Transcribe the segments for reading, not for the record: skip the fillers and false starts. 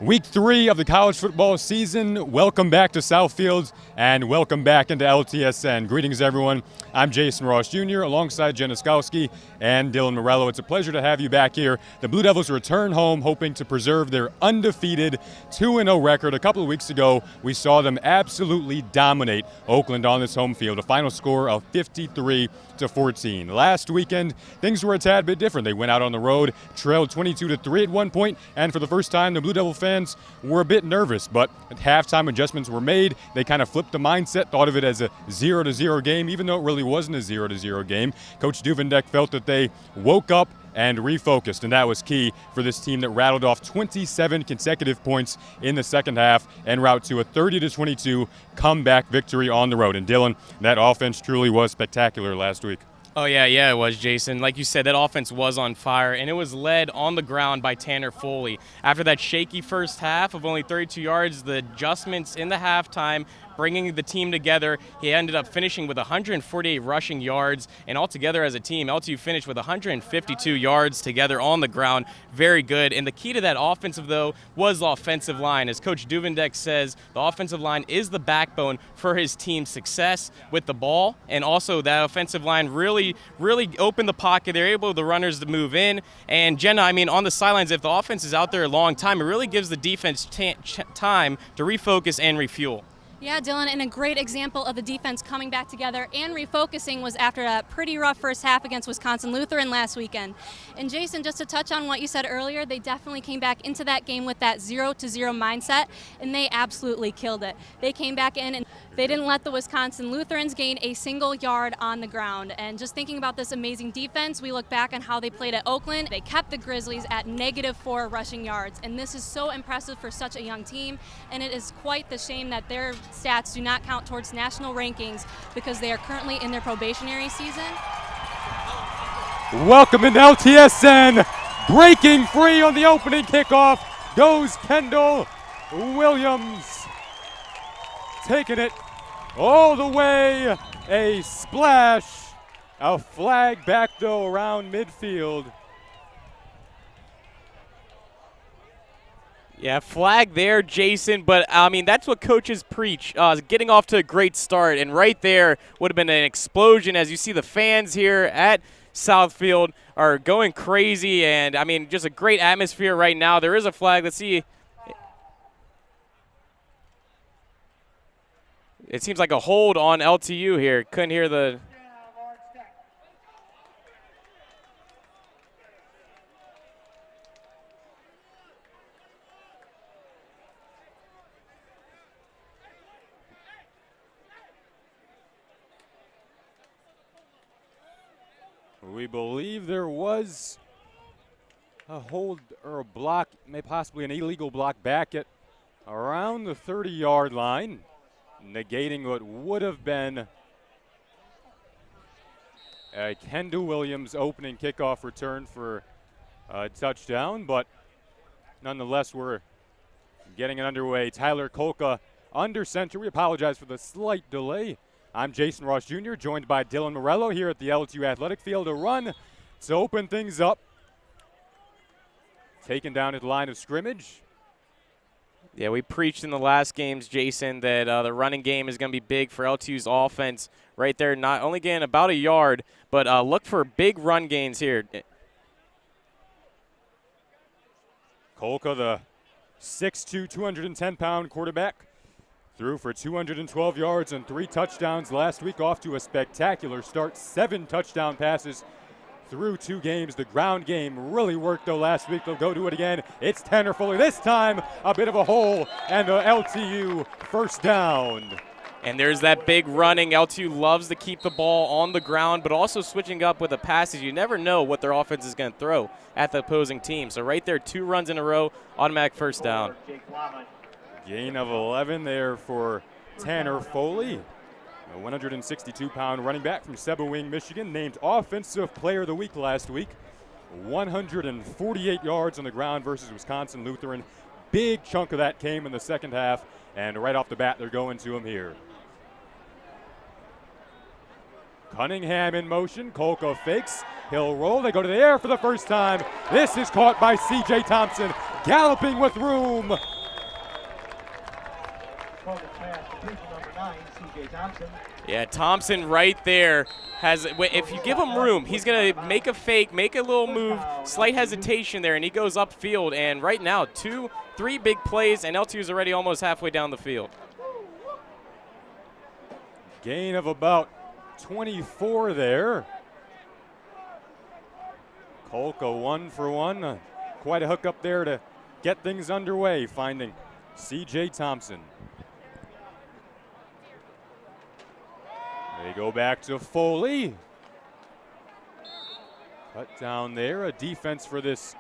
Week 3 of the college football season. Welcome back to Southfield and welcome back into LTSN. Greetings, everyone. I'm Jason Ross Jr. alongside Jen Oskowski and Dylan Morello. It's a pleasure to have you back here. The Blue Devils return home hoping to preserve their undefeated 2-0 record. A couple of weeks ago, we saw them absolutely dominate Oakland on this home field, a final score of 53-14. Last weekend, things were a tad bit different. They went out on the road, trailed 22-3 at one point, and for the first time, the Blue Devil fans were a bit nervous, but halftime adjustments were made. They kind of flipped the mindset, thought of it as a 0-0 game, even though it really wasn't a 0-0 game. Coach Duvendek felt that they woke up and refocused, and that was key for this team that rattled off 27 consecutive points in the second half en route to a 30-22 comeback victory on the road. And Dylan, that offense truly was spectacular last week. Oh, yeah, it was, Jason. Like you said, that offense was on fire, and it was led on the ground by Tanner Foley. After that shaky first half of only 32 yards, the adjustments in the halftime, bringing the team together, he ended up finishing with 148 rushing yards, and altogether as a team, LTU finished with 152 yards together on the ground. Very good. And the key to that offensive, though, was the offensive line. As Coach Duvendek says, the offensive line is the backbone for his team's success with the ball, and also that offensive line really opened the pocket. They're able, the runners, to move in. And Jenna, on the sidelines, if the offense is out there a long time, it really gives the defense time to refocus and refuel. Yeah, Dylan, and a great example of the defense coming back together and refocusing was after a pretty rough first half against Wisconsin Lutheran last weekend. And Jason, just to touch on what you said earlier, they definitely came back into that game with that 0-0 mindset, and they absolutely killed it. They came back in and they didn't let the Wisconsin Lutherans gain a single yard on the ground. And just thinking about this amazing defense, we look back on how they played at Oakland. They kept the Grizzlies at -4 rushing yards, and this is so impressive for such a young team, and it is quite the shame that their stats do not count towards national rankings because they are currently in their probationary season. Welcome in LTSN. Breaking free on the opening kickoff goes Kendall Williams. Taking it all the way. A splash. A flag back, though, around midfield. Yeah, flag there, Jason, but that's what coaches preach, getting off to a great start, and right there would have been an explosion. As you see, the fans here at Southfield are going crazy, and just a great atmosphere right now. There is a flag. Let's see. It seems like a hold on LTU here. Couldn't hear the... We believe there was a hold or a block, possibly an illegal block back at around the 30-yard line, negating what would have been a Kendall Williams opening kickoff return for a touchdown, but nonetheless, we're getting it underway. Tyler Kolka under center. We apologize for the slight delay. I'm Jason Ross Jr., joined by Dylan Morello here at the LTU Athletic Field. A run to open things up. Taken down at the line of scrimmage. Yeah, we preached in the last games, Jason, that the running game is going to be big for LTU's offense right there. Not only getting about a yard, but look for big run gains here. Kolka, the 6'2", 210-pound quarterback, threw for 212 yards and 3 touchdowns last week, off to a spectacular start. 7 touchdown passes through 2 games. The ground game really worked, though, last week. They'll go do it again. It's Tanner Foley. This time, a bit of a hole, and the LTU first down. And there's that big running. LTU loves to keep the ball on the ground, but also switching up with the passes. You never know what their offense is going to throw at the opposing team. So right there, 2 runs in a row, automatic first down. Gain of 11 there for Tanner Foley, a 162-pound running back from Sebowing, Michigan, named Offensive Player of the Week last week. 148 yards on the ground versus Wisconsin Lutheran. Big chunk of that came in the second half, and right off the bat, they're going to him here. Cunningham in motion. Kolka fakes. He'll roll. They go to the air for the first time. This is caught by C.J. Thompson. galloping with room. Yeah, Thompson right there has, if you give him room, he's going to make a fake, make a little move, slight hesitation there, and he goes upfield. And right now, 2-3 big plays, and LTU is already almost halfway down the field. Gain of about 24 there. Kolka 1 for 1. Quite a hook up there to get things underway, finding C.J. Thompson. They go back to Foley. Cut down there, a defense for this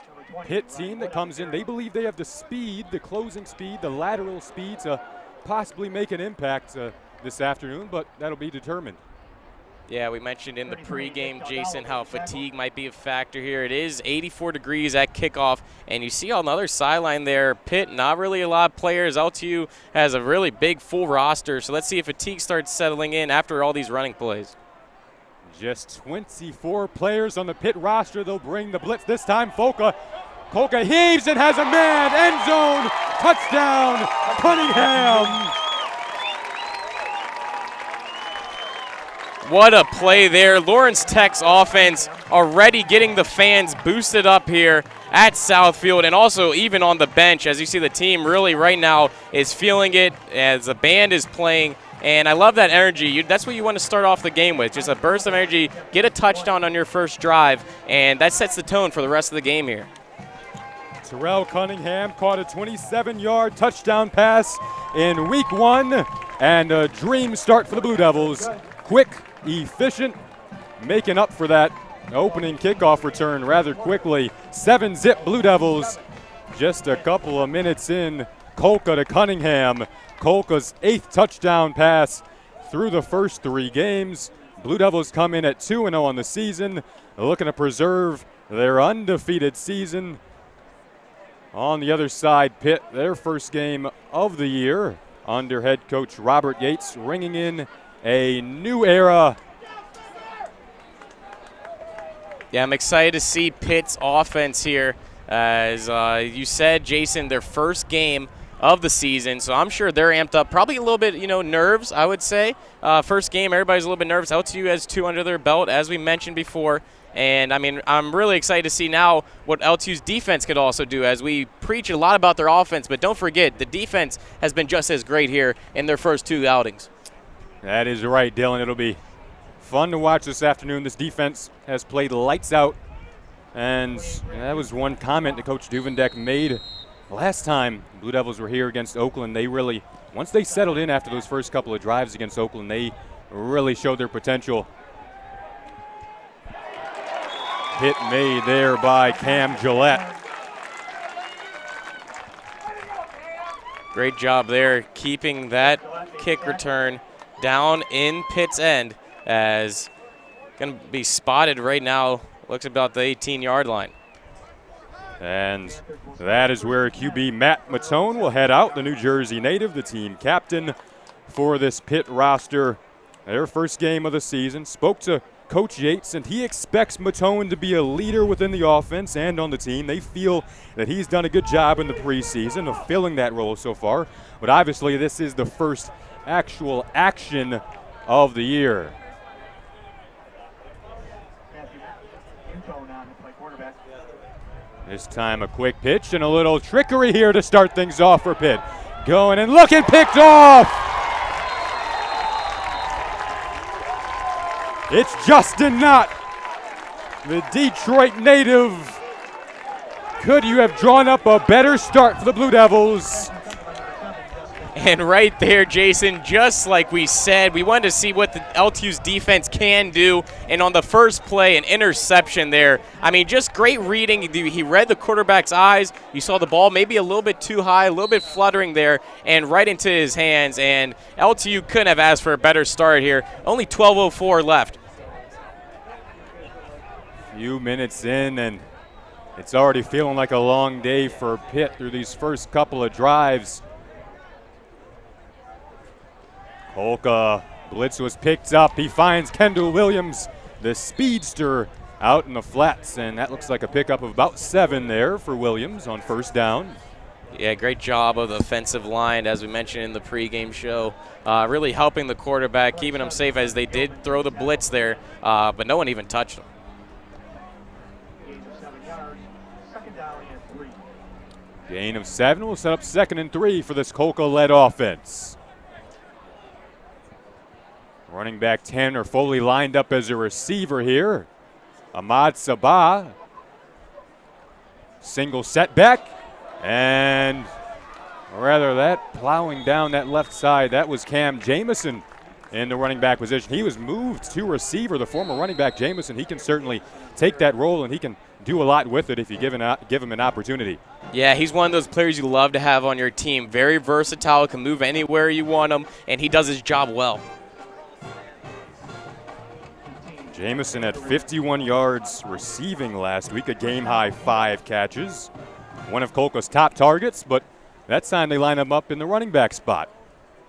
Pitt team that comes in. They believe they have the speed, the closing speed, the lateral speed to possibly make an impact this afternoon, but that'll be determined. Yeah, we mentioned in the pregame, Jason, how fatigue might be a factor here. It is 84 degrees at kickoff, and you see on the other sideline there, Pitt, not really a lot of players. LTU has a really big full roster, so let's see if fatigue starts settling in after all these running plays. Just 24 players on the Pitt roster. They'll bring the blitz this time. Kolka heaves and has a man. End zone. Touchdown, Cunningham. What a play there. Lawrence Tech's offense already getting the fans boosted up here at Southfield, and also even on the bench. As you see, the team really right now is feeling it as the band is playing. And I love that energy. That's what you want to start off the game with, just a burst of energy, get a touchdown on your first drive, and that sets the tone for the rest of the game here. Terrell Cunningham caught a 27-yard touchdown pass in week 1, and a dream start for the Blue Devils. Quick, efficient, making up for that opening kickoff return rather quickly. 7-zip Blue Devils just a couple of minutes in. Kolka to Cunningham. Kolka's 8th touchdown pass through the first 3 games. Blue Devils come in at 2-0 on the season, looking to preserve their undefeated season. On the other side, Pitt, their first game of the year under head coach Robert Yates, ringing in a new era. Yeah, I'm excited to see Pitt's offense here. As you said, Jason, their first game of the season, so I'm sure they're amped up. Probably a little bit, nerves, I would say. First game, everybody's a little bit nervous. LTU has 2 under their belt, as we mentioned before. And, I'm really excited to see now what LTU's defense could also do, as we preach a lot about their offense, but don't forget, the defense has been just as great here in their first 2 outings. That is right, Dylan. It'll be fun to watch this afternoon. This defense has played lights out, and that was one comment that Coach Duvendek made last time Blue Devils were here against Oakland. They really, once they settled in after those first couple of drives against Oakland, they really showed their potential. Hit made there by Cam Gillette. Great job there, keeping that kick return down in Pitt's end, as going to be spotted right now. Looks about the 18-yard line. And that is where QB Matt Matone will head out, the New Jersey native, the team captain for this Pitt roster. Their first game of the season. Spoke to Coach Yates, and he expects Matone to be a leader within the offense and on the team. They feel that he's done a good job in the preseason of filling that role so far. But obviously this is the first actual action of the year. This time a quick pitch and a little trickery here to start things off for Pitt. Going and looking, picked off! It's Justin Knott, the Detroit native. Could you have drawn up a better start for the Blue Devils? And right there, Jason, just like we said, we wanted to see what the LTU's defense can do. And on the first play, an interception there. Just great reading. He read the quarterback's eyes. You saw the ball maybe a little bit too high, a little bit fluttering there, and right into his hands. And LTU couldn't have asked for a better start here. Only 12:04 left. Few minutes in, and it's already feeling like a long day for Pitt through these first couple of drives. Kolka, blitz was picked up. He finds Kendall Williams, the speedster, out in the flats, and that looks like a pickup of about 7 there for Williams on first down. Yeah, great job of the offensive line, as we mentioned in the pregame show, really helping the quarterback, keeping him safe as they did throw the blitz there, but no one even touched him. Gain of 7 will set up 2nd and 3 for this Colca-led offense. Running back Tanner Foley lined up as a receiver here. Ahmad Sabah. Single setback. And rather that plowing down that left side, that was Cam Jamison in the running back position. He was moved to receiver, the former running back Jamison. He can certainly take that role, and he can do a lot with it if you give him an opportunity. Yeah, he's one of those players you love to have on your team. Very versatile, can move anywhere you want him, and he does his job well. Jamison had 51 yards receiving last week, a game-high 5 catches. One of Colca's top targets, but that time they line him up in the running back spot.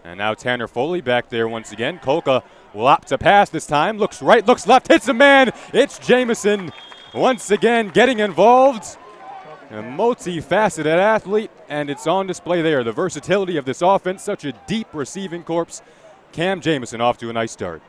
And now Tanner Foley back there once again. Colca will opt to pass this time. Looks right, looks left, hits a man. It's Jamison once again getting involved. A multifaceted athlete, and it's on display there. The versatility of this offense, such a deep receiving corps. Cam Jamison off to a nice start.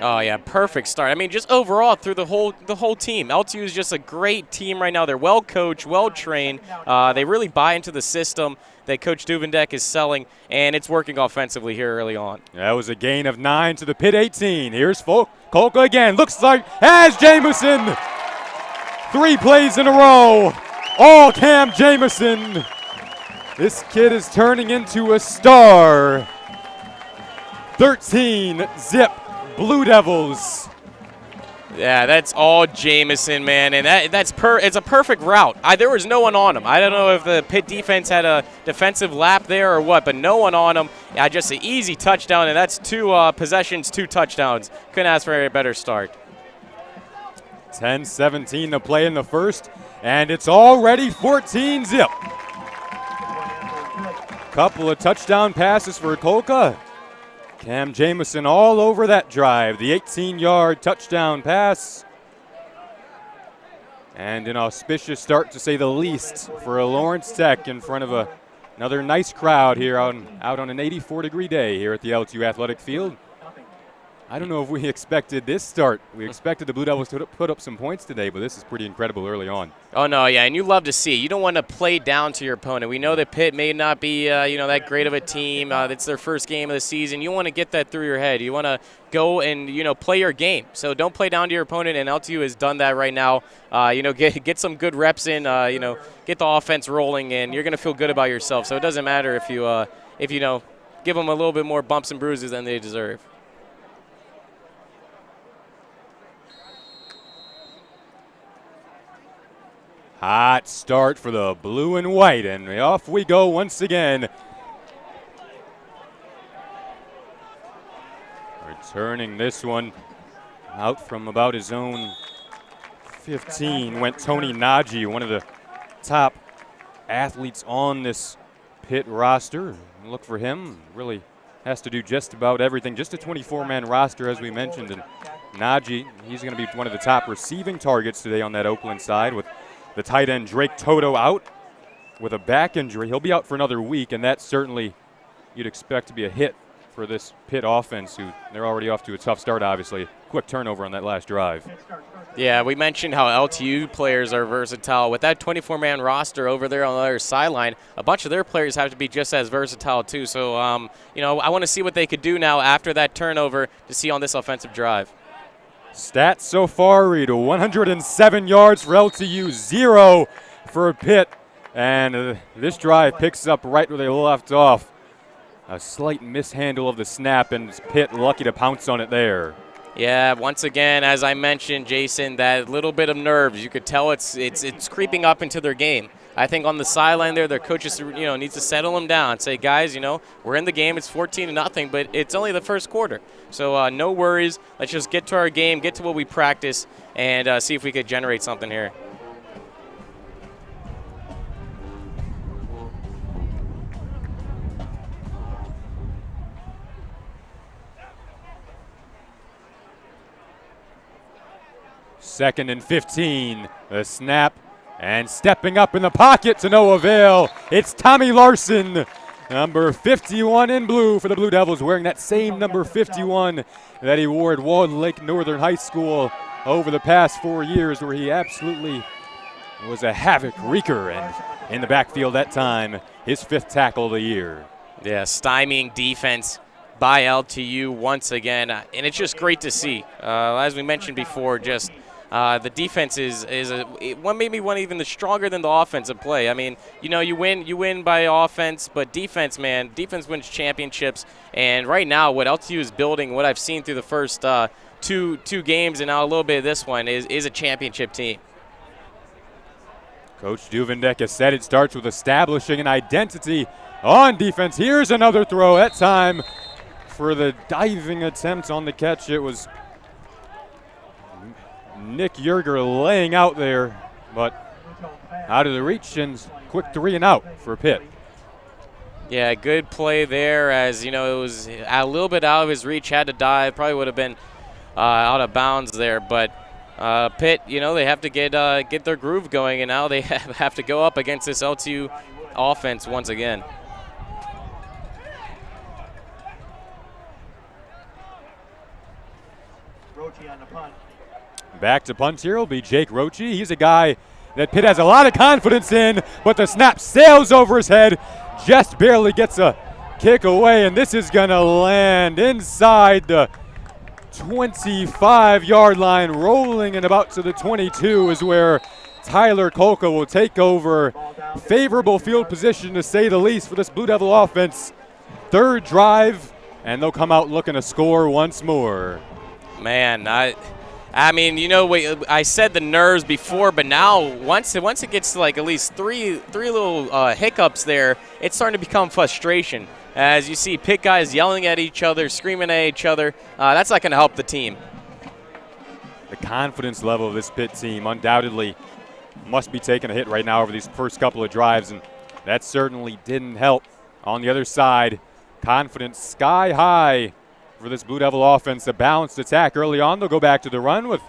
Oh, yeah, perfect start. I mean, just overall through the whole team. LTU is just a great team right now. They're well coached, well trained. They really buy into the system that Coach Duvendek is selling, and it's working offensively here early on. That was a gain of 9 to the Pitt 18. Here's Colca again. Looks like has Jamison. 3 plays in a row. All Cam Jamison. This kid is turning into a star. 13 zip. Blue Devils. Yeah, that's all Jamison, man, and it's a perfect route. There was no one on him. I don't know if the Pitt defense had a defensive lap there or what, but no one on him. Just an easy touchdown, and that's 2 possessions, 2 touchdowns. Couldn't ask for a better start. 10-17 to play in the first, and it's already 14 zip. Couple of touchdown passes for Colca. Cam Jamison all over that drive. The 18-yard touchdown pass. And an auspicious start, to say the least, for a Lawrence Tech in front of another nice crowd here out on an 84-degree day here at the LTU Athletic Field. I don't know if we expected this start. We expected the Blue Devils to put up some points today, but this is pretty incredible early on. Oh, no, yeah, and you love to see it. You don't want to play down to your opponent. We know that Pitt may not be, that great of a team. It's their first game of the season. You want to get that through your head. You want to go and, play your game. So don't play down to your opponent, and LTU has done that right now. Get some good reps in, get the offense rolling, and you're going to feel good about yourself. So it doesn't matter if you give them a little bit more bumps and bruises than they deserve. Hot start for the blue and white, and off we go once again. Returning this one out from about his own 15 went Tony Najee, one of the top athletes on this Pitt roster. Look for him. Really has to do just about everything. Just a 24-man roster, as we mentioned. And Najee, he's going to be one of the top receiving targets today on that Oakland side, with the tight end Drake Toto out with a back injury. He'll be out for another week, and that certainly you'd expect to be a hit for this Pitt offense, who they're already off to a tough start, obviously. Quick turnover on that last drive. Yeah, we mentioned how LTU players are versatile. With that 24-man roster over there on the other sideline, a bunch of their players have to be just as versatile too. So, I want to see what they could do now after that turnover to see on this offensive drive. Stats so far read 107 yards for LTU, 0 for Pitt. And this drive picks up right where they left off. A slight mishandle of the snap, and Pitt lucky to pounce on it there. Yeah, once again, as I mentioned, Jason, that little bit of nerves. You could tell it's creeping up into their game. I think on the sideline there, their coaches, needs to settle them down. Say, guys, we're in the game. It's 14-0, but it's only the first quarter. So no worries. Let's just get to our game, get to what we practice, and see if we could generate something here. 2nd and 15. The snap and stepping up in the pocket to no avail. It's Tommy Larson, number 51 in blue for the Blue Devils, wearing that same number 51 that he wore at Walled Lake Northern High School over the past 4 years, where he absolutely was a havoc wreaker, and in the backfield that time, his 5th tackle of the year. Yeah, stymieing defense by LTU once again, and it's just great to see. As we mentioned before, just the defense is maybe one even the stronger than the offensive play. I mean, you win by offense, but defense, man, defense wins championships. And right now, what LTU is building, what I've seen through the first two games and now a little bit of this one, is a championship team. Coach Duvendek has said it starts with establishing an identity on defense. Here's another throw. That time for the diving attempt on the catch, it was Nick Yerger laying out there, but out of the reach, and quick 3 and out for Pitt. Yeah, good play there, as it was a little bit out of his reach, had to dive, probably would have been out of bounds there, but Pitt, they have to get their groove going, and now they have to go up against this LTU offense once again. On the punt. Back to punt here will be Jake Roche. He's a guy that Pitt has a lot of confidence in, but the snap sails over his head, just barely gets a kick away, and this is going to land inside the 25-yard line, rolling and about to the 22 is where Tyler Kolka will take over. Favorable field position, to say the least, for this Blue Devil offense. 3rd drive, and they'll come out looking to score once more. Man, I mean, I said the nerves before, but now once it gets to like at least three little hiccups there, it's starting to become frustration. As you see Pitt guys yelling at each other, screaming at each other, that's not going to help the team. The confidence level of this Pitt team undoubtedly must be taking a hit right now over these first couple of drives, and that certainly didn't help. On the other side, confidence sky high for this Blue Devil offense. A balanced attack early on. They'll go back to the run with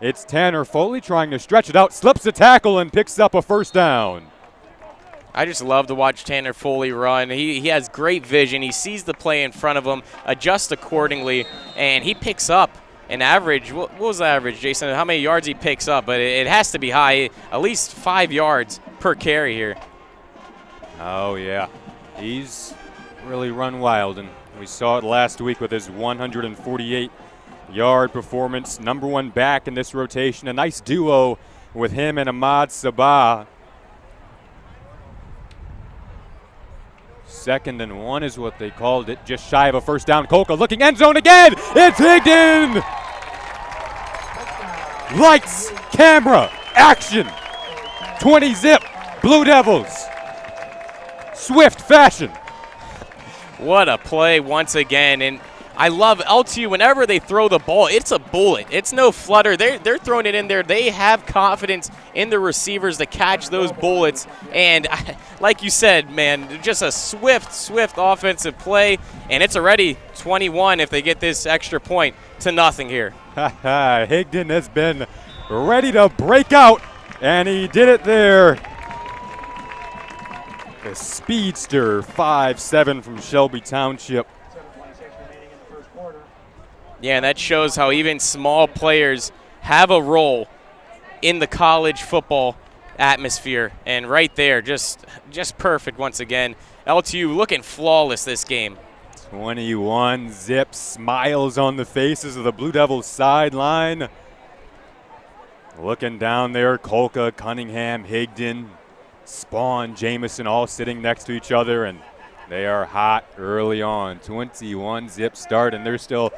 it's Tanner Foley trying to stretch it out, slips a tackle and picks up a 1st down. I just love to watch Tanner Foley run. He has great vision. He sees the play in front of him, adjusts accordingly, and he picks up an average. What was the average, Jason? How many yards he picks up? But it has to be high, at least 5 yards per carry here. Oh, yeah. He's really run wild, and we saw it last week with his 148-yard performance. Number 1 back in this rotation. A nice duo with him and Ahmad Sabah. 2nd and 1 is what they called it. Just shy of a 1st down. Kolka looking end zone again. It's Higdon. Lights, camera, action. 20 zip. Blue Devils. Swift fashion. What a play once again, and I love LTU. Whenever they throw the ball, it's a bullet. It's no flutter. They're throwing it in there. They have confidence in the receivers to catch those bullets, and like you said, man, just a swift offensive play, and it's already 21 if they get this extra point to nothing here. Higdon has been ready to break out, and he did it there. The speedster, 5'7" from Shelby Township. Yeah, and that shows how even small players have a role in the college football atmosphere. And right there, just perfect once again. LTU looking flawless this game. 21 zip, smiles on the faces of the Blue Devils sideline. Looking down there, Kolka, Cunningham, Higdon, Spawn, Jamison all sitting next to each other, and they are hot early on. 21 zip start, and there's still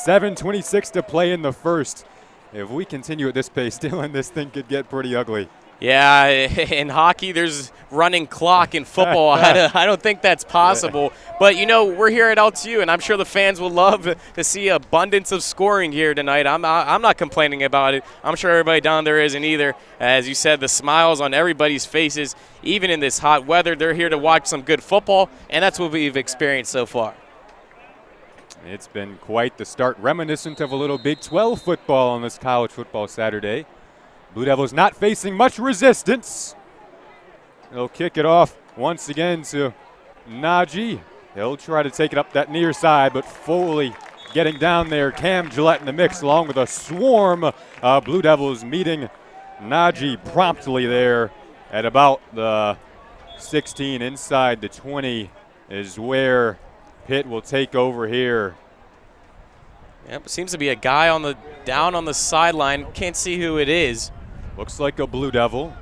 7:26 to play in the first. If we continue at this pace, Dylan, this thing could get pretty ugly. Yeah, in hockey, there's running clock. In football, I don't think that's possible. But, we're here at LTU, and I'm sure the fans will love to see abundance of scoring here tonight. I'm not complaining about it. I'm sure everybody down there isn't either. As you said, the smiles on everybody's faces, even in this hot weather. They're here to watch some good football, and that's what we've experienced so far. It's been quite the start, reminiscent of a little Big 12 football on this college football Saturday. Blue Devils not facing much resistance. They'll kick it off once again to Najee. He'll try to take it up that near side, but Foley getting down there. Cam Gillette in the mix along with a swarm of Blue Devils meeting Najee promptly there at about the 16 inside the 20 is where Pitt will take over here. Yep, seems to be a guy down on the sideline. Can't see who it is. Looks like a Blue Devil.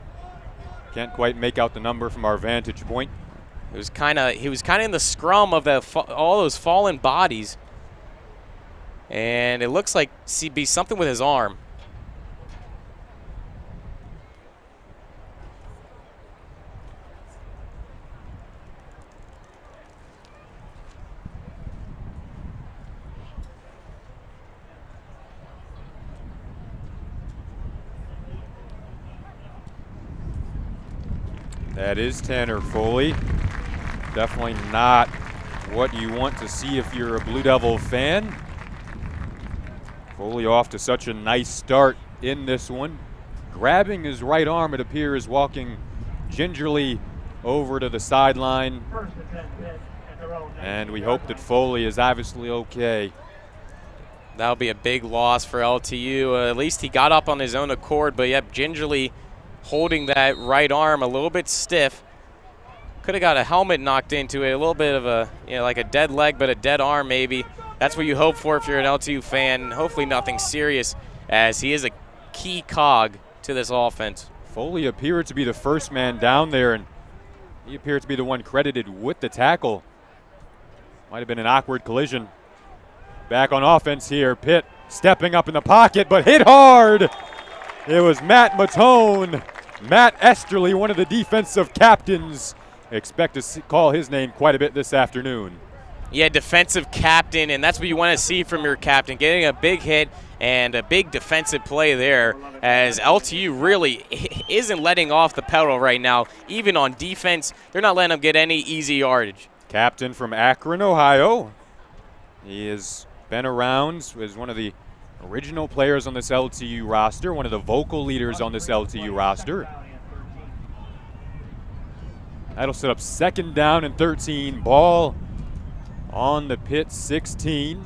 Can't quite make out the number from our vantage point. He was kind of in the scrum of all those fallen bodies, and it looks like be something with his arm. That is Tanner Foley. Definitely not what you want to see if you're a Blue Devil fan. Foley off to such a nice start in this one. Grabbing his right arm, it appears, walking gingerly over to the sideline. And we hope that Foley is obviously okay. That'll be a big loss for LTU. At least he got up on his own accord, but yep, gingerly holding that right arm a little bit stiff. Could have got a helmet knocked into it, a little bit of a, like a dead leg, but a dead arm maybe. That's what you hope for if you're an LTU fan. Hopefully nothing serious, as he is a key cog to this offense. Foley appeared to be the first man down there, and he appeared to be the one credited with the tackle. Might have been an awkward collision. Back on offense here, Pitt stepping up in the pocket, but hit hard. It was Matt Matone. Matt Esterly, one of the defensive captains. Expect to call his name quite a bit this afternoon. Yeah, defensive captain, and that's what you want to see from your captain, getting a big hit and a big defensive play there, as LTU really isn't letting off the pedal right now. Even on defense, they're not letting them get any easy yardage. Captain from Akron, Ohio. He has been around as one of the original players on this LTU roster, one of the vocal leaders on this LTU roster. That'll set up 2nd down and 13. Ball on the Pitt 16.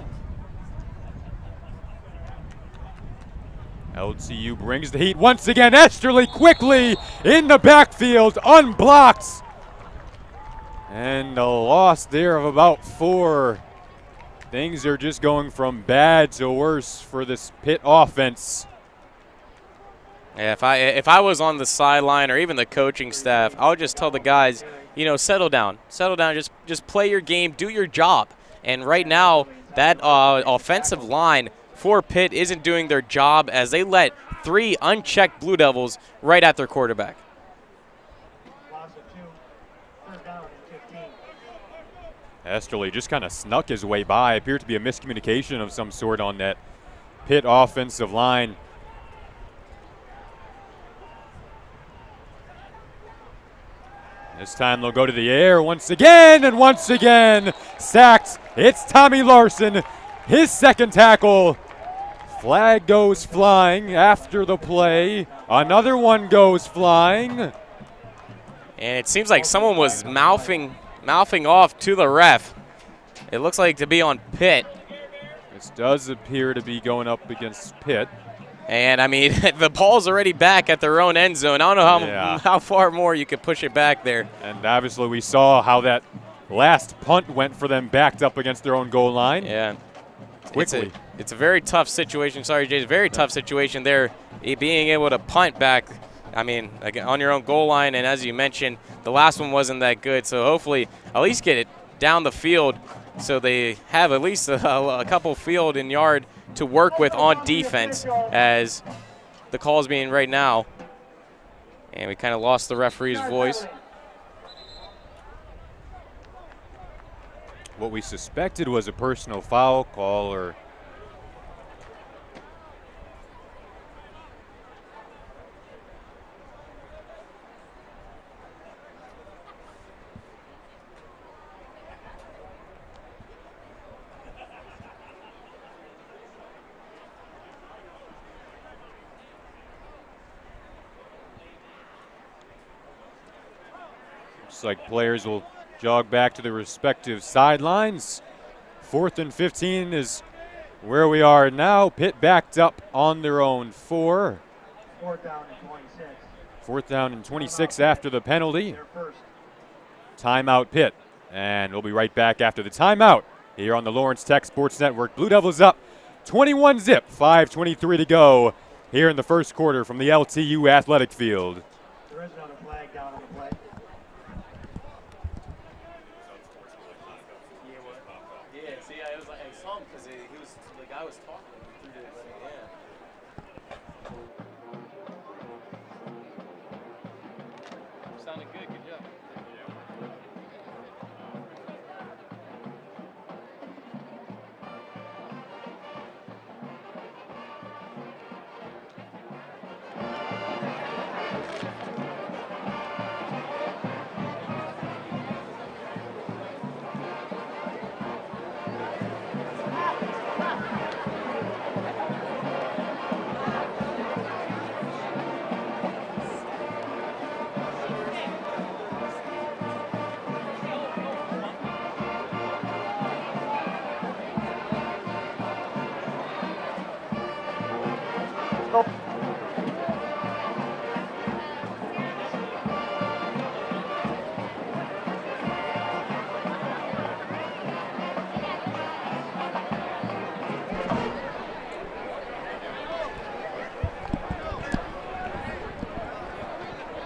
LTU brings the heat once again. Esterly quickly in the backfield, unblocked. And a loss there of about 4. Things are just going from bad to worse for this Pitt offense. Yeah, if I was on the sideline or even the coaching staff, I would just tell the guys, settle down, just play your game, do your job. And right now, that offensive line for Pitt isn't doing their job, as they let 3 unchecked Blue Devils right at their quarterback. Esterly just kind of snuck his way by. Appeared to be a miscommunication of some sort on that Pitt offensive line. This time they'll go to the air once again, and once again sacked. It's Tommy Larson, his 2nd tackle. Flag goes flying after the play. Another one goes flying. And it seems like someone was mouthing off to the ref. It looks like to be on Pitt. This does appear to be going up against Pitt. And, I mean, the ball's already back at their own end zone. I don't know how far more you could push it back there. And obviously we saw how that last punt went for them, backed up against their own goal line. Yeah. Quickly. It's a very tough situation. Sorry, Jay. It's a very tough situation there, being able to punt back, I mean, on your own goal line. And as you mentioned, the last one wasn't that good. So hopefully at least get it down the field so they have at least a couple field and yard to work with on defense, as the call is being right now. And we kind of lost the referee's voice. What we suspected was a personal foul call, or Looks like players will jog back to their respective sidelines. 4th and 15 is where we are now. Pitt backed up on their own 4. 4th down and 26. 4th down and 26 after the penalty. Timeout Pitt. And we'll be right back after the timeout here on the Lawrence Tech Sports Network. Blue Devils up 21-zip, 5:23 to go here in the first quarter from the LTU athletic field. There is another flag down on the play. Yeah, see, I was like, I saw him because the guy was talking through the Sounded good, good job.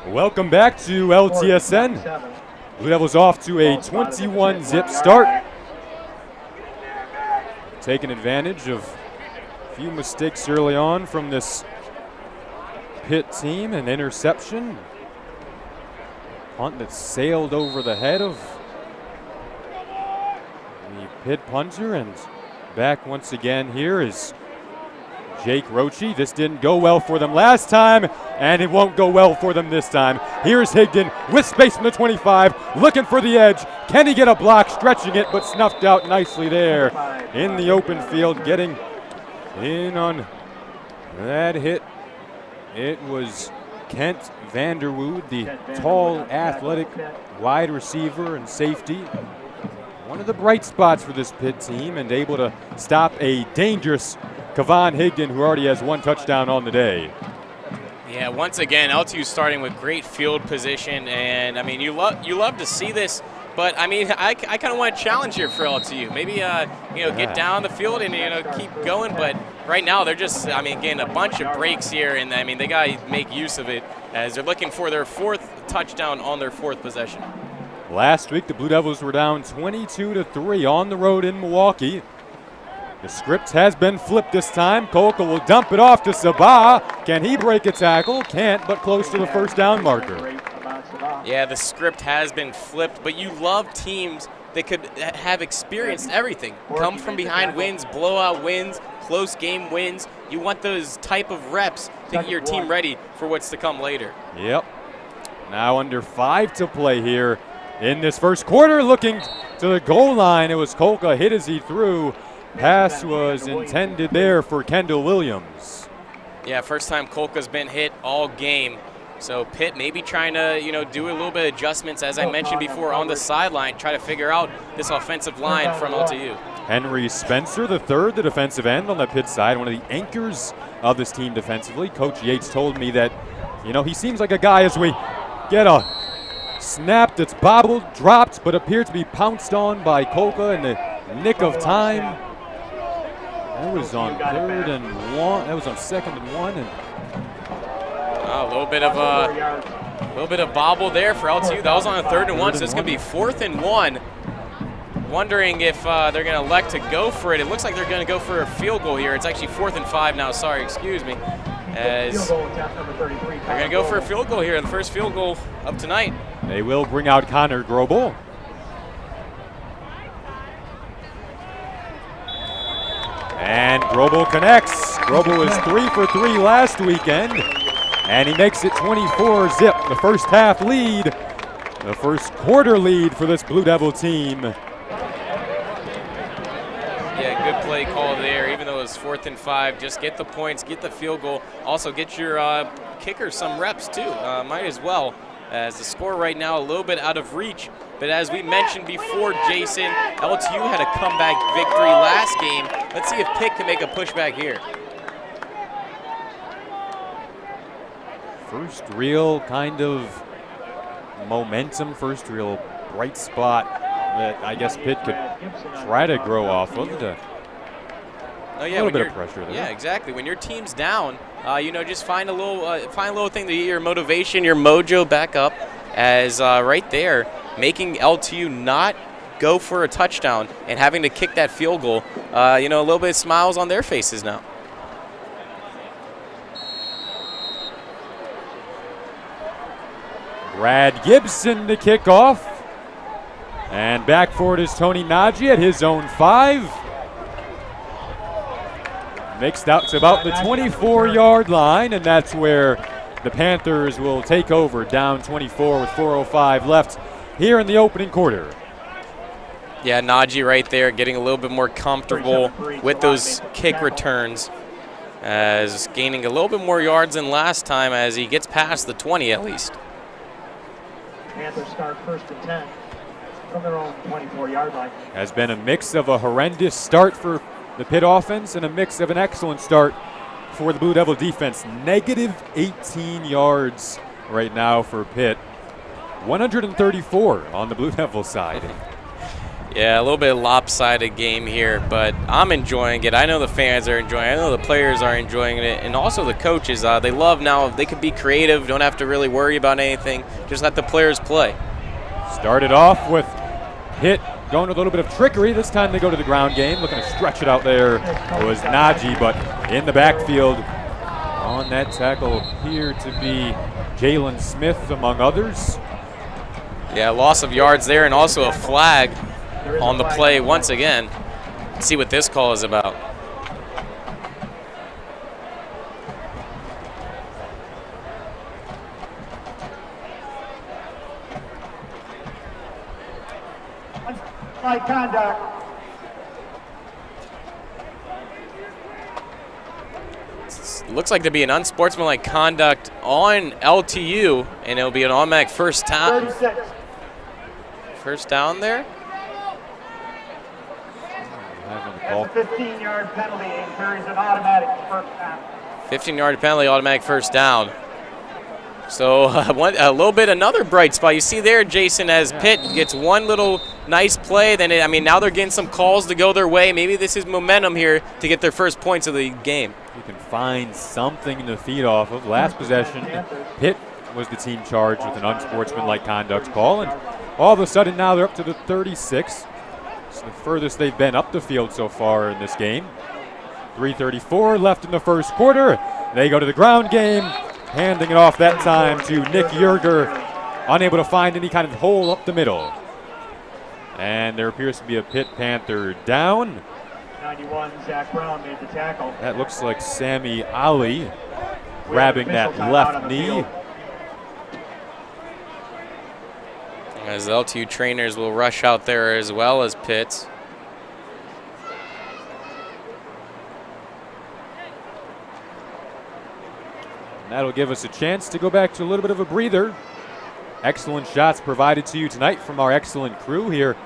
Welcome back to LTSN. Blue Devils off to a 21-zip start. Taking advantage of a few mistakes early on from this Pitt team. An interception. Punt that sailed over the head of the Pitt punter. And back once again here is Jake Roche. This didn't go well for them last time, and it won't go well for them this time. Here's Higdon with space from the 25, looking for the edge. Can he get a block? Stretching it, but snuffed out nicely there in the open field, getting in on that hit. It was Kent Vanderwood, the tall, athletic wide receiver and safety. One of the bright spots for this Pitt team, and able to stop a dangerous Kevon Higdon, who already has 1 touchdown on the day. Yeah, once again, LTU starting with great field position, and I mean, you love to see this, but I mean, I kind of want to challenge here for LTU. Maybe get down the field and keep going, but right now they're just, I mean, getting a bunch of breaks here, and I mean, they got to make use of it as they're looking for their 4th touchdown on their 4th possession. Last week, the Blue Devils were down 22-3 on the road in Milwaukee. The script has been flipped this time. Kolka will dump it off to Sabah. Can he break a tackle? Can't, but close to the first down marker. Yeah, the script has been flipped, but you love teams that could have experienced everything. Come from behind wins, blowout wins, close game wins. You want those type of reps to get your team ready for what's to come later. Yep. Now under 5 to play here in this first quarter. Looking to the goal line. It was Kolka hit as he threw. Pass was intended there for Kendall Williams. Yeah, first time Kolka's been hit all game. So Pitt maybe trying to, do a little bit of adjustments, as I mentioned before, on the sideline, try to figure out this offensive line from LTU. Henry Spencer, the third, the defensive end on the Pitt side, one of the anchors of this team defensively. Coach Yates told me that, he seems like a guy as we get a snap that's bobbled, dropped, but appeared to be pounced on by Kolka in the nick of time. That was on 3rd and 1. That was on 2nd and 1. And a little bit of bobble there for LTU. That was on 3rd and 1, so it's going to be 4th and 1. Wondering if they're going to elect to go for it. It looks like they're going to go for a field goal here. It's actually 4th and 5 now. Sorry, excuse me. As they're going to go for a field goal here, the first field goal of tonight. They will bring out Connor Grobel. And Grobel connects. Grobel is 3 for 3 last weekend, and he makes it 24-zip. The first half lead, the first quarter lead for this Blue Devil team. Yeah, good play call there. Even though it was 4th and 5, just get the points, get the field goal. Also get your kicker some reps too. Might as well. as the score right now a little bit out of reach. But as we mentioned before, Jason, LTU had a comeback victory last game. Let's see if Pitt can make a pushback here. First real kind of momentum, first real bright spot that I guess Pitt could try to grow off of. Oh yeah, a little bit of pressure there. Yeah, exactly. When your team's down, just find a little thing to get your motivation, your mojo back up. As right there, making LTU not go for a touchdown and having to kick that field goal, a little bit of smiles on their faces now. Brad Gibson to kick off. And back for it is Tony Najee at his own 5. Mixed out to about the 24-yard line, and that's where the Panthers will take over, down 24 with 4:05 left here in the opening quarter. Yeah, Najee right there getting a little bit more comfortable with those kick returns, as gaining a little bit more yards than last time as he gets past the 20 at least. Panthers start 1st and 10 from their own 24-yard line. Has been a mix of a horrendous start for the Pitt offense and a mix of an excellent start for the Blue Devil defense. Negative 18 yards right now for Pitt. 134 on the Blue Devil side. Yeah, a little bit lopsided game here, but I'm enjoying it. I know the fans are enjoying it. I know the players are enjoying it, and also the coaches. They love now. They can be creative. Don't have to really worry about anything. Just let the players play. Started off with Pitt going with a little bit of trickery. This time they go to the ground game. Looking to stretch it out there was Najee, but in the backfield on that tackle appeared to be Jalen Smith, among others. Yeah, loss of yards there, and also a flag on the play once again. Let's see what this call is about. Unsportsmanlike conduct. Looks like to be an unsportsmanlike conduct on LTU, and it'll be an automatic first down. 36. First down there. That's a 15-yard penalty and carries an automatic first down. 15-yard penalty, automatic first down. So a little bit another bright spot. You see there, Jason, as Pitt gets one little nice play, then now they're getting some calls to go their way. Maybe this is momentum here to get their first points of the game. You can find something to feed off of. Last possession, Pitt was the team charged with an unsportsmanlike conduct call, and all of a sudden now they're up to the 36. It's the furthest they've been up the field so far in this game. 3:34 left in the first quarter. They go to the ground game, handing it off that time to Nick Yerger, unable to find any kind of hole up the middle. And there appears to be a Pitt Panther down. 91, Zach Brown made the tackle. That looks like Sammy Ali grabbing that left knee. As the LTU trainers will rush out there as well as Pitt. And that'll give us a chance to go back to a little bit of a breather. Excellent shots provided to you tonight from our excellent crew here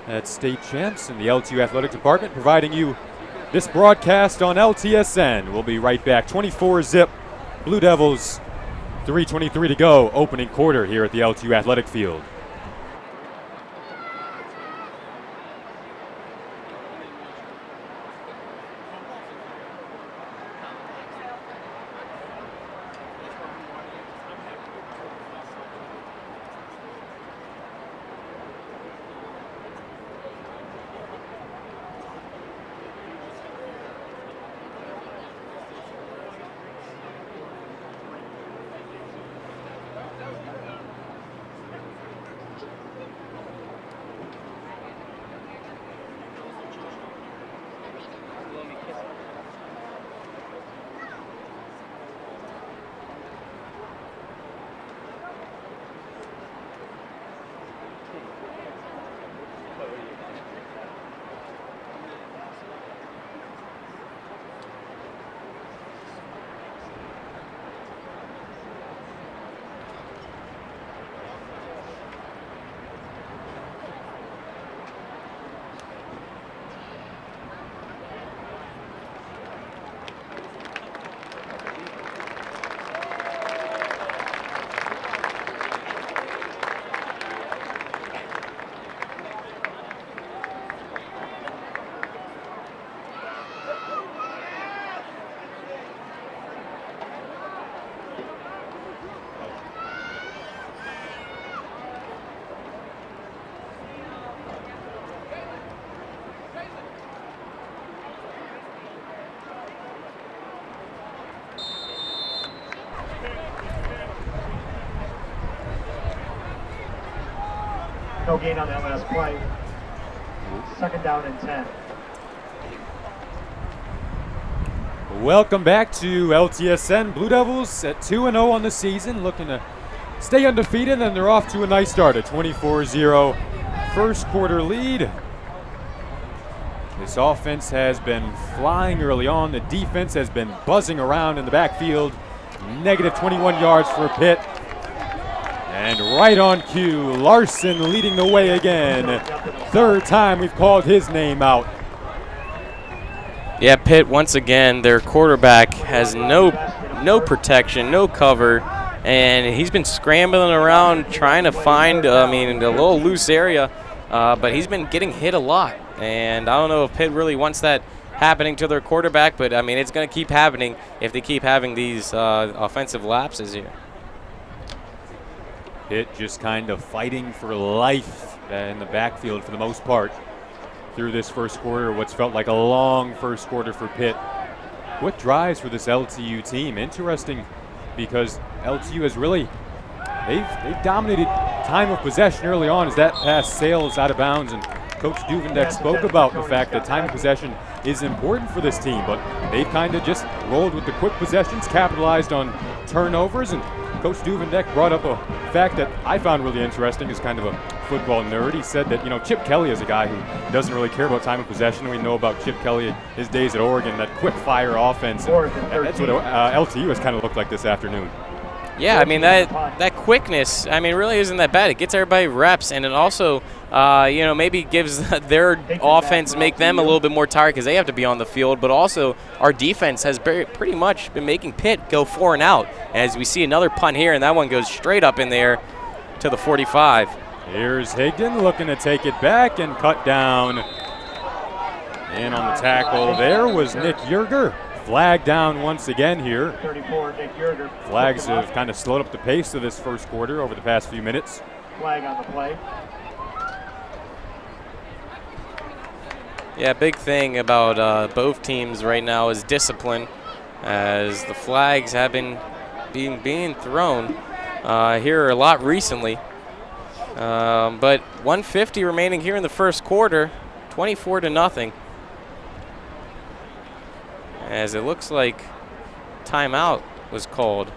at State Champs and the LTU Athletic Department, providing you this broadcast on LTSN. We'll be right back. 24-zip, Blue Devils, 3:23 to go, opening quarter here at the LTU Athletic Field. No gain on that last play. Second down and 10. Welcome back to LTSN. Blue Devils at 2-0 on the season, looking to stay undefeated, and they're off to a nice start, a 24-0 first quarter lead. This offense has been flying early on. The defense has been buzzing around in the backfield. Negative 21 yards for Pitt. And right on cue, Larson leading the way again. Third time we've called his name out. Yeah, Pitt, once again, their quarterback has no protection, no cover, and he's been scrambling around trying to find, a little loose area, but he's been getting hit a lot. And I don't know if Pitt really wants that happening to their quarterback, but, it's going to keep happening if they keep having these offensive lapses here. Pitt just kind of fighting for life in the backfield for the most part through this first quarter, what's felt like a long first quarter for Pitt. What drives for this LTU team? Interesting, because LTU has really, they've dominated time of possession early on as that pass sails out of bounds, and Coach Duvendek spoke about the fact that time of possession is important for this team, but they've kind of just rolled with the quick possessions, capitalized on turnovers, and Coach Duvendek brought up a fact that I found really interesting as kind of a football nerd. He said that, Chip Kelly is a guy who doesn't really care about time of possession. We know about Chip Kelly, his days at Oregon, that quick fire offense. That's what LTU has kind of looked like this afternoon. Yeah, that quickness, really isn't that bad. It gets everybody reps, and it also, maybe gives their offense, make them a little bit more tired because they have to be on the field. But also, our defense has pretty much been making Pitt go 4 and out. As we see another punt here, and that one goes straight up in there to the 45. Here's Higdon looking to take it back and cut down. And on the tackle there was Nick Yerger. Flag down once again here. 34, Nick Yerger. Flags have kind of slowed up the pace of this first quarter over the past few minutes. Flag on the play. Yeah, big thing about both teams right now is discipline, as the flags have been being thrown here a lot recently. But 1:50 remaining here in the first quarter, 24-0. As it looks like timeout was called.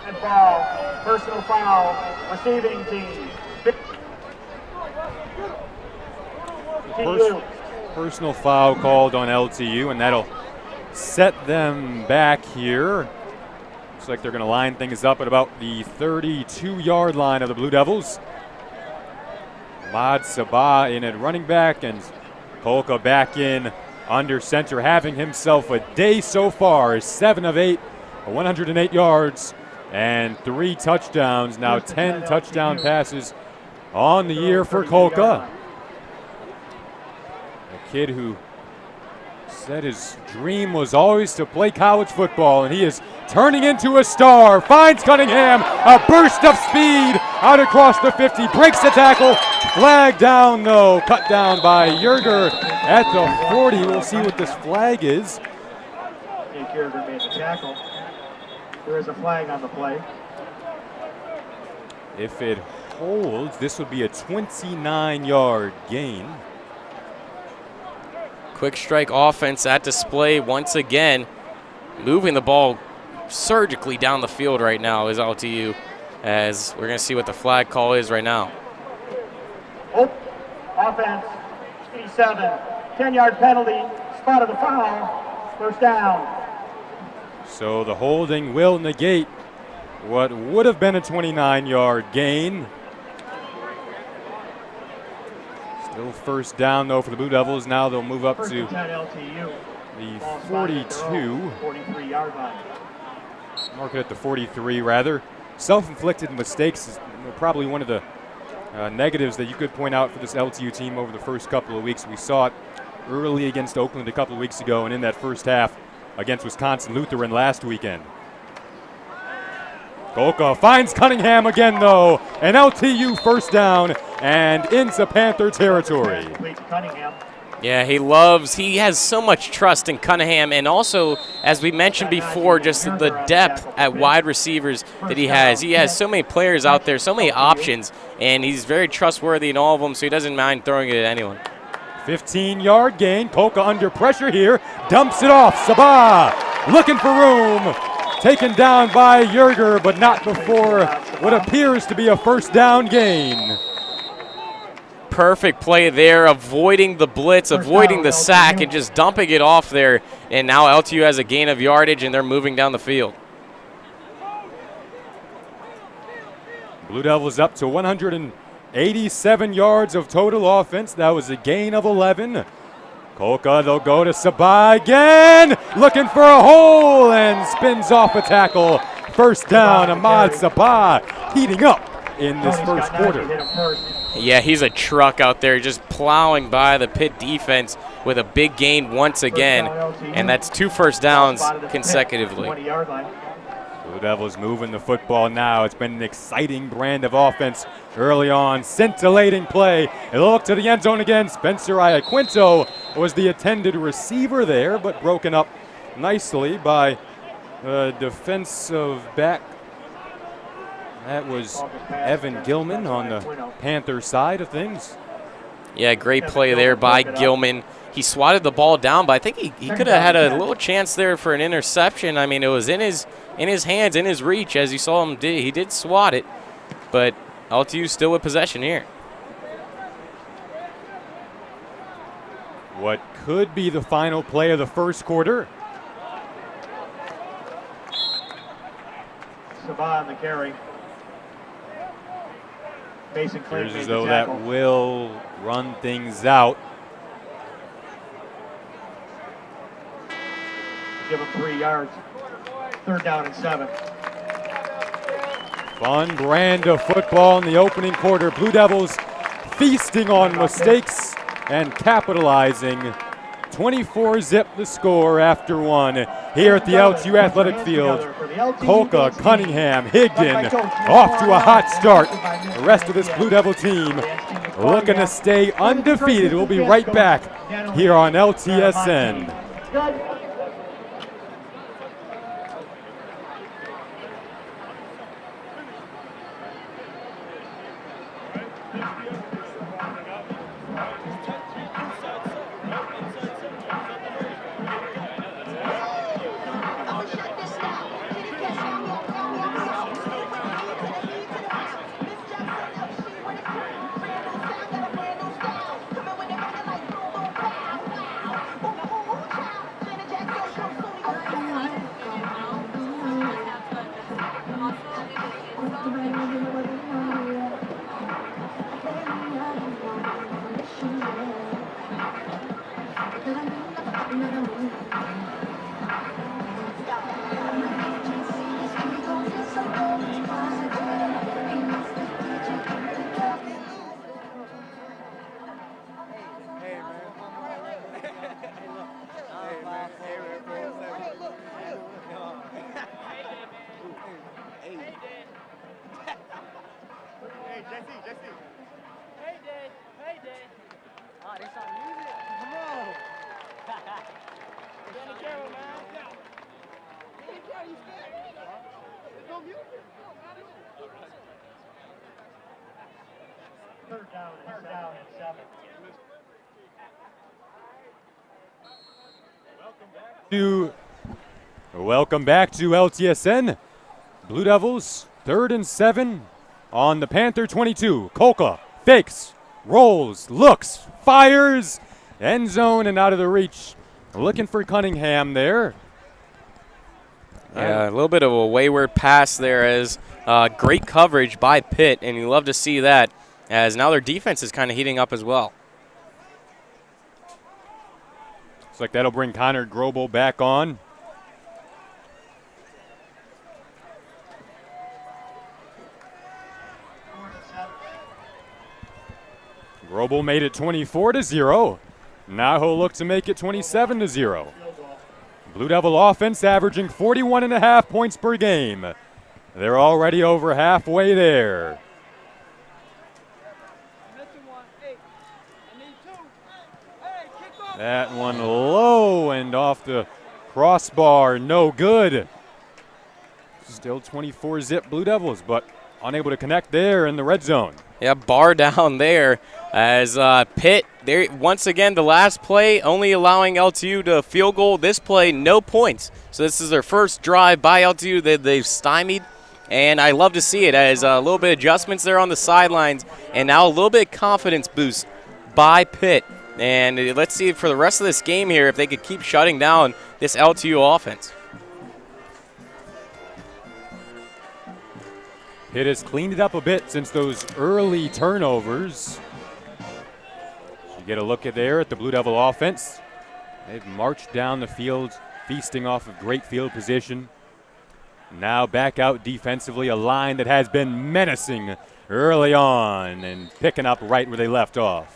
And foul, personal foul, receiving team. Personal foul called on LTU, and that'll set them back here. Looks like they're going to line things up at about the 32-yard line of the Blue Devils. Ahmad Sabah in at running back, and Kolka back in under center, having himself a day so far. 7 of 8, 108 yards, and 3 touchdowns. Now 10 touchdown passes on the year for Kolka. A kid who said his dream was always to play college football, and he is turning into a star. Finds Cunningham, a burst of speed out across the 50, breaks the tackle. Flag down though, cut down by Yerger at the 40. We'll see what this flag is. Nick Yerger made the tackle. There is a flag on the play. If it holds, this would be a 29-yard gain. Quick strike offense at display once again. Moving the ball surgically down the field right now is LTU, as we're going to see what the flag call is right now. Oh, offense, 87, 10-yard penalty, spotted the foul, first down. So the holding will negate what would have been a 29-yard gain. Still first down, though, for the Blue Devils. Now they'll move up to the 42. 43-yard line. Mark it at the 43, rather. Self-inflicted mistakes is probably one of the negatives that you could point out for this LTU team over the first couple of weeks. We saw it early against Oakland a couple of weeks ago, and in that first half against Wisconsin Lutheran last weekend. Kolka finds Cunningham again, though. An LTU first down and into Panther territory. Cunningham. Yeah, he has so much trust in Cunningham, and also, as we mentioned before, just the depth at wide receivers that he has. He has so many players out there, so many options, and he's very trustworthy in all of them, so he doesn't mind throwing it at anyone. 15-yard gain. Kolka under pressure here. Dumps it off. Sabah looking for room. Taken down by Yerger, but not before what appears to be a first down gain. Perfect play there, avoiding the blitz, avoiding the sack, and just dumping it off there. And now LTU has a gain of yardage, and they're moving down the field. Blue Devils up to 187 yards of total offense. That was a gain of 11. Kolka, they'll go to Sabah again, looking for a hole, and spins off a tackle. First down, Ahmad Sabah heating up in this first quarter. Yeah, he's a truck out there, just plowing by the Pitt defense with a big gain once again, and that's 2 first downs consecutively. Blue Devils moving the football now. It's been an exciting brand of offense early on. Scintillating play. It'll look to the end zone again. Spencer Iaquinto was the intended receiver there, but broken up nicely by defensive back. That was Evan Gilman on the Panther side of things. Yeah, great play there by Gilman. He swatted the ball down, but I think he could have had a little chance there for an interception. I mean, it was in his hands, in his reach, as you saw him do. He did swat it, but LTU still with possession here. What could be the final play of the first quarter. Sabah on the carry. Appears as though that will run things out. Give him 3 yards. 3rd down and 7. Fun brand of football in the opening quarter. Blue Devils feasting on mistakes and capitalizing. 24-zip the score after 1 here at the LTU Athletic Field. Kolka, Cunningham, Higdon off to a hot start. The rest of this Blue Devil team looking to stay undefeated. We'll be right back here on LTSN. Welcome back to LTSN. Blue Devils, 3rd and 7 on the Panther 22. Kolka fakes, rolls, looks, fires, end zone and out of the reach. Looking for Cunningham there. Yeah, a little bit of a wayward pass there as great coverage by Pitt, and you love to see that as now their defense is kind of heating up as well. Looks like that'll bring Connor Grobel back on. Grobel made it 24-0. Now he'll look to make it 27-0. Blue Devil offense averaging 41.5 points per game. They're already over halfway there. That one low and off the crossbar, no good. Still 24-zip Blue Devils, but unable to connect there in the red zone. Yeah, bar down there as Pitt, there once again the last play only allowing LTU to field goal. This play, no points. So this is their first drive by LTU that they've stymied. And I love to see it as a little bit of adjustments there on the sidelines and now a little bit of confidence boost by Pitt. And let's see for the rest of this game here if they could keep shutting down this LTU offense. Pitt has cleaned it up a bit since those early turnovers. You get a look at there at the Blue Devil offense. They've marched down the field, feasting off of great field position. Now back out defensively, a line that has been menacing early on and picking up right where they left off.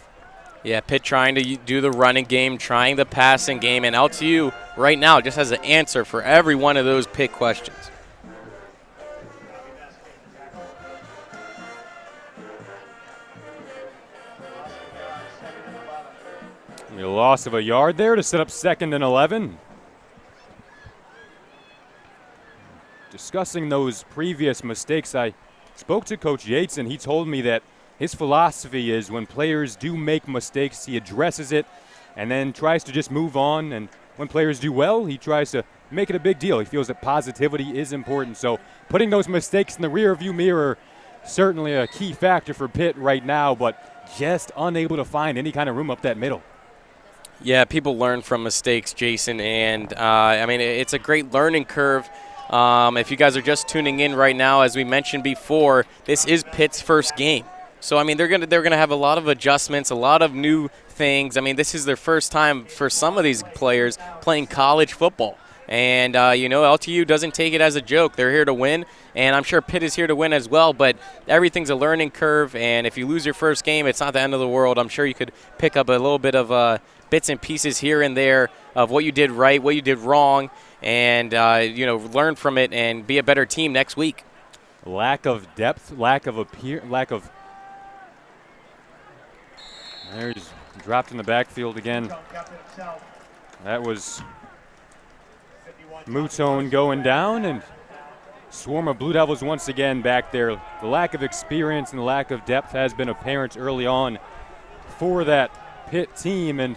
Yeah, Pitt trying to do the running game, trying the passing game, and LTU right now just has an answer for every one of those Pitt questions. A loss of a yard there to set up 2nd and 11. Discussing those previous mistakes, I spoke to Coach Yates, and he told me that his philosophy is when players do make mistakes, he addresses it and then tries to just move on. And when players do well, he tries to make it a big deal. He feels that positivity is important. So putting those mistakes in the rearview mirror, certainly a key factor for Pitt right now, but just unable to find any kind of room up that middle. Yeah, people learn from mistakes, Jason, and I mean, it's a great learning curve. If you guys are just tuning in right now, as we mentioned before, this is Pitt's first game. So, I mean, they're gonna have a lot of adjustments, a lot of new things. I mean, this is their first time for some of these players playing college football. And, you know, LTU doesn't take it as a joke. They're here to win, and I'm sure Pitt is here to win as well. But everything's a learning curve, and if you lose your first game, it's not the end of the world. I'm sure you could pick up a little bit of bits and pieces here and there of what you did right, what you did wrong, and, you know, learn from it and be a better team next week. Lack of depth, lack of there's dropped in the backfield again. That was Mouton going down, and swarm of Blue Devils once again back there. The lack of experience and the lack of depth has been apparent early on for that Pitt team, and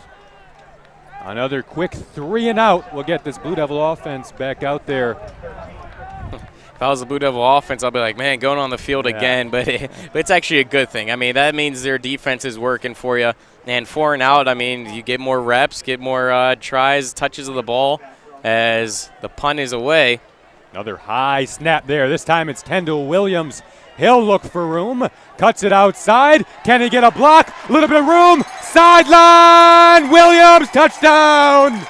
another quick 3 and out will get this Blue Devil offense back out there. If I was the Blue Devil offense, I'll be like, man, going on the field again. But it's actually a good thing. I mean, that means their defense is working for you. And 4 and out, I mean, you get more reps, get more tries, touches of the ball as the punt is away. Another high snap there. This time it's Kendall Williams. He'll look for room. Cuts it outside. Can he get a block? A little bit of room. Sideline. Williams, touchdown.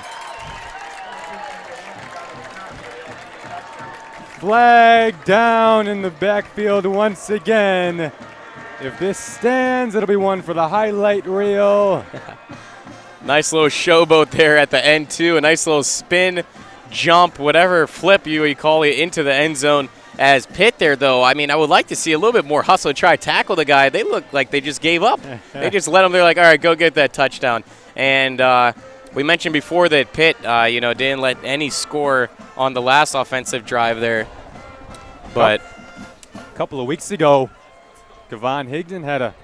Flag down in the backfield once again. If this stands, it'll be one for the highlight reel. Nice little showboat there at the end, too. A nice little spin, jump, whatever flip you call it, into the end zone. As Pitt there, though, I mean, I would like to see a little bit more hustle to try to tackle the guy. They look like they just gave up. They just let him. They're like, all right, go get that touchdown. And we mentioned before that Pitt, you know, didn't let any score on the last offensive drive there. But a couple of weeks ago, Kevon Higdon had a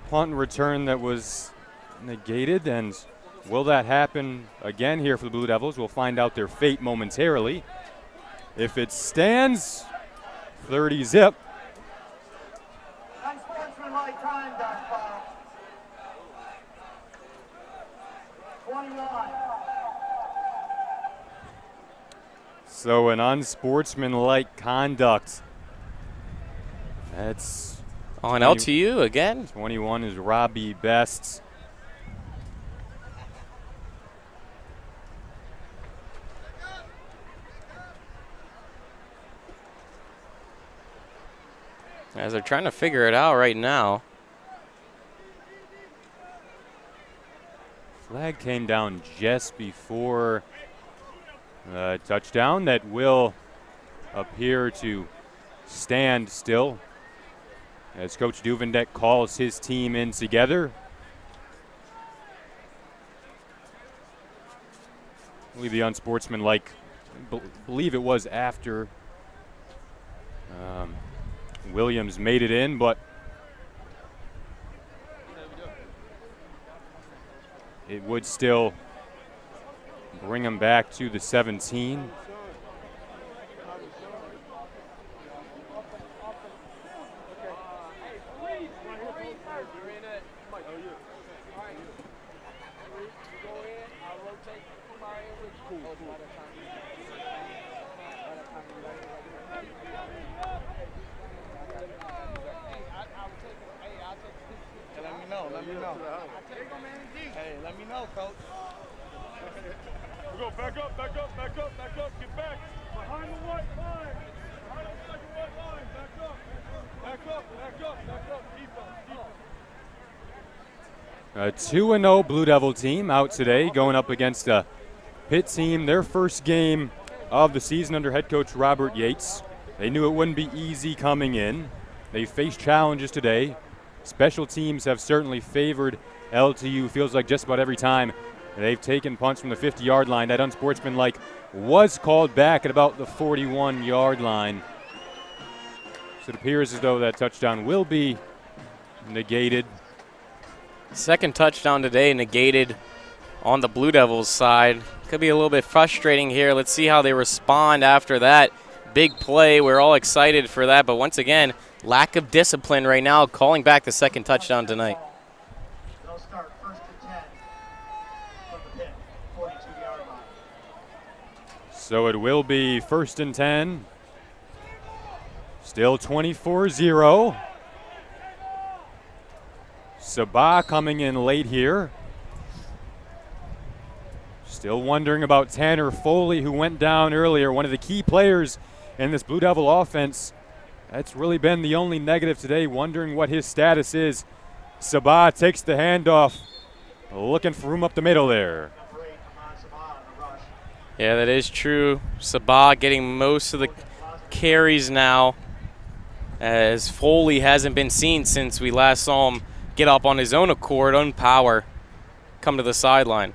punt return that was negated, and will that happen again here for the Blue Devils? We'll find out their fate momentarily. If it stands, 30 zip. Unsportsmanlike conduct, foul. 21. So an unsportsmanlike conduct. That's on LTU again. 21 is Robbie Best. As they're trying to figure it out right now. Flag came down just before a touchdown that will appear to stand still as Coach Duvendek calls his team in together. I believe the unsportsmanlike, believe it was after Williams made it in, but it would still bring him back to the 17. Let me know. Hey, let me know, coach. We go back up, get back. Behind the white line. Behind the second white line. Back up. Keep A 2-0 Blue Devil team out today going up against a Pitt team. Their first game of the season under head coach Robert Yates. They knew it wouldn't be easy coming in. They faced challenges today. Special teams have certainly favored LTU. Feels like just about every time they've taken punts from the 50-yard line. That unsportsmanlike was called back at about the 41-yard line. So it appears as though that touchdown will be negated. Second touchdown today negated on the Blue Devils side. Could be a little bit frustrating here. Let's see how they respond after that big play. We're all excited for that, but once again, lack of discipline right now, calling back the second touchdown tonight. They'll start 1st and 10 from the Pitt, 42-yard line. So it will be 1st and 10. Still 24-0. Sabah coming in late here. Still wondering about Tanner Foley, who went down earlier, one of the key players in this Blue Devil offense. That's really been the only negative today, wondering what his status is. Sabah takes the handoff, looking for room up the middle there. Yeah, that is true. Sabah getting most of the carries now, as Foley hasn't been seen since we last saw him get up on his own accord, own power, come to the sideline.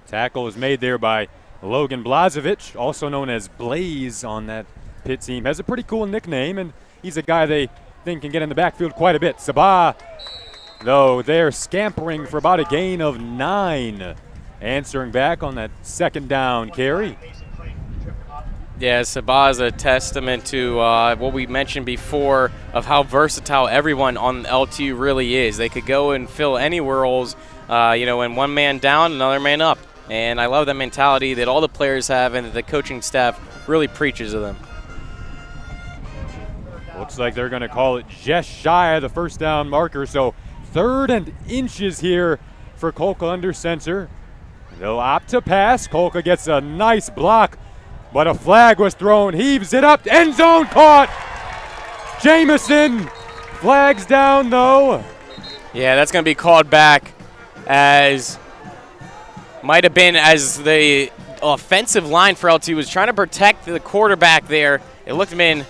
Tackle is made there by Logan Blazovic, also known as Blaze on that Pitt team. Has a pretty cool nickname, and he's a guy they think can get in the backfield quite a bit. Sabah, though, they're scampering for about a gain of 9. Answering back on that second down carry. Yeah, Sabah is a testament to what we mentioned before of how versatile everyone on LTU really is. They could go and fill any roles, and one man down, another man up. And I love that mentality that all the players have and that the coaching staff really preaches to them. Looks like they're going to call it just shy of the first down marker. So 3rd and inches here for Kolka under center. They'll opt to pass. Kolka gets a nice block, but a flag was thrown. Heaves it up. End zone caught. Jamison. Flags down, though. Yeah, that's going to be called back as might have been as the offensive line for LT was trying to protect the quarterback there. It looked in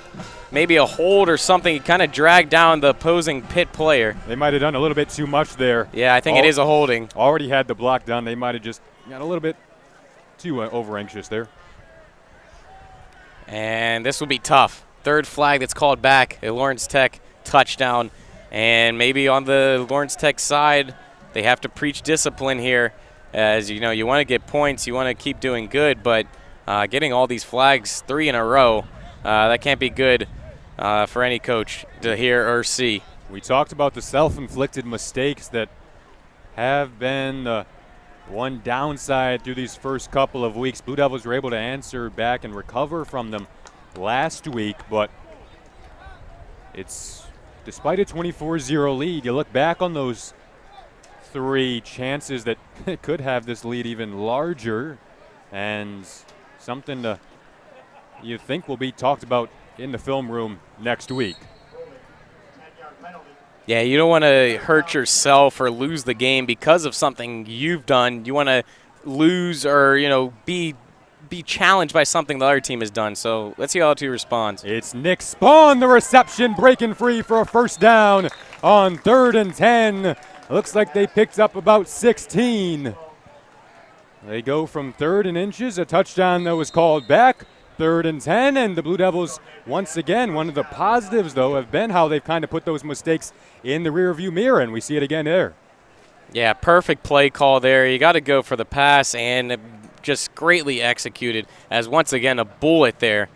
maybe a hold or something. He kind of dragged down the opposing Pitt player. They might have done a little bit too much there. Yeah, I think it is a holding. Already had the block done. They might have just got a little bit too over-anxious there. And this will be tough. 3rd flag that's called back, a Lawrence Tech touchdown. And maybe on the Lawrence Tech side, they have to preach discipline here. As you know, you want to get points, you want to keep doing good, but getting all these flags 3 in a row, that can't be good for any coach to hear or see. We talked about the self-inflicted mistakes that have been the one downside through these first couple of weeks. Blue Devils were able to answer back and recover from them last week, but it's despite a 24-0 lead, you look back on those 3 chances that could have this lead even larger, and something to you think will be talked about in the film room next week. Yeah, you don't want to hurt yourself or lose the game because of something you've done. You want to lose or, be be challenged by something the other team has done. So let's see how LTU responds. It's Nick Spawn, the reception, breaking free for a first down on 3rd and 10. Looks like they picked up about 16. They go from 3rd and inches. A touchdown that was called back. 3rd and 10, and the Blue Devils, once again, one of the positives, though, have been how they've kind of put those mistakes in the rearview mirror, and we see it again there. Yeah, perfect play call there. You got to go for the pass, and just greatly executed as, once again, a bullet there.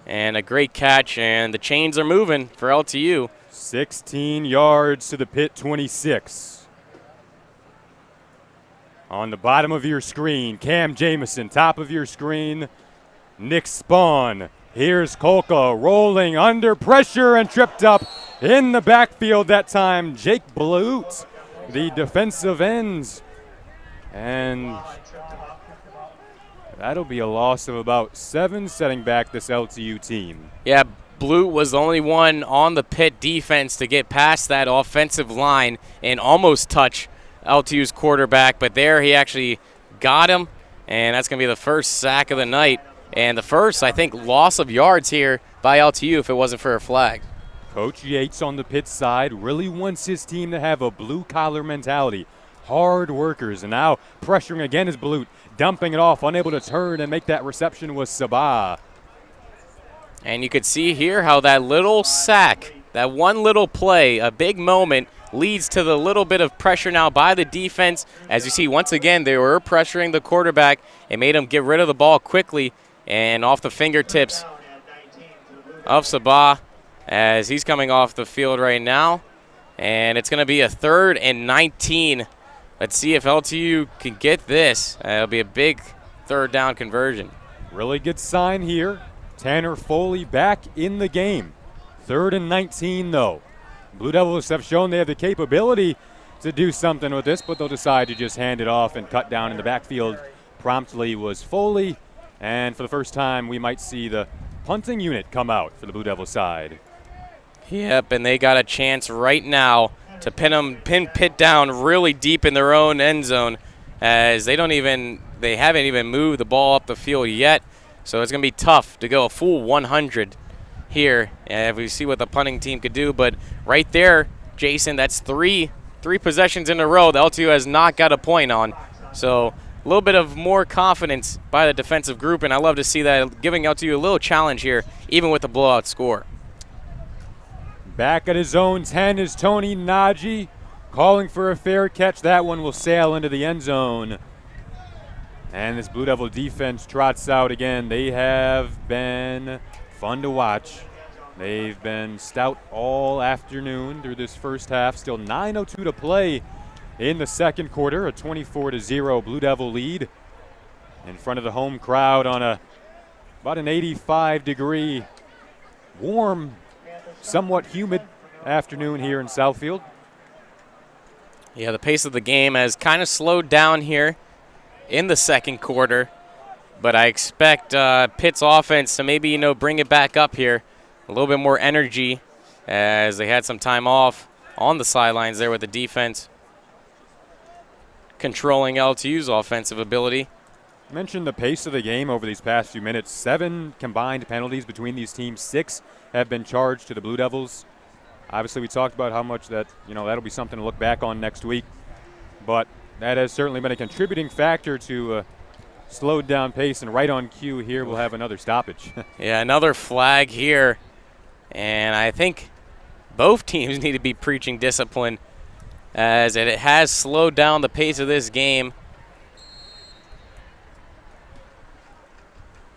And a great catch, and the chains are moving for LTU. 16 yards to the Pitt 26. On the bottom of your screen, Cam Jamison, top of your screen, Nick Spawn. Here's Kolka rolling under pressure and tripped up in the backfield that time. Jake Blute, the defensive ends. And that'll be a loss of about 7, setting back this LTU team. Yeah, Blute was the only one on the Pitt defense to get past that offensive line and almost touch LTU's quarterback, but there he actually got him, and that's going to be the first sack of the night. And the first, I think, loss of yards here by LTU if it wasn't for a flag. Coach Yates on the Pitt side really wants his team to have a blue-collar mentality. Hard workers, and now pressuring again is Blute, dumping it off, unable to turn and make that reception was Sabah. And you could see here how that little sack, that one little play, a big moment, leads to the little bit of pressure now by the defense. As you see, once again, they were pressuring the quarterback and made him get rid of the ball quickly. And off the fingertips of Sabah as he's coming off the field right now. And it's going to be a 3rd and 19. Let's see if LTU can get this. It'll be a big 3rd down conversion. Really good sign here. Tanner Foley back in the game. 3rd and 19, though. Blue Devils have shown they have the capability to do something with this, but they'll decide to just hand it off and cut down in the backfield. Promptly was Foley. And for the first time, we might see the punting unit come out for the Blue Devil side. Yep, and they got a chance right now to pin Pitt down really deep in their own end zone, as they haven't even moved the ball up the field yet. So it's going to be tough to go a full 100 here, and we see what the punting team could do. But right there, Jason, that's three possessions in a row the LTU has not got a point on. So a little bit of more confidence by the defensive group, and I love to see that, giving LTU a little challenge here, even with the blowout score. Back at his own 10 is Tony Najee, calling for a fair catch. That one will sail into the end zone. And this Blue Devil defense trots out again. They have been fun to watch. They've been stout all afternoon through this first half. Still 9:02 to play in the second quarter. A 24-0 Blue Devil lead in front of the home crowd on about an 85-degree, warm, somewhat humid afternoon here in Southfield. Yeah, the pace of the game has kind of slowed down here in the second quarter, but I expect Pitt's offense to maybe, bring it back up here. A little bit more energy as they had some time off on the sidelines there with the defense controlling LTU's offensive ability. I mentioned the pace of the game over these past few minutes. 7 combined penalties between these teams. 6 have been charged to the Blue Devils. Obviously, we talked about how much that'll be something to look back on next week. But that has certainly been a contributing factor to slowed down pace. And right on cue here, we'll have another stoppage. Yeah, another flag here. And I think both teams need to be preaching discipline, as it has slowed down the pace of this game,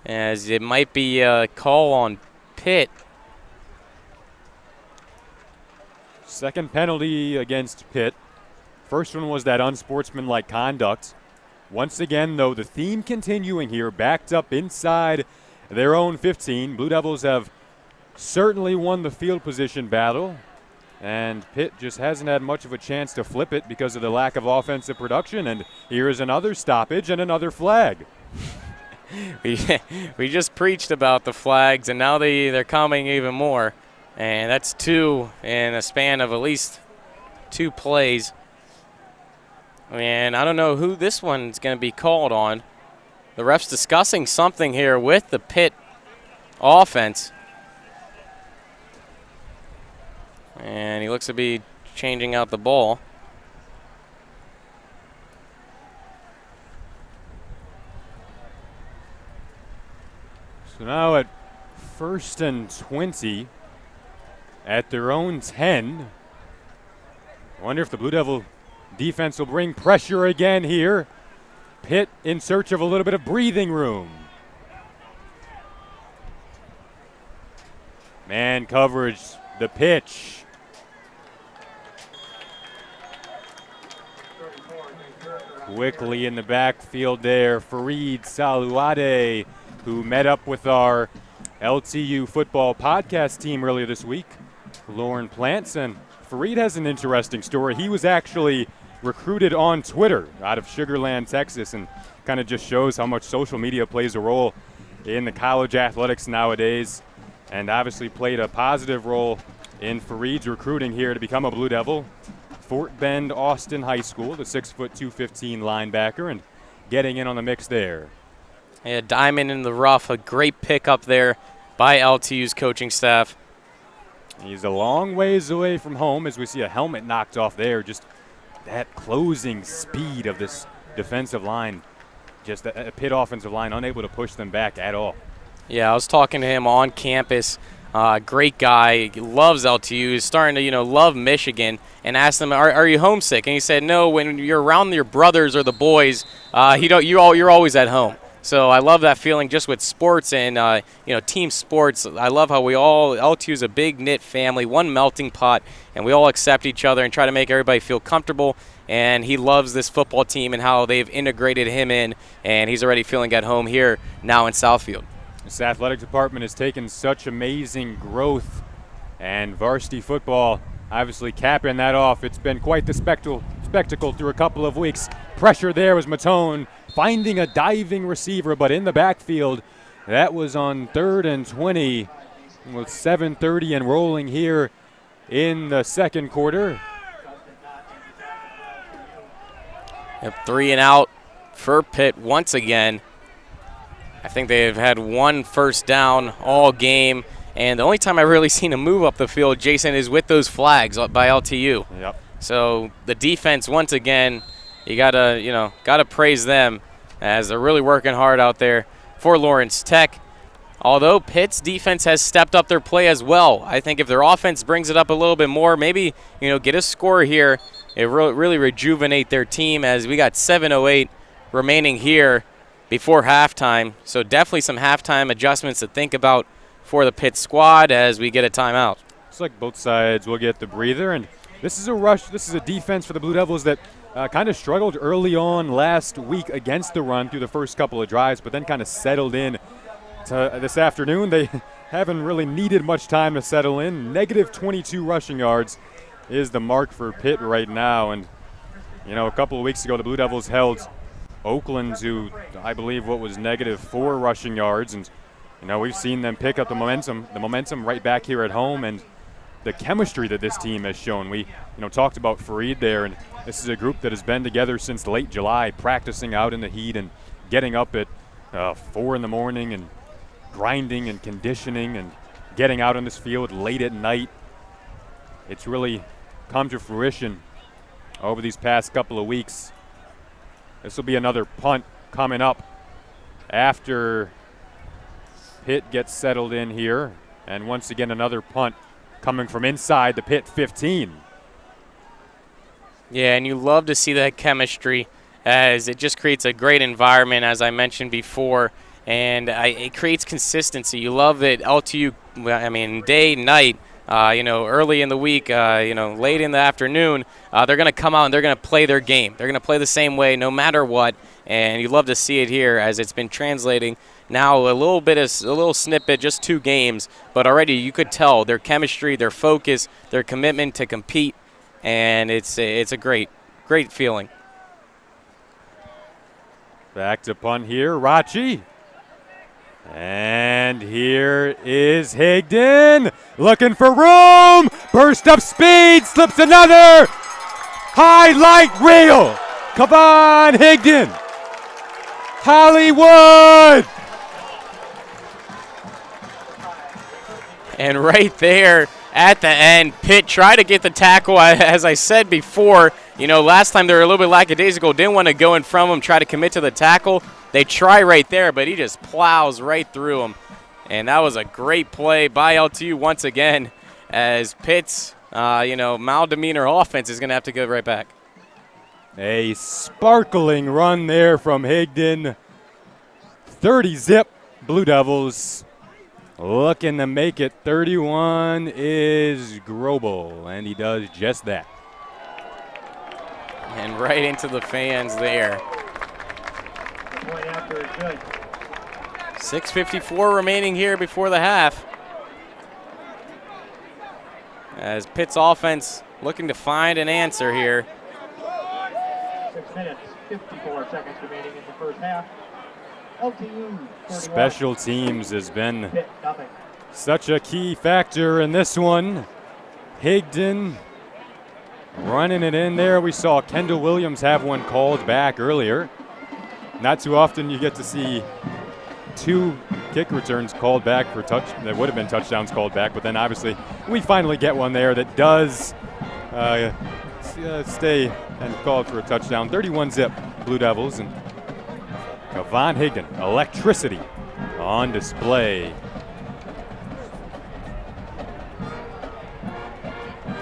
as it might be a call on Pitt. Second penalty against Pitt. First one was that unsportsmanlike conduct. Once again, though, the theme continuing here, backed up inside their own 15. Blue Devils have certainly won the field position battle, and Pitt just hasn't had much of a chance to flip it because of the lack of offensive production. And here is another stoppage and another flag. We just preached about the flags, and now they're coming even more. And that's 2 in a span of at least 2 plays. And I don't know who this one's going to be called on. The ref's discussing something here with the Pitt offense. And he looks to be changing out the ball. So now at 1st and 20 at their own 10. I wonder if the Blue Devil defense will bring pressure again here. Pitt in search of a little bit of breathing room. Man coverage, the pitch. Quickly in the backfield there, Fareed Saluade, who met up with our LTU Football podcast team earlier this week, Lauren Plants. And Fareed has an interesting story. He was actually recruited on Twitter out of Sugar Land, Texas, and kind of just shows how much social media plays a role in the college athletics nowadays, and obviously played a positive role in Fareed's recruiting here to become a Blue Devil. Fort Bend Austin High School, the 6'2", 215 linebacker, and getting in on the mix there. Yeah, diamond in the rough, a great pickup there by LTU's coaching staff. He's a long ways away from home as we see a helmet knocked off there. Just that closing speed of this defensive line, just a Pitt offensive line unable to push them back at all. Yeah, I was talking to him on campus. Great guy, loves LTU, he's starting to, love Michigan, and asked him, are you homesick? And he said, no, when you're around your brothers or the boys, you're always at home. So I love that feeling just with sports and, team sports. I love how LTU is a big knit family, one melting pot, and we all accept each other and try to make everybody feel comfortable. And he loves this football team and how they've integrated him in, and he's already feeling at home here now in Southfield. This athletic department has taken such amazing growth, and varsity football obviously capping that off. It's been quite the spectacle through a couple of weeks. Pressure there was Matone finding a diving receiver, but in the backfield. That was on 3rd and 20 with 7:30 and rolling here in the second quarter. Yep, 3 and out for Pitt once again. I think they've had one first down all game, and the only time I've really seen them move up the field, Jason, is with those flags by LTU. Yep. So the defense, once again, you gotta praise them as they're really working hard out there for Lawrence Tech. Although Pitt's defense has stepped up their play as well. I think if their offense brings it up a little bit more, maybe get a score here, it really rejuvenate their team, as we got 7:08 remaining here before halftime. So definitely some halftime adjustments to think about for the Pitt squad as we get a timeout. Looks like both sides will get the breather, and this is a rush. This is a defense for the Blue Devils that kind of struggled early on last week against the run through the first couple of drives, but then kind of settled in to this afternoon. They haven't really needed much time to settle in. Negative 22 rushing yards is the mark for Pitt right now, and a couple of weeks ago the Blue Devils held Oakland to, I believe, what was -4 rushing yards, and we've seen them pick up the momentum right back here at home, and the chemistry that this team has shown. We talked about Fareed there, and this is a group that has been together since late July, practicing out in the heat and getting up at 4 in the morning and grinding and conditioning and getting out on this field late at night. It's really come to fruition over these past couple of weeks. This will be another punt coming up after Pitt gets settled in here. And once again, another punt coming from inside the Pitt 15. Yeah, and you love to see that chemistry, as it just creates a great environment, as I mentioned before, and it creates consistency. You love that LTU, day, night, early in the week, late in the afternoon, they're going to come out and they're going to play their game. They're going to play the same way no matter what, and you love to see it here as it's been translating now a little snippet, just 2 games, but already you could tell their chemistry, their focus, their commitment to compete, and it's a great feeling. Back to punt here, Rachi. And here is Higdon, looking for room, burst of speed, slips another, highlight reel. Come on, Higdon. Hollywood! And right there at the end, Pitt tried to get the tackle. As I said before, you know, last time they were a little bit lackadaisical, didn't want to go in front of him, try to commit to the tackle. They try right there, but he just plows right through him. And that was a great play by LTU once again, as Pitt's, maldemeanor offense is going to have to go right back. A sparkling run there from Higdon. 30-zip Blue Devils. Looking to make it 31 is Grobel, and he does just that. And right into the fans there. Point after is good. 6:54 remaining here before the half. As Pitt's offense looking to find an answer here. 6 minutes, 54 seconds remaining in the first half. LTU 31. Special teams has been Pitt, nothing. such a key factor in this one. Higdon running it in there. We saw Kendall Williams have one called back earlier. Not too often you get to see 2 kick returns called back for touch. That would have been touchdowns called back, but then obviously we finally get one there that does stay and called for a touchdown. 31-zip Blue Devils, and Von Higdon, electricity on display.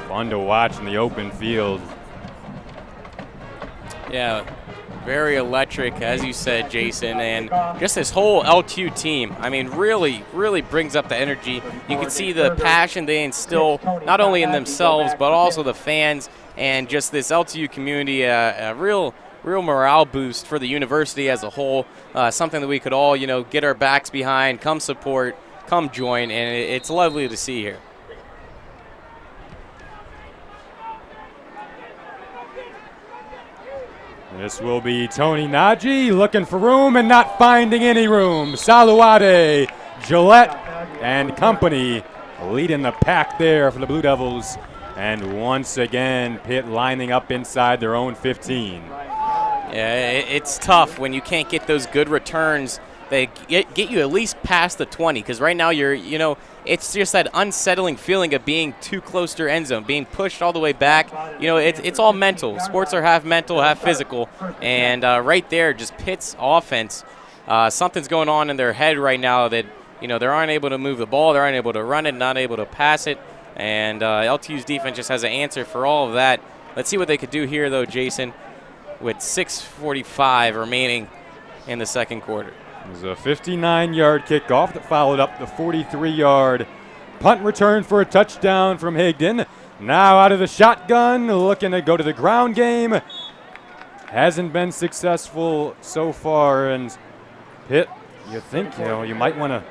Fun to watch in the open field. Yeah, very electric, as you said, Jason, and just this whole LTU team, I mean, really, really brings up the energy. You can see the passion they instill, not only in themselves, but also the fans, and just this LTU community, a real morale boost for the university as a whole, something that we could all, get our backs behind, come support, come join, and it's lovely to see here. This will be Tony Najee looking for room and not finding any room. Saluade, Gillette, and company leading the pack there for the Blue Devils. And once again, Pitt lining up inside their own 15. Yeah, it's tough when you can't get those good returns. They get you at least past the 20, because right now it's just that unsettling feeling of being too close to your end zone, being pushed all the way back. It's all mental. Sports are half mental, half physical, and right there, just Pitt's offense, something's going on in their head right now that they aren't able to move the ball, they aren't able to run it, not able to pass it, and LTU's defense just has an answer for all of that. Let's see what they could do here, though, Jason, with 6:45 remaining in the second quarter. It was a 59-yard kickoff that followed up the 43-yard punt return for a touchdown from Higdon. Now out of the shotgun, looking to go to the ground game. Hasn't been successful so far, and Pitt, you think, you might want to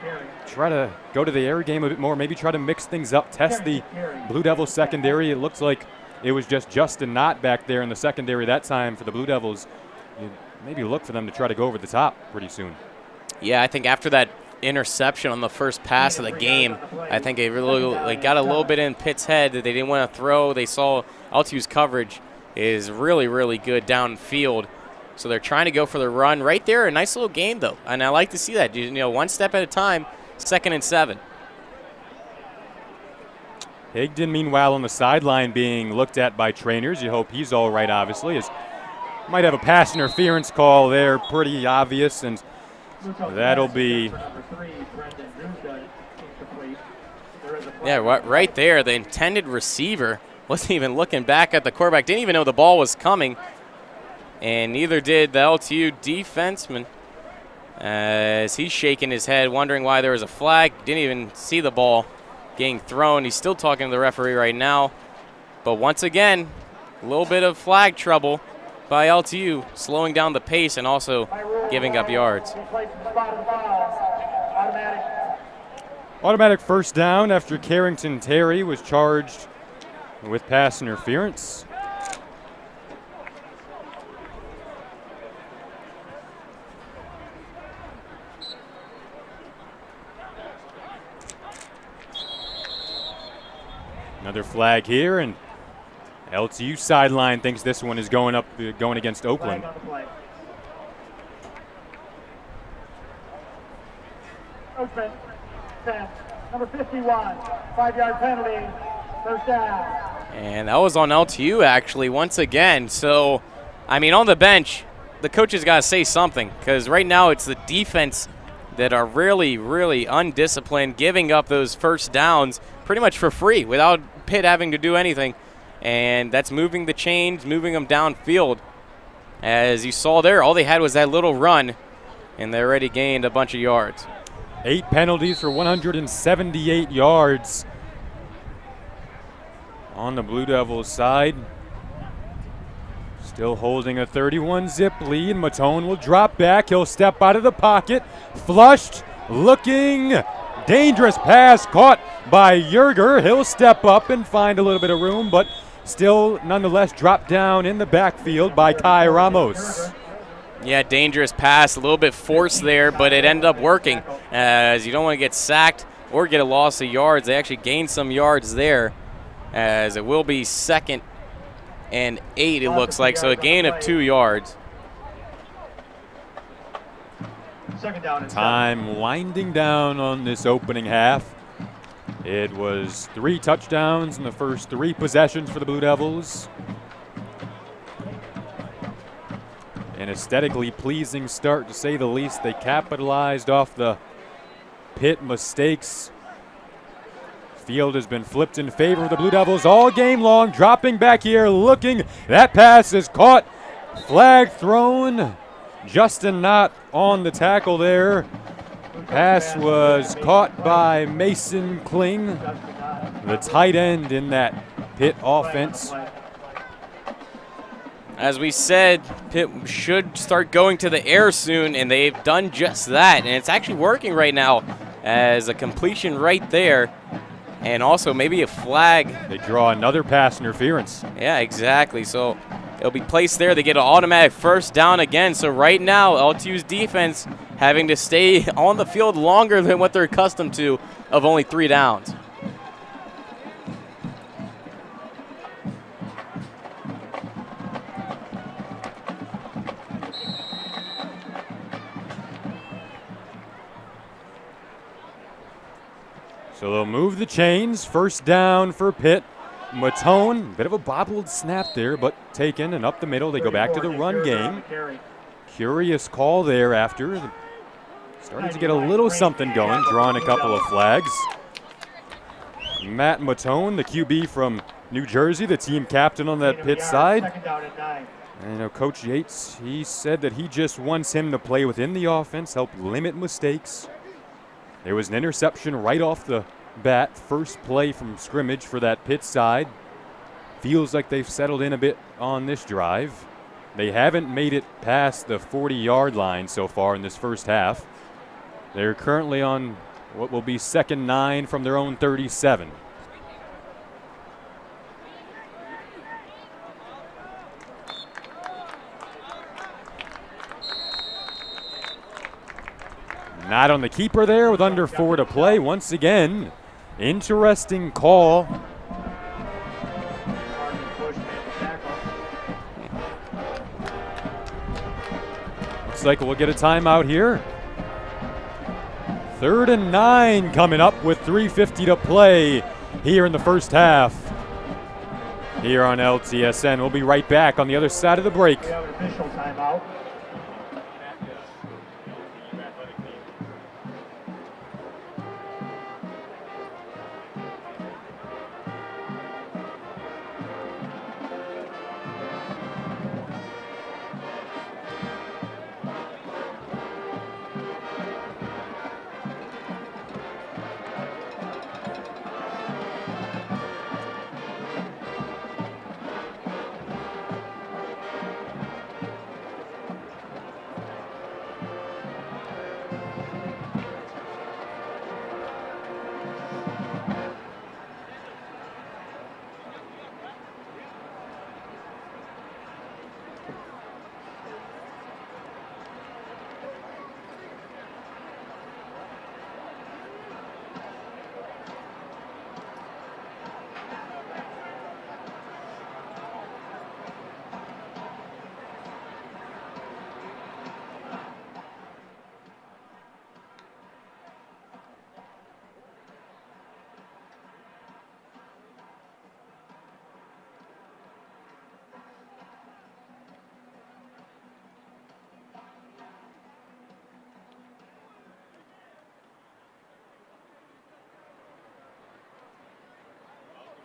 try to go to the air game a bit more, maybe try to mix things up, test the Blue Devils secondary. It looks like it was just Justin Knott back there in the secondary that time for the Blue Devils. You maybe look for them to try to go over the top pretty soon. Yeah, I think after that interception on the first pass of the game, I think it really got a little bit in Pitt's head that they didn't want to throw. They saw LTU's coverage is really, really good downfield. So they're trying to go for the run right there. A nice little game, though. And I like to see that. One step at a time, 2nd and 7. Higdon, meanwhile, on the sideline being looked at by trainers. You hope he's all right, obviously. Might have a pass interference call there, pretty obvious, and that'll be. Yeah, right there, the intended receiver wasn't even looking back at the quarterback, didn't even know the ball was coming, and neither did the LTU defenseman, as he's shaking his head, wondering why there was a flag. Didn't even see the ball getting thrown. He's still talking to the referee right now, but once again, a little bit of flag trouble by LTU, slowing down the pace and also giving up yards. Automatic first down after Carrington Terry was charged with pass interference. Another flag here, and LTU sideline thinks this one is going against Oakland. Coachman, 10. Number 51, 5-yard penalty, first down. And that was on LTU actually once again. So, I mean, on the bench, the coaches got to say something, because right now it's the defense that are really, really undisciplined, giving up those first downs pretty much for free without Pitt having to do anything. And that's moving the chains, moving them downfield. As you saw there, all they had was that little run, and they already gained a bunch of yards. 8 penalties for 178 yards on the Blue Devils side. Still holding a 31-zip lead. Matone will drop back. He'll step out of the pocket. Flushed, looking, dangerous pass caught by Yerger. He'll step up and find a little bit of room, but still nonetheless dropped down in the backfield by Kai Ramos. Yeah, dangerous pass, a little bit forced there, but it ended up working, as you don't want to get sacked or get a loss of yards. They actually gained some yards there, as it will be 2nd and 8, it looks like, so a gain of 2 yards. Second down and Time winding down on this opening half. It was 3 touchdowns in the first 3 possessions for the Blue Devils. An aesthetically pleasing start, to say the least. They capitalized off the Pitt mistakes. Field has been flipped in favor of the Blue Devils all game long. Dropping back here, looking. That pass is caught. Flag thrown. Justin not on the tackle there. Pass was caught by Mason Kling, the tight end in that Pitt offense. As we said, Pitt should start going to the air soon, and they've done just that. And it's actually working right now, as a completion right there, and also maybe a flag. They draw another pass interference. Yeah, exactly. So it'll be placed there. They get an automatic first down again. So right now, LTU's defense having to stay on the field longer than what they're accustomed to, of only 3 downs. So they'll move the chains. First down for Pitt. Matone, bit of a bobbled snap there, but taken, and up the middle. They go back to the run game. Curious call there after. Starting to get a little something going, drawing a couple of flags. Matt Matone, the QB from New Jersey, the team captain on that Pitt side. And you know, Coach Yates, he said that he just wants him to play within the offense, help limit mistakes. There was an interception right off the bat, first play from scrimmage for that Pitt side. Feels like they've settled in a bit on this drive. They haven't made it past the 40-yard line so far in this first half. They're currently on what will be 2nd and 9 from their own 37. Not on the keeper there with under 4 to play. Once again, interesting call. Looks like we'll get a timeout here. 3rd and 9 coming up with 3:50 to play here in the first half. Here on LTSN. We'll be right back on the other side of the break. We have an official timeout.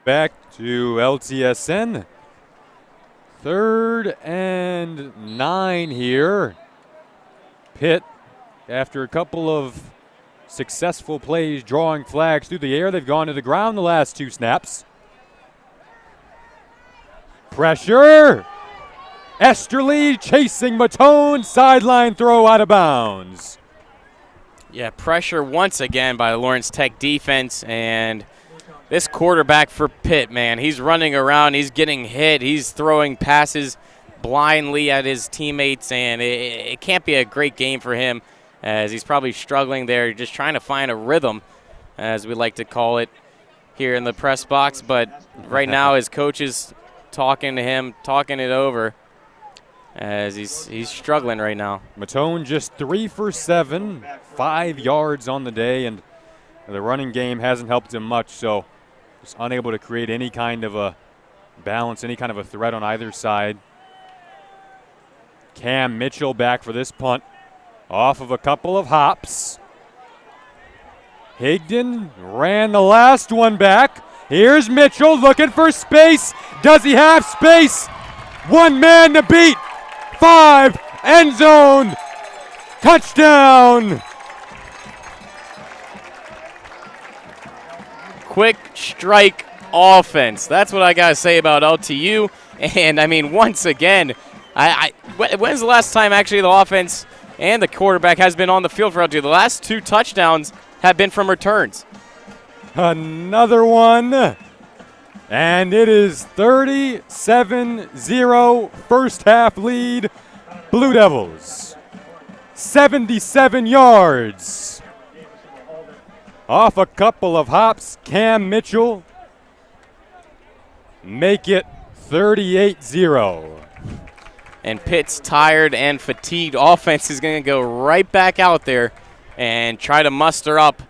Back to LTSN. 3rd and 9 here. Pitt, after a couple of successful plays drawing flags through the air, they've gone to the ground the last 2 snaps. Pressure. Esterly chasing Matone. Sideline throw out of bounds. Yeah, pressure once again by the Lawrence Tech defense, and this quarterback for Pitt, man, he's running around, he's getting hit, he's throwing passes blindly at his teammates, and it can't be a great game for him, as he's probably struggling there, just trying to find a rhythm, as we like to call it here in the press box. But right now his coach is talking to him, talking it over, as he's struggling right now. Matone just 3 for 7, 5 yards on the day, and the running game hasn't helped him much, so just unable to create any kind of a balance, any kind of a threat on either side. Cam Mitchell back for this punt, off of a couple of hops. Higdon ran the last one back. Here's Mitchell looking for space. Does he have space? One man to beat. 5, end zone, touchdown. Quick strike offense. That's what I got to say about LTU. And, I mean, once again, when's the last time actually the offense and the quarterback has been on the field for LTU? The last 2 touchdowns have been from returns. Another one. And it is 37-0, first half lead, Blue Devils. 77 yards. Off a couple of hops, Cam Mitchell make it 38-0. And Pitt's tired and fatigued offense is going to go right back out there and try to muster up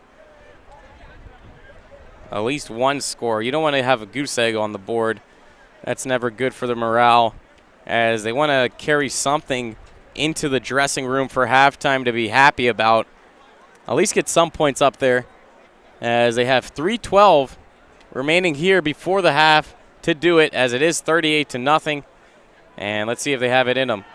at least one score. You don't want to have a goose egg on the board. That's never good for the morale, as they want to carry something into the dressing room for halftime to be happy about. At least get some points up there, as they have 3:12 remaining here before the half to do it, as it is 38-0. And let's see if they have it in them.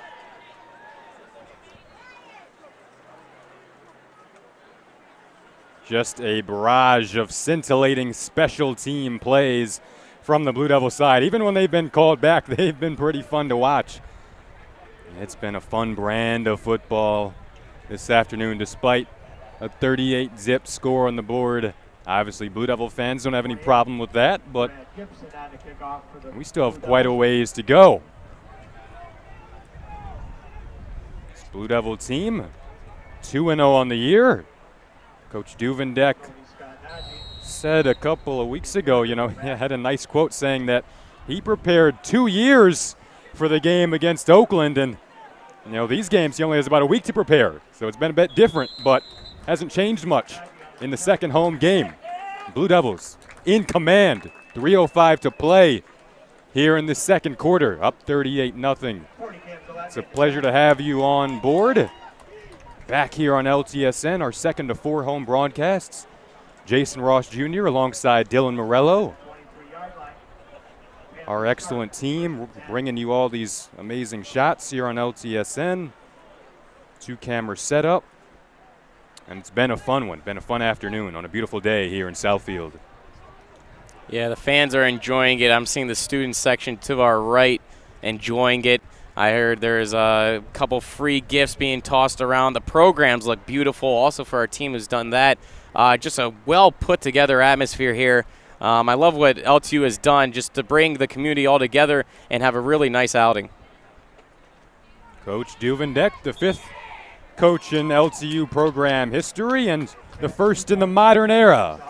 Just a barrage of scintillating special team plays from the Blue Devil side. Even when they've been called back, they've been pretty fun to watch. It's been a fun brand of football this afternoon, despite a 38-zip score on the board. Obviously, Blue Devil fans don't have any problem with that, but we still have quite a ways to go. This Blue Devil team, 2-0 on the year. Coach Duvendek said a couple of weeks ago, he had a nice quote saying that he prepared 2 years for the game against Oakland, and these games he only has about a week to prepare, so it's been a bit different, but hasn't changed much in the second home game. Blue Devils in command, 3:05 to play here in the second quarter, up 38-0. It's a pleasure to have you on board. Back here on LTSN, our 2nd to 4 home broadcasts. Jason Ross Jr. alongside Dylan Morello. Our excellent team bringing you all these amazing shots here on LTSN. 2-camera setup. And it's been a fun one, been a fun afternoon on a beautiful day here in Southfield. Yeah, the fans are enjoying it. I'm seeing the student section to our right enjoying it. I heard there's a couple free gifts being tossed around. The programs look beautiful also for our team who's done that. Just a well put together atmosphere here. I love what LTU has done just to bring the community all together and have a really nice outing. Coach Duvendek, the 5th coach in LTU program history and the first in the modern era.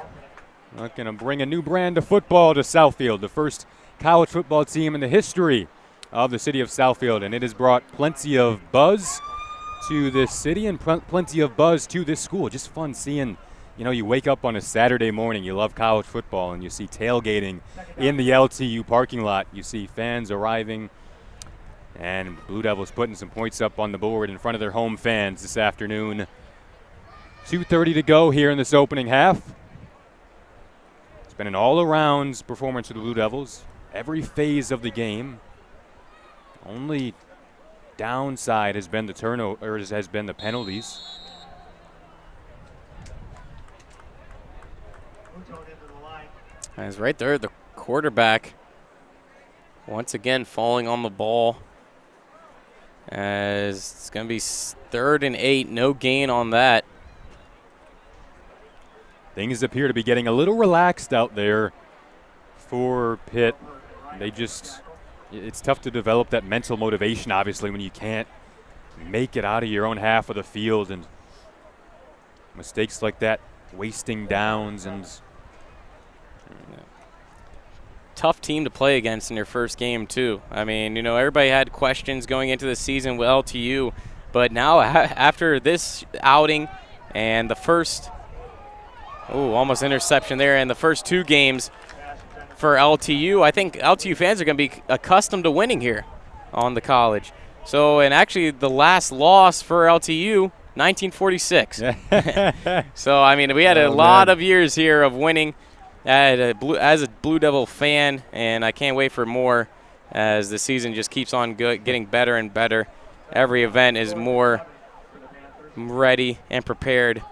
Going to bring a new brand of football to Southfield, the first college football team in the history of the city of Southfield, and it has brought plenty of buzz to this city and plenty of buzz to this school. Just fun seeing, you wake up on a Saturday morning, you love college football, and you see tailgating in the LTU parking lot. You see fans arriving, and Blue Devils putting some points up on the board in front of their home fans this afternoon. 2:30 to go here in this opening half. been an all-around performance for the Blue Devils. Every phase of the game. Only downside has been the turnover, or has been the penalties. As right there, the quarterback once again falling on the ball. As it's going to be 3rd and 8, no gain on that. Things appear to be getting a little relaxed out there for Pitt. It's tough to develop that mental motivation, obviously, when you can't make it out of your own half of the field, and mistakes like that, wasting downs, and tough team to play against in their first game too. I mean, you know, everybody had questions going into the season with LTU, but now after this outing and the first, almost interception there, and the first 2 games for LTU, I think LTU fans are going to be accustomed to winning here on the college. So, and actually the last loss for LTU, 1946. So, I mean, we had a lot of years here of winning as a Blue Devil fan, and I can't wait for more as the season just keeps on getting better and better. Every event is more ready and prepared.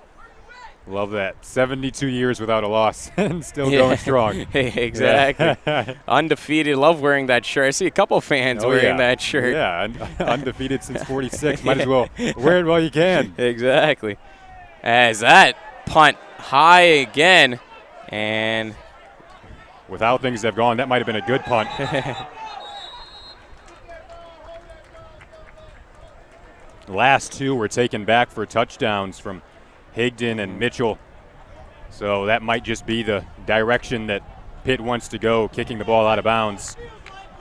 Love that. 72 years without a loss and still going strong. Exactly. Undefeated. Love wearing that shirt. I see a couple fans wearing that shirt. Yeah, undefeated since 46. Might as well wear it while you can. Exactly. As that punt high again, and with how things have gone, that might have been a good punt. Last 2 were taken back for touchdowns from Higdon and Mitchell. So that might just be the direction that Pitt wants to go, kicking the ball out of bounds.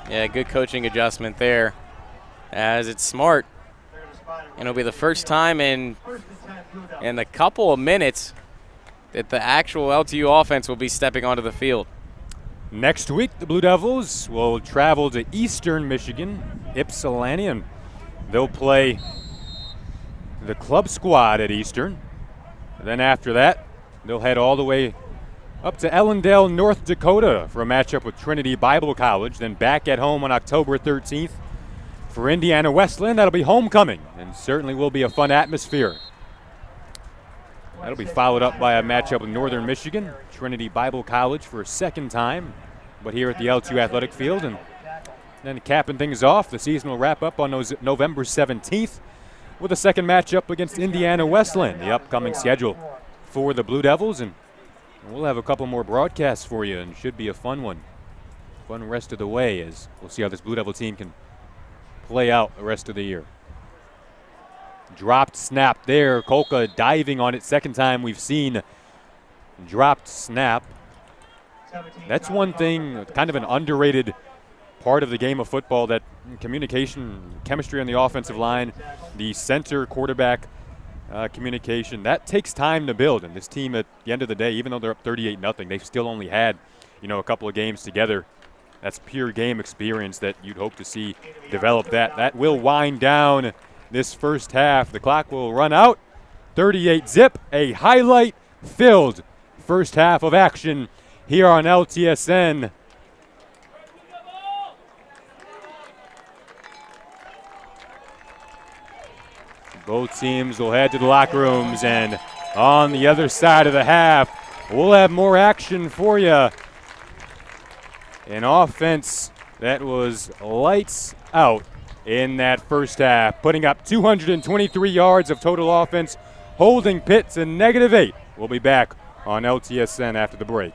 Yeah, good coaching adjustment there, as it's smart. And it'll be the first time in a couple of minutes that the actual LTU offense will be stepping onto the field. Next week, the Blue Devils will travel to Eastern Michigan, Ypsilanti, and they'll play the club squad at Eastern. And then after that, they'll head all the way up to Ellendale, North Dakota for a matchup with Trinity Bible College. Then back at home on October 13th for Indiana Wesleyan. That'll be homecoming, and certainly will be a fun atmosphere. That'll be followed up by a matchup with Northern Michigan, Trinity Bible College for a 2nd time, but here at the LTU Athletic Field. And then capping things off, the season will wrap up on November 17th with a 2nd matchup against Indiana Wesleyan, the upcoming schedule for the Blue Devils. And we'll have a couple more broadcasts for you, and should be a fun one. Fun rest of the way, as we'll see how this Blue Devil team can play out the rest of the year. Dropped snap there. Kolka diving on it. 2nd time we've seen dropped snap. That's one thing, kind of an underrated part of the game of football, that communication, chemistry on the offensive line, the center quarterback communication, that takes time to build. And this team at the end of the day, even though they're up 38-0, they've still only had, a couple of games together. That's pure game experience that you'd hope to see develop. That will wind down this first half. The clock will run out. 38-zip, a highlight-filled first half of action here on LTSN. Both teams will head to the locker rooms, and on the other side of the half, we'll have more action for you. An offense that was lights out in that first half, putting up 223 yards of total offense, holding Pitt to -8. We'll be back on LTSN after the break.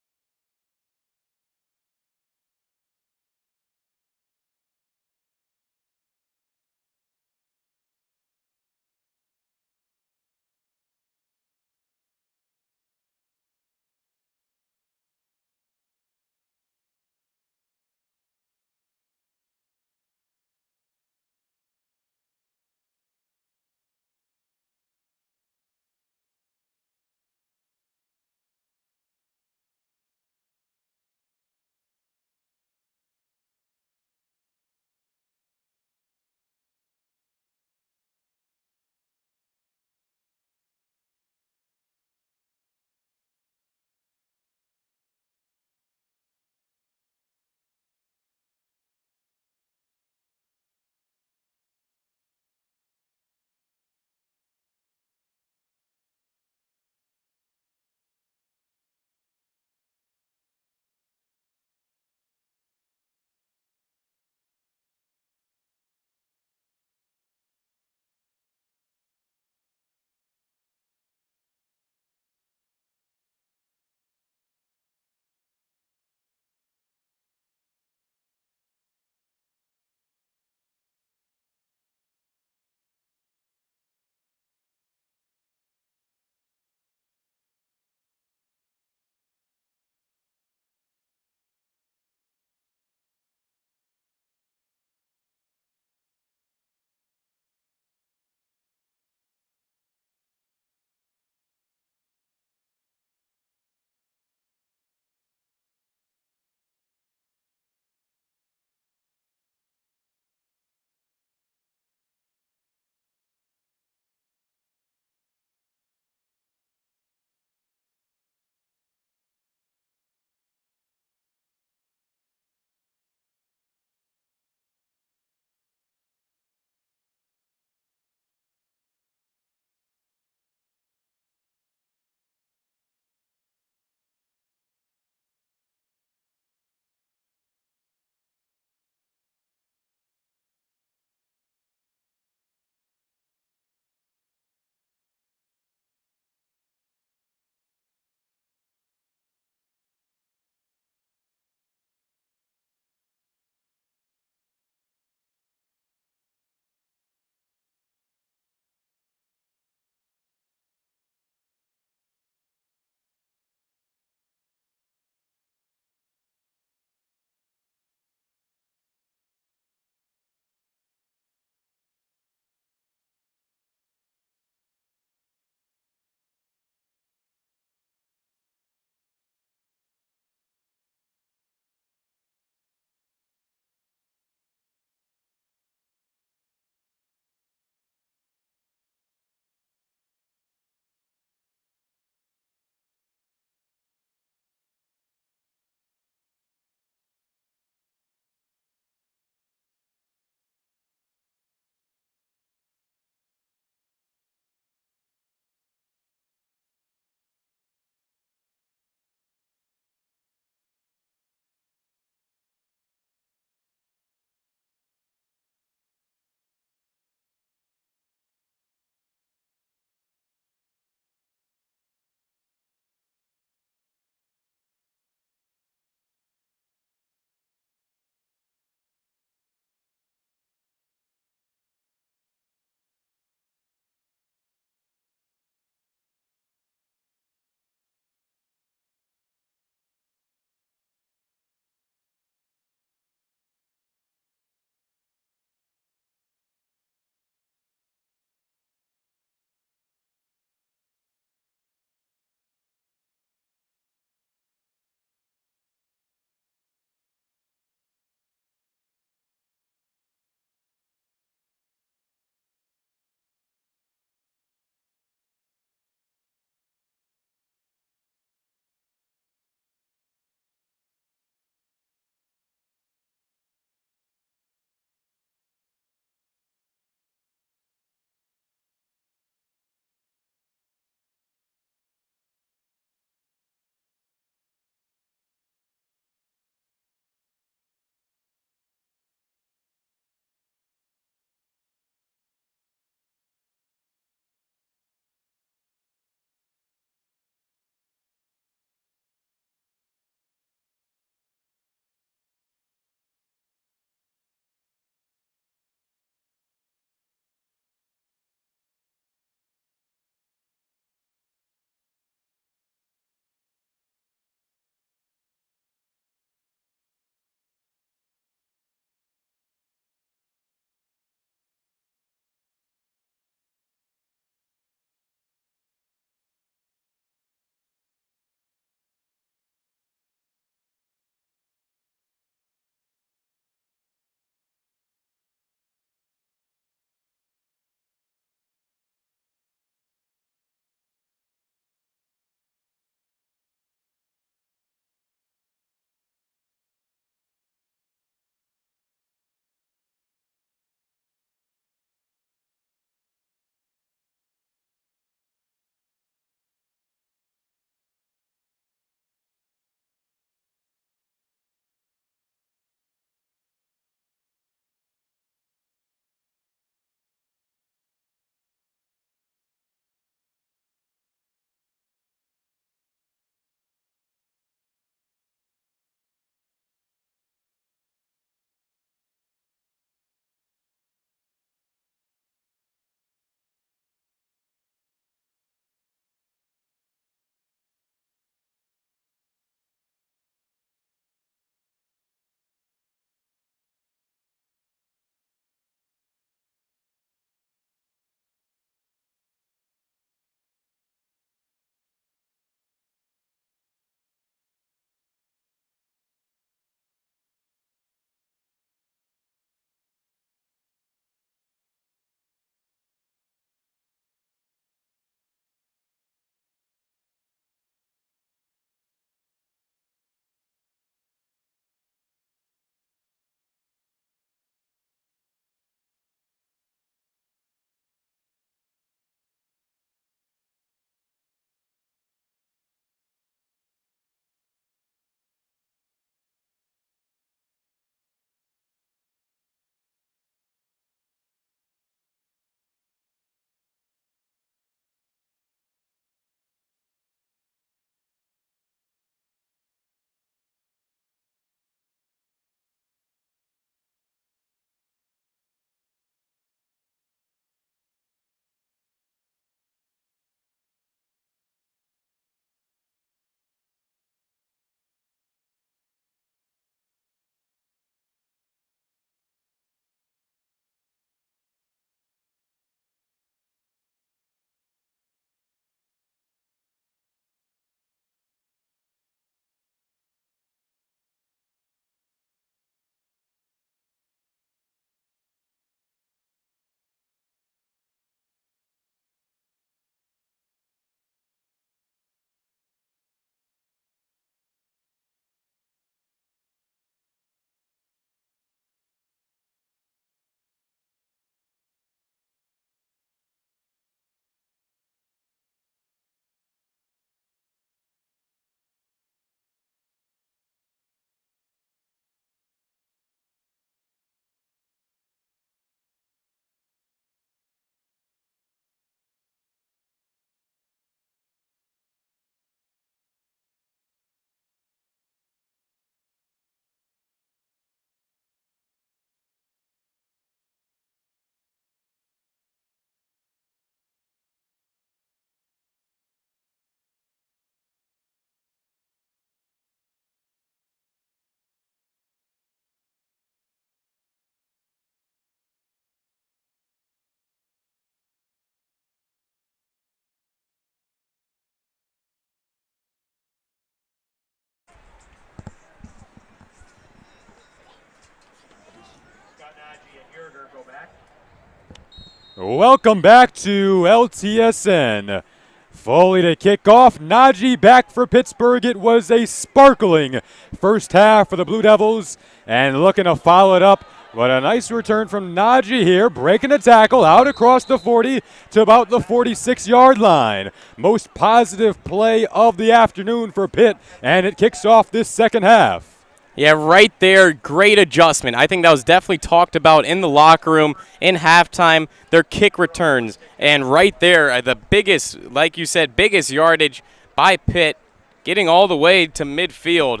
Welcome back to LTSN. Foley to kick off. Najee back for Pittsburgh. It was a sparkling first half for the Blue Devils, and looking to follow it up. But a nice return from Najee here, breaking a tackle out across the 40 to about the 46-yard line. Most positive play of the afternoon for Pitt, and it kicks off this second half. Yeah, right there, great adjustment. I think that was definitely talked about in the locker room in halftime, their kick returns. And right there, the biggest, like you said, biggest yardage by Pitt, getting all the way to midfield.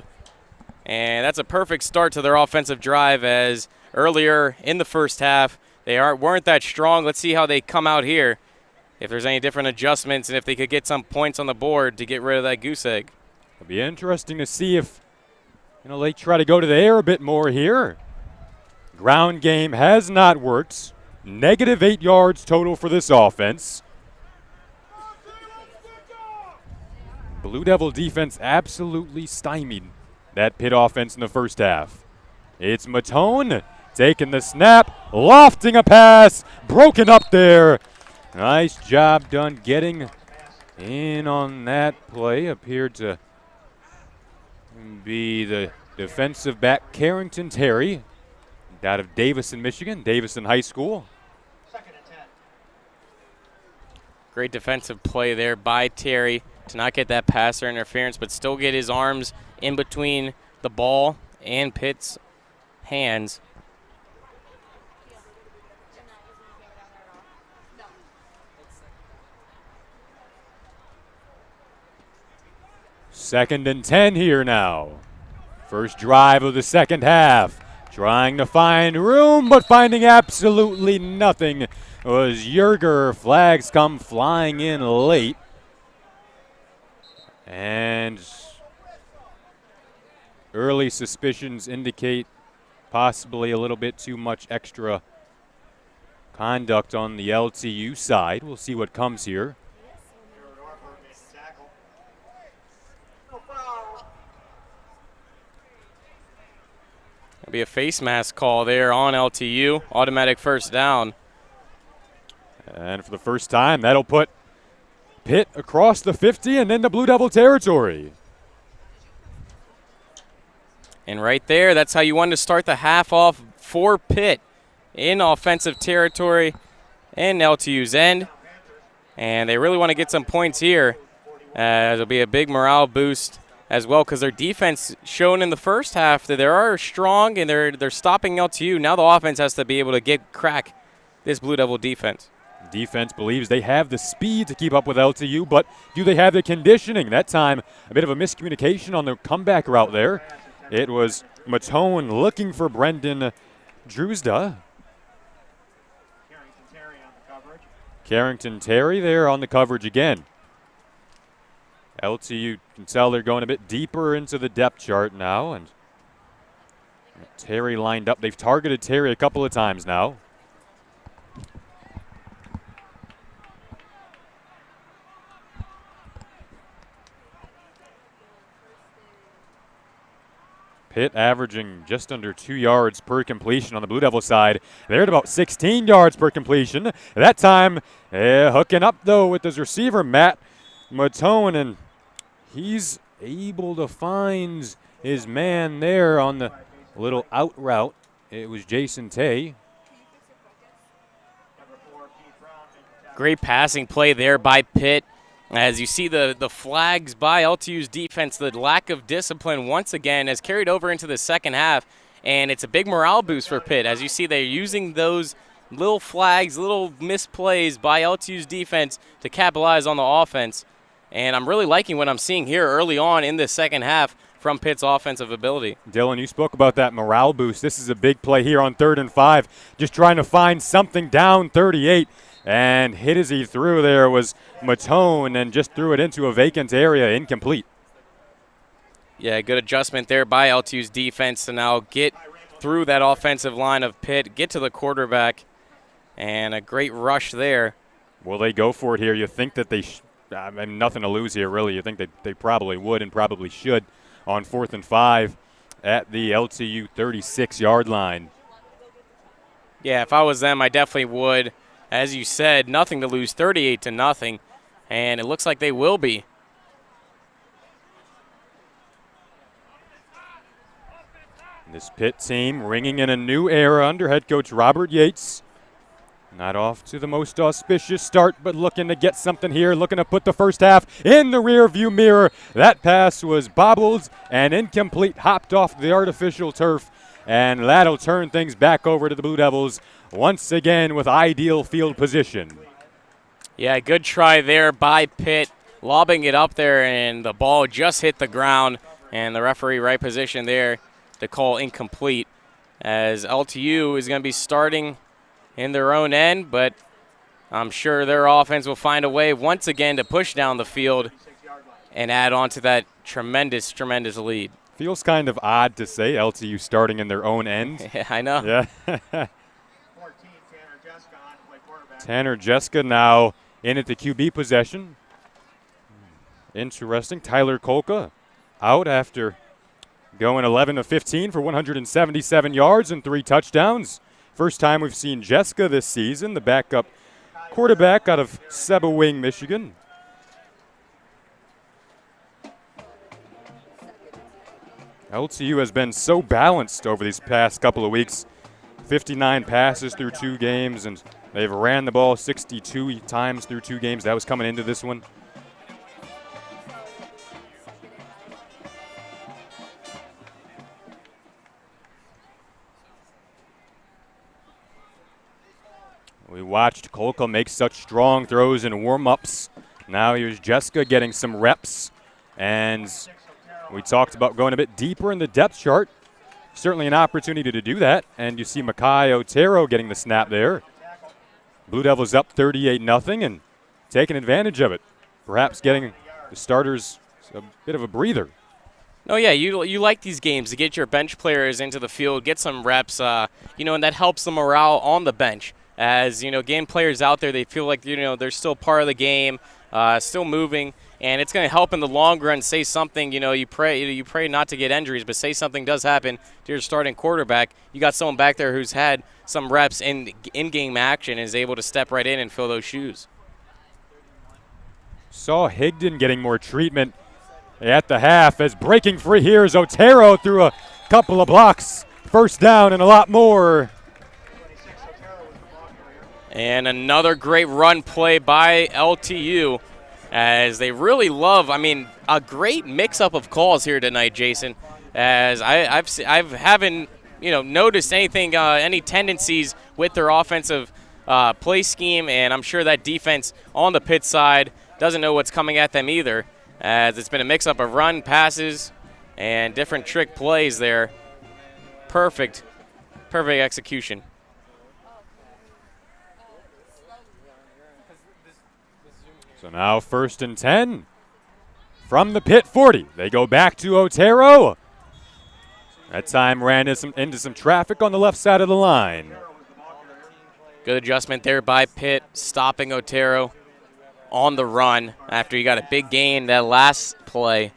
And that's a perfect start to their offensive drive, as earlier in the first half, they weren't that strong. Let's see how they come out here, if there's any different adjustments, and if they could get some points on the board to get rid of that goose egg. It'll be interesting to see if they try to go to the air a bit more here. Ground game has not worked. -8 yards total for this offense. Blue Devil defense absolutely stymied that Pitt offense in the first half. It's Matone taking the snap, lofting a pass, broken up there. Nice job done getting in on that play. Appeared to be the defensive back Carrington Terry, out of Davison, Michigan, Davison High School. Great defensive play there by Terry to not get that passer interference, but still get his arms in between the ball and Pitt's hands. Second and 10 here now. First drive of the second half. Trying to find room, but finding absolutely nothing was Yerger. Flags come flying in late. And early suspicions indicate possibly a little bit too much extra conduct on the LTU side. We'll see what comes here. There'll be a face mask call there on LTU. Automatic first down. And for the first time, that'll put Pitt across the 50 and into Blue Devil territory. And right there, that's how you want to start the half off for Pitt in offensive territory in LTU's end. And they really want to get some points here. It'll be a big morale boost as well, because their defense shown in the first half that they are strong and they're stopping LTU. Now the offense has to be able to crack this Blue Devil defense. Defense believes they have the speed to keep up with LTU, but do they have the conditioning? That time, a bit of a miscommunication on the comeback route there. It was Matone looking for Brendan Druzda. Carrington Terry there on the coverage again. LTU can tell they're going a bit deeper into the depth chart now, and Terry lined up. They've targeted Terry a couple of times now. Pitt averaging just under 2 yards per completion on the Blue Devil side. They're at about 16 yards per completion. That time, hooking up, though, with his receiver, Matt Matone, and he's able to find his man there on the little out route. It was Jason Tay. Great passing play there by Pitt. As you see the flags by LTU's defense, the lack of discipline once again has carried over into the second half, and it's a big morale boost for Pitt. As you see, they're using those little flags, little misplays by LTU's defense to capitalize on the offense. And I'm really liking what I'm seeing here early on in the second half from Pitt's offensive ability. Dylan, you spoke about that morale boost. This is a big play here on 3rd and 5, just trying to find something down 38. And hit as he threw there was Matone, and just threw it into a vacant area, incomplete. Yeah, good adjustment there by LTU's defense to now get through that offensive line of Pitt, get to the quarterback, and a great rush there. Will they go for it here? You think that they nothing to lose here, really. You think they probably would and probably should on 4th and 5 at the LTU 36-yard line. Yeah, if I was them, I definitely would. as you said, nothing to lose, 38-0, and it looks like they will be. This Pitt team ringing in a new era under head coach Robert Yates. Not off to the most auspicious start, but looking to get something here, looking to put the first half in the rearview mirror. That pass was bobbled and incomplete, hopped off the artificial turf, and that'll turn things back over to the Blue Devils once again with ideal field position. Yeah, good try there by Pitt, lobbing it up there, and the ball just hit the ground, and the referee right position there to call incomplete, as LTU is going to be starting in their own end, but I'm sure their offense will find a way once again to push down the field and add on to that tremendous, tremendous lead. Feels kind of odd to say LTU starting in their own end. Yeah, I know. Yeah. Tanner Jessica now in at the QB possession. Interesting. Tyler Kolka out after going 11 of 15 for 177 yards and 3 touchdowns. First time we've seen Jessica this season, the backup quarterback out of Sebewing, Michigan. LTU has been so balanced over these past couple of weeks. 59 passes through 2 games, and they've ran the ball 62 times through 2 games. That was coming into this one. We watched Kolka make such strong throws in warm-ups. Now here's Jessica getting some reps. And we talked about going a bit deeper in the depth chart. Certainly an opportunity to do that. And you see Makai Otero getting the snap there. Blue Devils up 38-0 and taking advantage of it. Perhaps getting the starters a bit of a breather. Oh, yeah, you like these games to get your bench players into the field, get some reps, and that helps the morale on the bench. As, game players out there, they feel like, they're still part of the game, still moving, and it's going to help in the long run. Say something, you pray not to get injuries, but say something does happen to your starting quarterback. You got someone back there who's had some reps in game action and is able to step right in and fill those shoes. Saw Higdon getting more treatment at the half as breaking free here is Otero through a couple of blocks. First down and a lot more. And another great run play by LTU, as they really love, a great mix-up of calls here tonight, Jason, as I haven't noticed anything, any tendencies with their offensive play scheme, and I'm sure that defense on the Pitt side doesn't know what's coming at them either, as it's been a mix-up of run, passes, and different trick plays there. Perfect execution. So now 1st and 10 from the Pitt 40. They go back to Otero. That time ran into some traffic on the left side of the line. Good adjustment there by Pitt, stopping Otero on the run after he got a big gain that last play.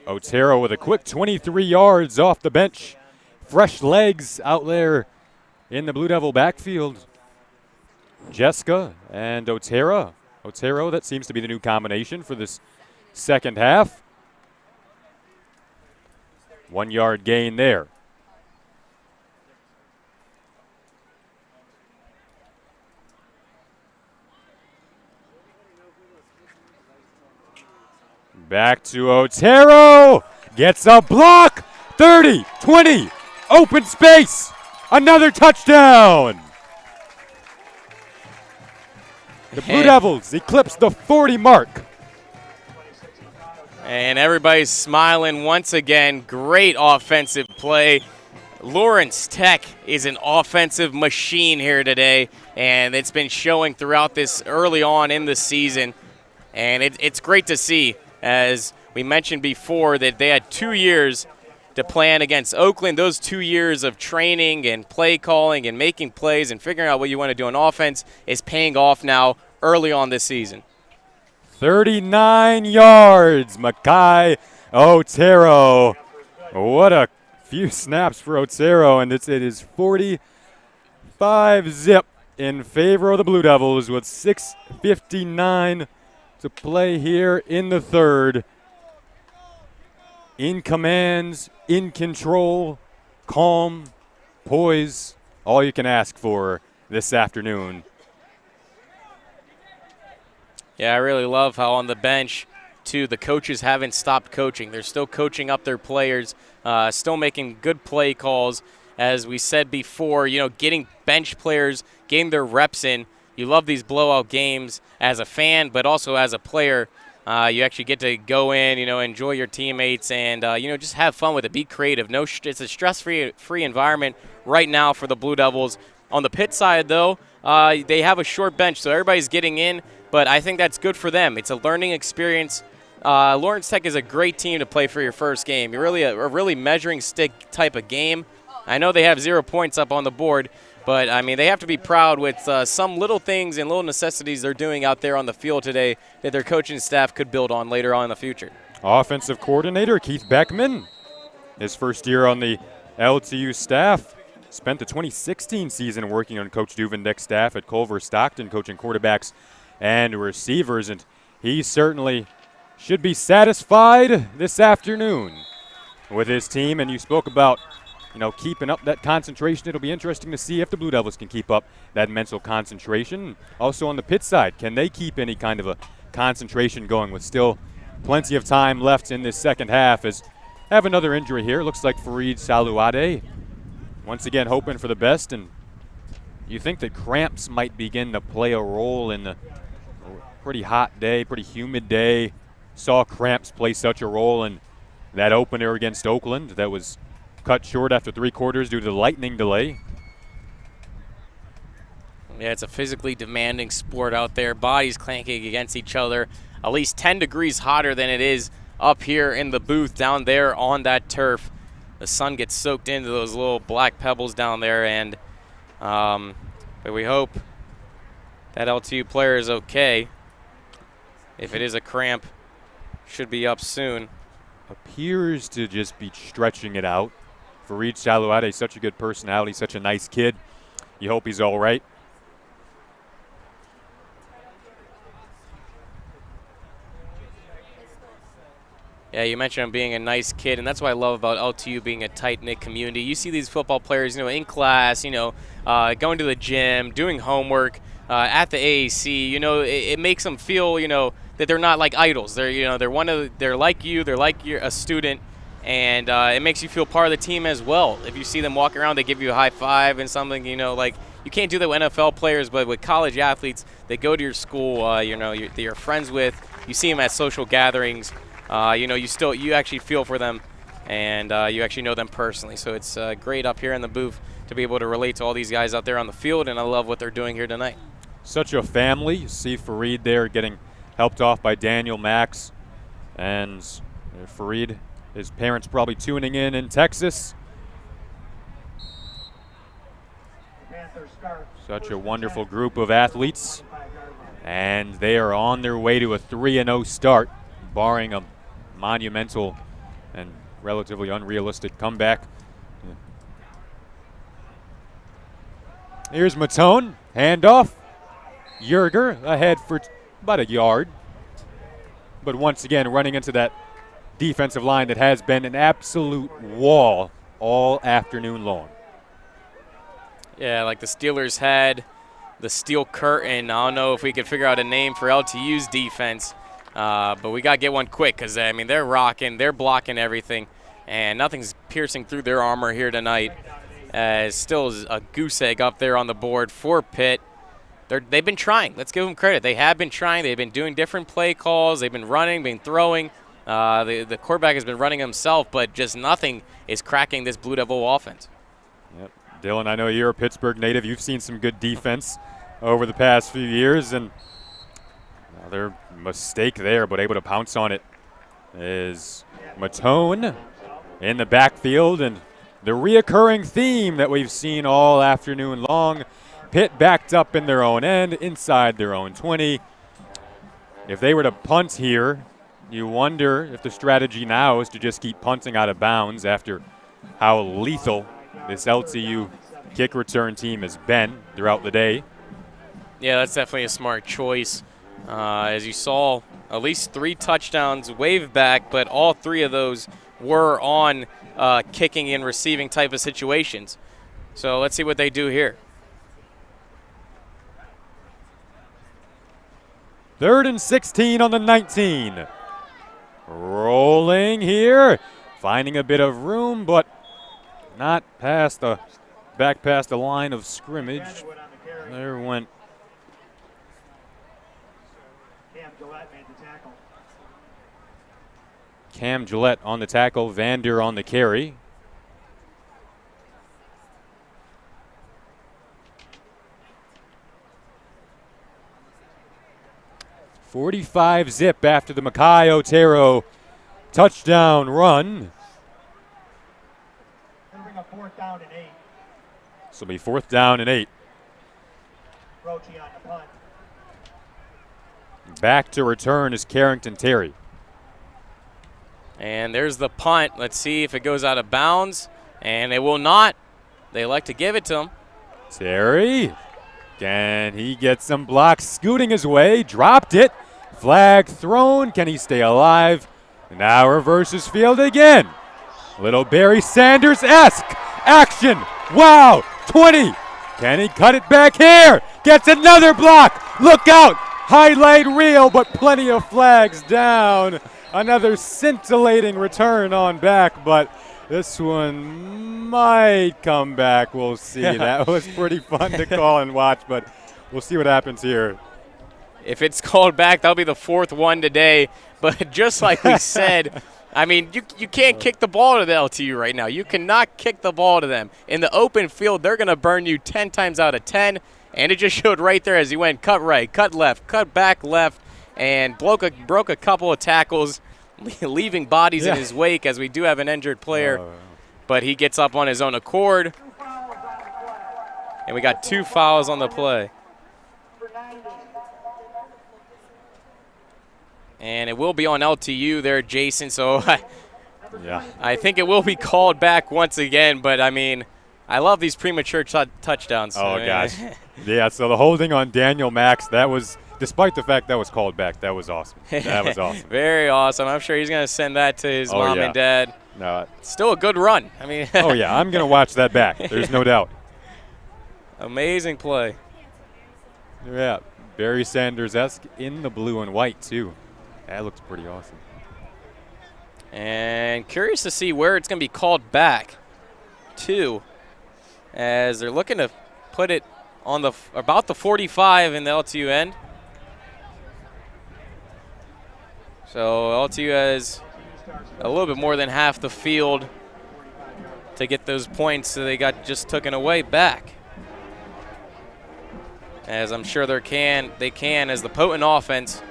Otero with a quick 23 yards off the bench. Fresh legs out there in the Blue Devil backfield. Jessica and Otero, that seems to be the new combination for this second half. 1 yard gain there. Back to Otero. Gets a block. 30, 20, open space. Another touchdown. The Blue Devils eclipse the 40 mark. And everybody's smiling once again. Great offensive play. Lawrence Tech is an offensive machine here today, and it's been showing throughout this early on in the season. And it's great to see, as we mentioned before, that they had 2 years to plan against Oakland. Those 2 years of training and play calling and making plays and figuring out what you want to do on offense is paying off now early on this season. 39 yards, Makai Otero. What a few snaps for Otero, and it is 45 zip in favor of the Blue Devils with 6:59 to play here in the third. In commands, in control, calm, poise, all you can ask for this afternoon. Yeah, I really love how on the bench, too, the coaches haven't stopped coaching. They're still coaching up their players, still making good play calls. As we said before, getting bench players, getting their reps in. You love these blowout games as a fan, but also as a player. You actually get to go in, enjoy your teammates, and just have fun with it. Be creative. It's a stress-free environment right now for the Blue Devils. On the Pitt side, though, they have a short bench, so everybody's getting in. But I think that's good for them. It's a learning experience. Lawrence Tech is a great team to play for your first game. You're really a really measuring stick type of game. I know they have 0 points up on the board, but, they have to be proud with some little things and little necessities they're doing out there on the field today that their coaching staff could build on later on in the future. Offensive coordinator Keith Beckman, his first year on the LTU staff, spent the 2016 season working on Coach Duvendick's staff at Culver Stockton, coaching quarterbacks and receivers, and he certainly should be satisfied this afternoon with his team. And you spoke about keeping up that concentration. It'll be interesting to see if the Blue Devils can keep up that mental concentration. Also on the Pitt side, can they keep any kind of a concentration going with still plenty of time left in this second half? As have another injury here. Looks like Fareed Salouade once again hoping for the best, and you think that cramps might begin to play a role in the pretty hot day, pretty humid day. Saw cramps play such a role in that opener against Oakland that was cut short after 3 quarters due to the lightning delay. Yeah, it's a physically demanding sport out there. Bodies clanking against each other. At least 10 degrees hotter than it is up here in the booth down there on that turf. The sun gets soaked into those little black pebbles down there, and but we hope that LTU player is okay. If it is a cramp, should be up soon. Appears to just be stretching it out. Fareed Salouade, such a good personality, such a nice kid. You hope he's all right. Yeah, you mentioned him being a nice kid, and that's what I love about LTU being a tight-knit community. You see these football players, in class, going to the gym, doing homework, at the AAC. It makes them feel, that they're not like idols. They're they're like you. They're like you're a student, and it makes you feel part of the team as well. If you see them walk around, they give you a high five and something. You can't do that with NFL players, but with college athletes, they go to your school. You're friends with. You see them at social gatherings. You actually feel for them, and you actually know them personally. So it's great up here in the booth to be able to relate to all these guys out there on the field, and I love what they're doing here tonight. Such a family. You see Fareed there getting helped off by Daniel Max, and Fareed, his parents probably tuning in Texas. Such a wonderful group of athletes, and they are on their way to a 3-0 start, barring a monumental and relatively unrealistic comeback. Here's Matone, handoff. Yerger ahead for about a yard. But once again, running into that defensive line that has been an absolute wall all afternoon long. Yeah, like the Steelers had the steel curtain. I don't know if we could figure out a name for LTU's defense. But we got to get one quick because, they're rocking, they're blocking everything, and nothing's piercing through their armor here tonight. Still a goose egg up there on the board for Pitt. They've been trying. Let's give them credit. They have been trying. They've been doing different play calls. They've been running, been throwing. The quarterback has been running himself, but just nothing is cracking this Blue Devil offense. Yep. Dylan, I know you're a Pittsburgh native. You've seen some good defense over the past few years, and their mistake there, but able to pounce on it is Matone in the backfield, and the reoccurring theme that we've seen all afternoon long. Pitt backed up in their own end, inside their own 20. If they were to punt here, you wonder if the strategy now is to just keep punting out of bounds after how lethal this LTU kick return team has been throughout the day. Yeah, that's definitely a smart choice. As you saw, at least 3 touchdowns waved back, but all 3 of those were on kicking and receiving type of situations. So let's see what they do here. 3rd and 16 on the 19. Rolling here, finding a bit of room, but not back past the line of scrimmage. There went Cam Gillette on the tackle, Vander on the carry. .45 zip after the Makai Otero touchdown run. Bring up 4th down and 8. This will be 4th down and 8. Roche on the punt. Back to return is Carrington Terry. And there's the punt. Let's see if it goes out of bounds. And it will not. They like to give it to him. Terry. Can he get some blocks scooting his way? Dropped it. Flag thrown. Can he stay alive? Now reverses field again. Little Barry Sanders-esque action. Wow. 20. Can he cut it back here? Gets another block. Look out. Highlight reel, but plenty of flags down. Another scintillating return on back, but this one might come back. We'll see. That was pretty fun to call and watch, but we'll see what happens here. If it's called back, that'll be the 4th one today. But just like we said, I mean, you can't kick the ball to the LTU right now. You cannot kick the ball to them. In the open field, they're going to burn you 10 times out of 10. And it just showed right there as he went cut right, cut left, cut back left, and broke a couple of tackles, leaving bodies in his wake as we do have an injured player. But he gets up on his own accord. And we got 2 fouls on the play. And it will be on LTU there, Jason. So I think it will be called back once again. But, I mean, I love these premature touchdowns. Oh, gosh. Yeah, so the holding on Daniel Max, that was, despite the fact that was called back, that was awesome. That was awesome. Very awesome. I'm sure he's going to send that to his mom and dad. No, still a good run. I mean, oh, yeah, I'm going to watch that back. There's no doubt. Amazing play. Yeah, Barry Sanders-esque in the blue and white, too. That looks pretty awesome. And curious to see where it's going to be called back to, as they're looking to put it on the about the 45 in the LTU end. So LTU has a little bit more than half the field to get those points, so they got just taken away back. As I'm sure they can as the potent offense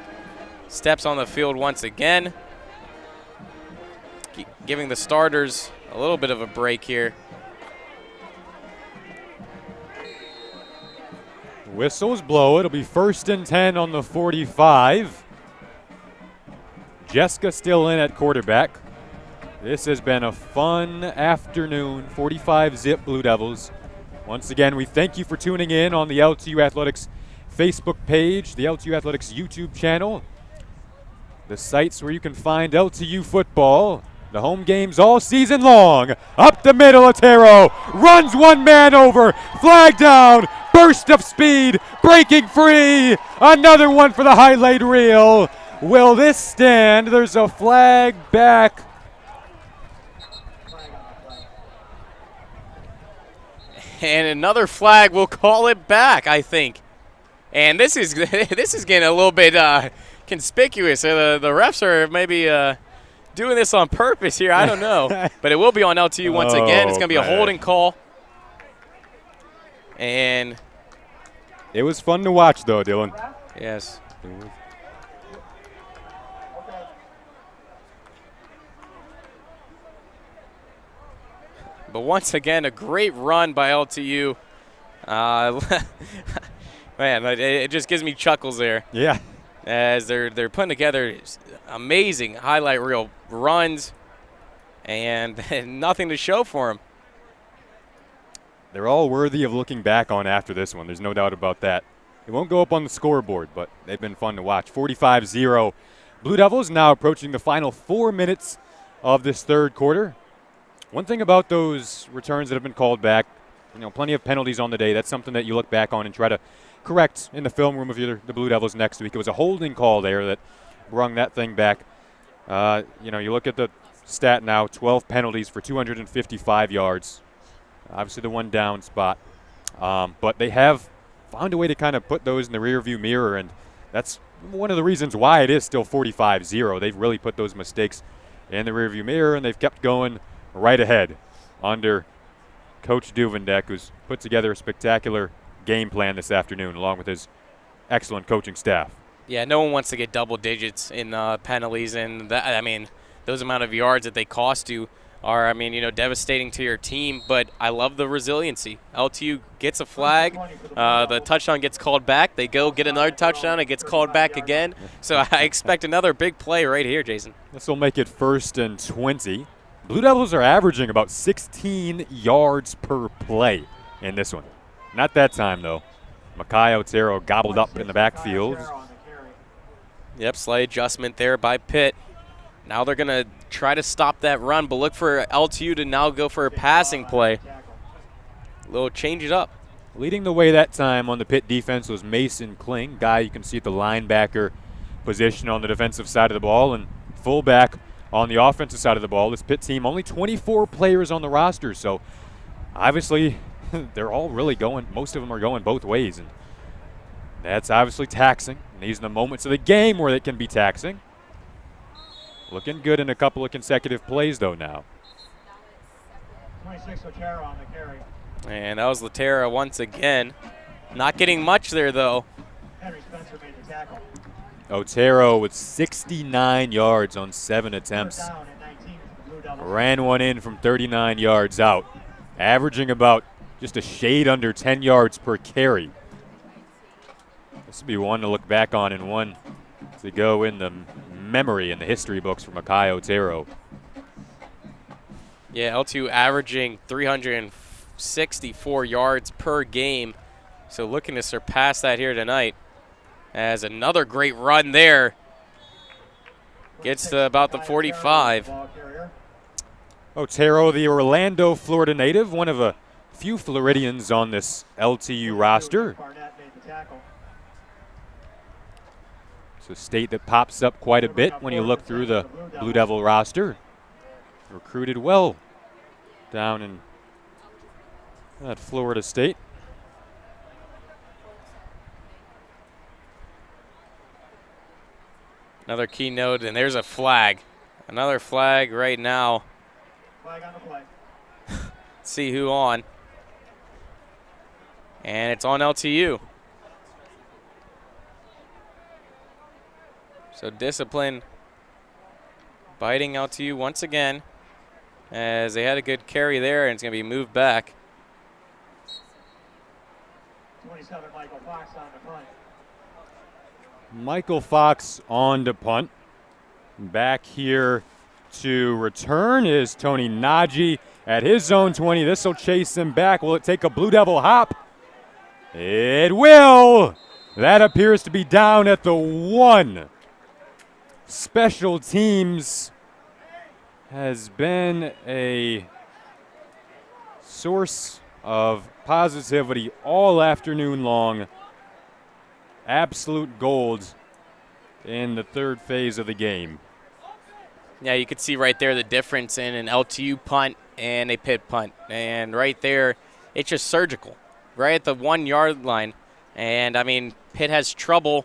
steps on the field once again, giving the starters a little bit of a break here. Whistles blow. It'll be 1st and 10 on the 45. Jessica still in at quarterback. This has been a fun afternoon. 45 zip Blue Devils. Once again, we thank you for tuning in on the LTU Athletics Facebook page, the LTU Athletics YouTube channel, the sites where you can find LTU football, the home games all season long. Up the middle, Otero runs one man over, flag down, burst of speed, breaking free. Another one for the highlight reel. Will this stand? There's a flag back. And another flag will call it back, I think. And this is getting a little bit conspicuous. The refs are maybe doing this on purpose here. I don't know. But it will be on LTU once again. It's going to be a holding call. And it was fun to watch, though, Dylan. Yes. But once again, a great run by LTU. Man, it just gives me chuckles there. Yeah. As they're putting together amazing highlight reel runs and nothing to show for them. They're all worthy of looking back on after this one. There's no doubt about that. It won't go up on the scoreboard, but they've been fun to watch. 45-0. Blue Devils now approaching the final 4 minutes of this third quarter. One thing about those returns that have been called back, plenty of penalties on the day. That's something that you look back on and try to correct in the film room of the Blue Devils next week. It was a holding call there that brung that thing back. You look at the stat now, 12 penalties for 255 yards. Obviously the one down spot. But they have found a way to kind of put those in the rearview mirror, and that's one of the reasons why it is still 45-0. They've really put those mistakes in the rearview mirror, and they've kept going right ahead under Coach Duvendek, who's put together a spectacular game plan this afternoon, along with his excellent coaching staff. Yeah, no one wants to get double digits in penalties, and those amount of yards that they cost you are, devastating to your team. But I love the resiliency. LTU gets a flag, the touchdown gets called back. They go get another touchdown, it gets called back again. So I expect another big play right here, Jason. This will make it 1st and 20. Blue Devils are averaging about 16 yards per play in this one. Not that time, though. Makai Otero gobbled up in the backfield. Yep, slight adjustment there by Pitt. Now they're going to try to stop that run, but look for LTU to now go for a passing play. A little change it up. Leading the way that time on the Pitt defense was Mason Kling, guy you can see at the linebacker position on the defensive side of the ball, and fullback on the offensive side of the ball. This Pitt team, only 24 players on the roster, so obviously they're all really going, most of them are going both ways, and that's obviously taxing. And these are the moments of the game where they can be taxing. Looking good in a couple of consecutive plays, though, now. 26 Otero on the carry. And that was Laterra once again. Not getting much there, though. Henry Spencer made the tackle. Otero with 69 yards on 7 attempts. Down at 19 for the Blue Devils. Ran one in from 39 yards out, averaging about just a shade under 10 yards per carry. This would be one to look back on and one to go in the memory in the history books for Makai Otero. Yeah, LTU averaging 364 yards per game. So looking to surpass that here tonight. As another great run there. Gets to about the 45. Otero, the Orlando, Florida native, one of a few Floridians on this LTU roster. It's a state that pops up quite a bit when you look through the Blue Devil roster. Recruited well down in that Florida state. Another keynote, and there's a flag. Another flag right now. Flag on the play. See who on. And it's on LTU. So discipline biting LTU once again, as they had a good carry there, and it's going to be moved back. 27 Michael Fox on the punt. Michael Fox on to punt. Back here to return is Tony Najee at his own 20. This will chase him back. Will it take a Blue Devil hop? It will. That appears to be down at the 1. Special teams has been a source of positivity all afternoon long. Absolute gold in the third phase of the game. Yeah, you can see right there the difference in an LTU punt and a Pitt punt. And right there, it's just surgical, right at the 1 yard line. And, Pitt has trouble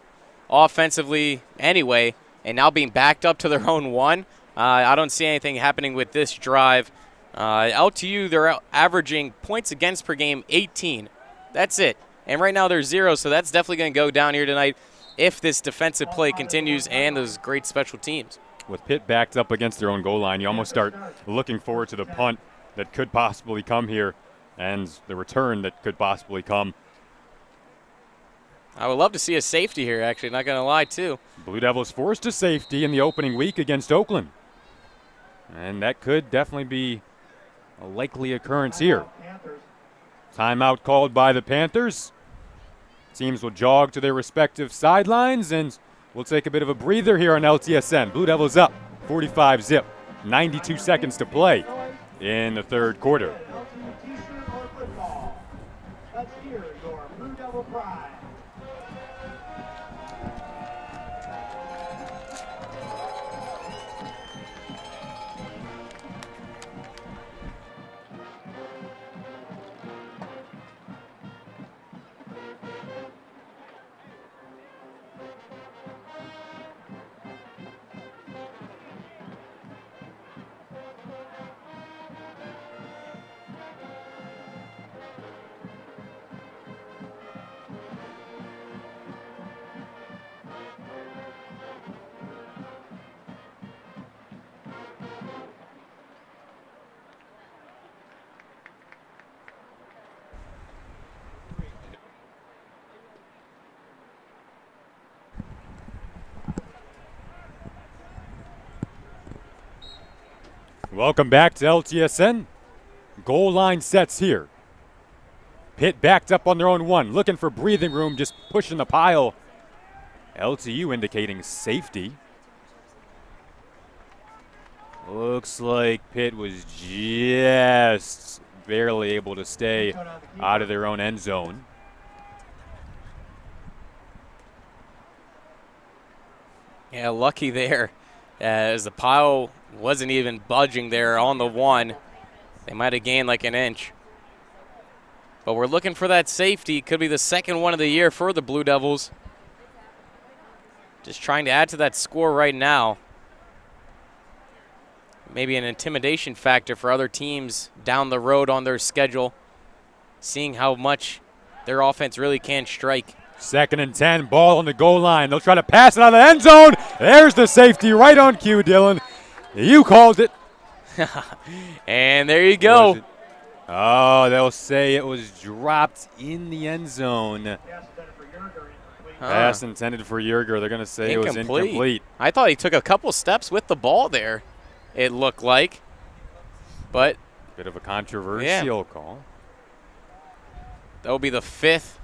offensively anyway, and now being backed up to their own 1. I don't see anything happening with this drive. LTU, they're averaging points against per game 18. That's it. And right now they're 0, so that's definitely going to go down here tonight if this defensive play continues and those great special teams. With Pitt backed up against their own goal line, you almost start looking forward to the punt that could possibly come here and the return that could possibly come. I would love to see a safety here, actually, not going to lie, too. Blue Devils forced to safety in the opening week against Oakland. And that could definitely be a likely occurrence here. Timeout called by the Panthers. Teams will jog to their respective sidelines, and we'll take a bit of a breather here on LTSN. Blue Devils up 45-0, 92 seconds to play in the third quarter. LTU T-shirt or football. Let's hear your Blue Devil pride. Welcome back to LTSN. Goal line sets here. Pitt backed up on their own one, looking for breathing room, just pushing the pile. LTU indicating safety. Looks like Pitt was just barely able to stay out of their own end zone. Yeah, lucky there, as the pile wasn't even budging there on the one. They might have gained like an inch. But we're looking for that safety. Could be the second one of the year for the Blue Devils. Just trying to add to that score right now. Maybe an intimidation factor for other teams down the road on their schedule, seeing how much their offense really can strike. 2nd and 10, ball on the goal line. They'll try to pass it out of the end zone. There's the safety right on cue, Dylan. You called it. And there you go. Oh, they'll say it was dropped in the end zone. Pass intended for Yerger. They're going to say it was incomplete. I thought he took a couple steps with the ball there, it looked like. But bit of a controversial yeah. call. That will be the 5th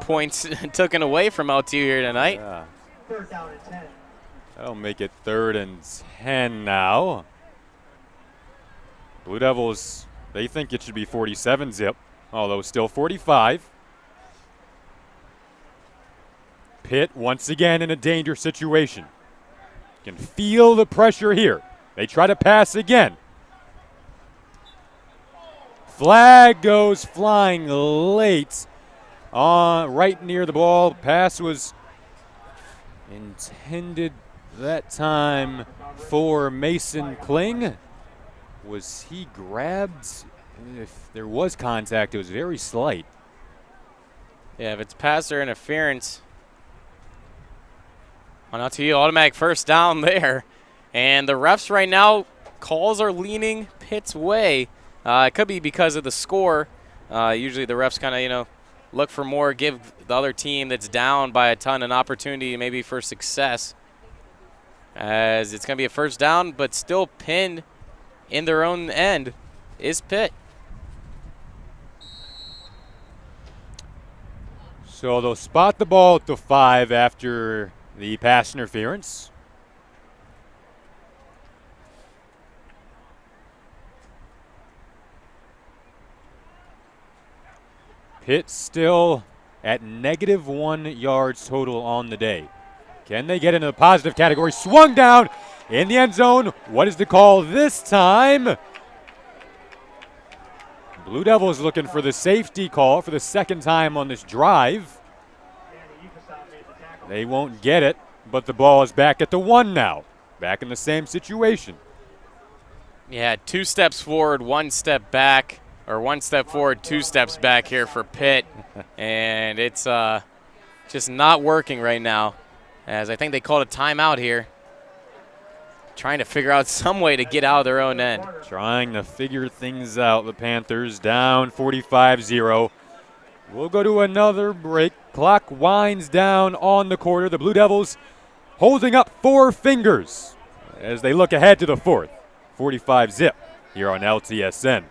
points taken away from LTU here tonight. Yeah. 3rd down and 10. That'll make it 3rd and 10 now. Blue Devils, they think it should be 47-0, although still 45. Pitt once again in a dangerous situation. Can feel the pressure here. They try to pass again. Flag goes flying late right near the ball. Pass was intended that time for Mason Kling. Was he grabbed? If there was contact, it was very slight. Yeah, if it's pass or interference on LTU, automatic first down there. And the refs right now, calls are leaning Pitt's way. It could be because of the score. Usually the refs kind of, look for more, give the other team that's down by a ton an opportunity maybe for success. As it's going to be a first down, but still pinned in their own end is Pitt. So they'll spot the ball at the 5 after the pass interference. Pitt still at -1 yards total on the day. Can they get into the positive category? Swung down in the end zone. What is the call this time? Blue Devils looking for the safety call for the 2nd time on this drive. They won't get it, but the ball is back at the 1 now. Back in the same situation. Yeah, 2 steps forward, 1 step back, or 1 step forward, 2 steps back here for Pitt. And it's just not working right now, as I think they called a timeout here. Trying to figure out some way to get out of their own end. Trying to figure things out. The Panthers down 45-0. We'll go to another break. Clock winds down on the quarter. The Blue Devils holding up 4 fingers as they look ahead to the 4th. 45-0 here on LTSN.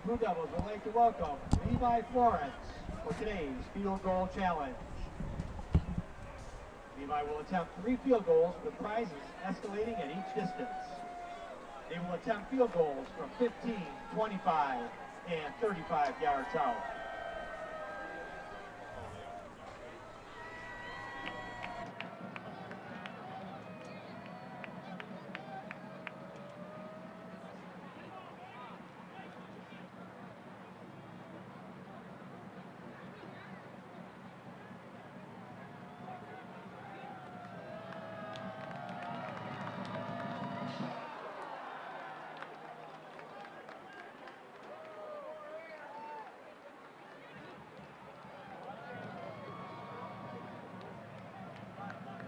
Blue Devils would like to welcome Levi Florence for today's field goal challenge. Levi will attempt 3 field goals with prizes escalating at each distance. They will attempt field goals from 15, 25, and 35 yards out.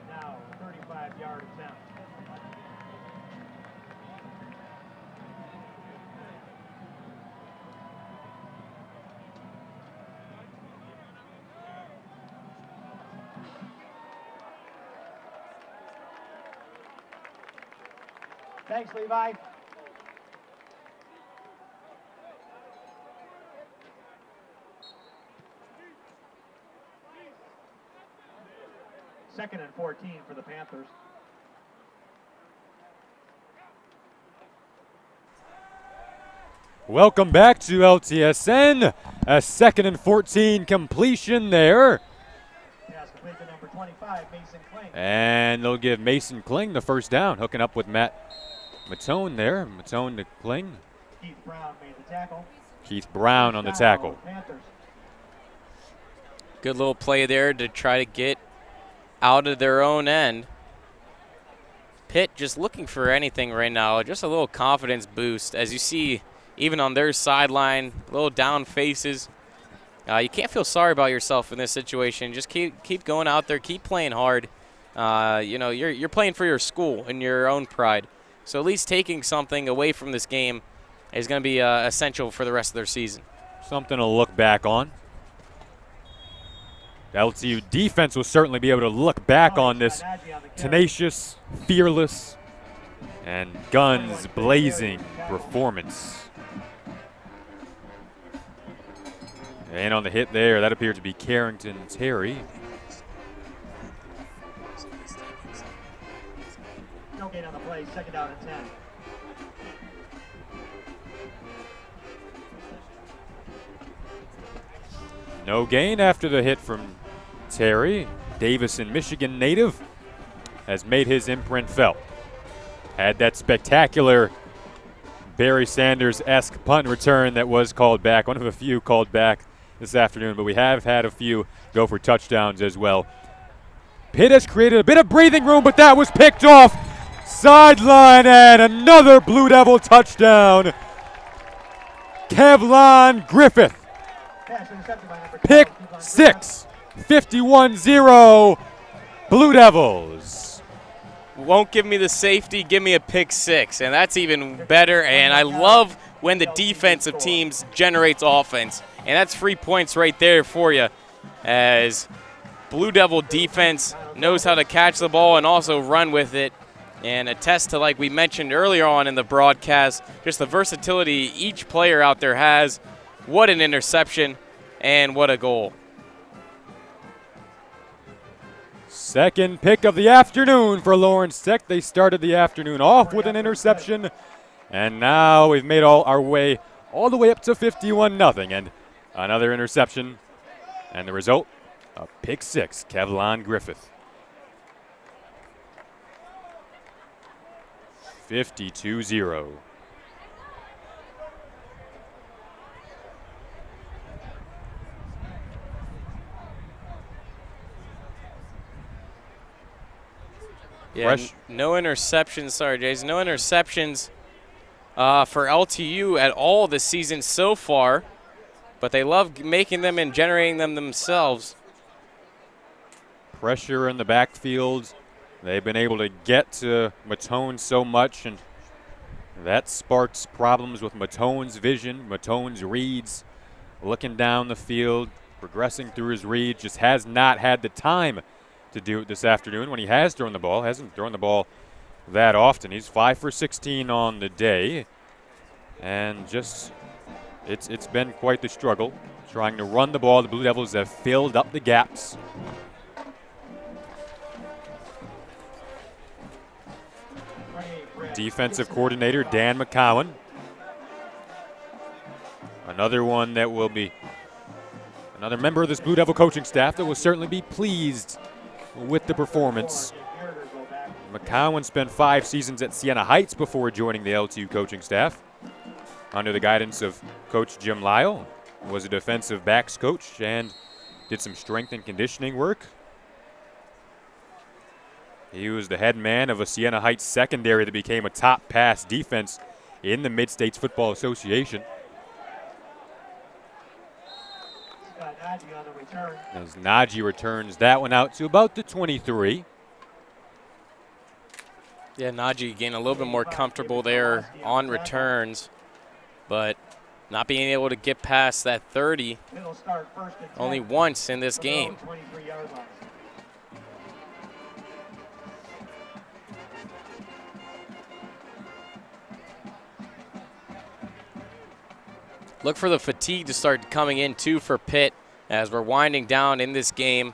Now, 35-yard attempt. Thanks, Levi. Second and 14 for the Panthers. Welcome back to LTSN. A 2nd and 14 completion there. Pass complete to number 25, Mason Kling. And they'll give Mason Kling the first down, hooking up with Matt Matone there. Matone to Kling. Keith Brown made the tackle. Keith Brown on the First down, tackle. Panthers. Good little play there to try to get out of their own end. Pitt just looking for anything right now, just a little confidence boost. As you see, even on their sideline, little down faces. You can't feel sorry about yourself in this situation. Just keep going out there, keep playing hard. You know, you're playing for your school and your own pride. So at least taking something away from this game is going to be essential for the rest of their season. Something to look back on. The LTU defense will certainly be able to look back on this tenacious, fearless, and guns blazing performance. And on the hit there, that appeared to be Carrington Terry. No gain on the play, second down and 10. No gain after the hit from Terry. Davison, Michigan native, has made his imprint felt. Had that spectacular Barry Sanders-esque punt return that was called back, one of a few called back this afternoon, but we have had a few go for touchdowns as well. Pitt has created a bit of breathing room, but that was picked off. Sideline and another Blue Devil touchdown. Kevlon Griffith. Pass intercepted by number 12, Pick Kevlon 6, 51-0 Blue Devils. Won't give me the safety, give me a pick 6, and that's even better. And I love when the defensive teams generates offense, and that's 3 points right there for you, as Blue Devil defense knows how to catch the ball and also run with it, and attest to, like we mentioned earlier on in the broadcast, just the versatility each player out there has. What an interception and what a goal. Second pick of the afternoon for Lawrence Tech. They started the afternoon off with an interception, and now we've made our way all the way up to 51-0, and another interception, and the result, a pick 6, Kevlon Griffith. 52-0. Yeah, no interceptions. Sorry, Jason. No interceptions for LTU at all this season so far, but they love making them and generating them themselves. Pressure in the backfield. They've been able to get to Matone so much, and that sparks problems with Matone's vision, Matone's reads, looking down the field, progressing through his reads, just has not had the time to do it this afternoon when he has thrown the ball. Hasn't thrown the ball that often. He's 5 for 16 on the day, and just It's been quite the struggle trying to run the ball. The Blue Devils have filled up the gaps. Defensive coordinator Dan McCowan. Another one that will be another member of this Blue Devil coaching staff that will certainly be pleased with the performance. McCowan spent 5 seasons at Siena Heights before joining the LTU coaching staff. Under the guidance of Coach Jim Lyle, was a defensive backs coach and did some strength and conditioning work. He was the head man of a Siena Heights secondary that became a top pass defense in the Mid-States Football Association. As Najee returns that one out to about the 23. Yeah, Najee getting a little bit more comfortable there on returns, but not being able to get past that 30 only once in this game. Look for the fatigue to start coming in, too, for Pitt as we're winding down in this game.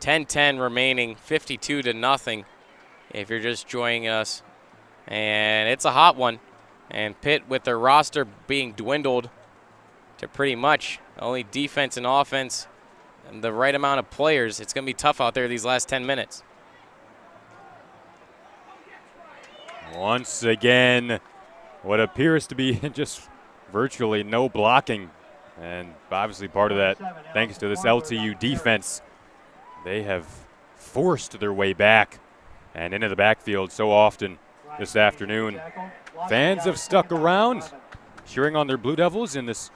10-10 remaining, 52-0 if you're just joining us. And it's a hot one. And Pitt, with their roster being dwindled to pretty much only defense and offense and the right amount of players, it's going to be tough out there these last 10 minutes. Once again, what appears to be just virtually no blocking, and obviously part of that thanks to this LTU defense. They have forced their way back and into the backfield so often this afternoon. Fans have stuck around, cheering on their Blue Devils in this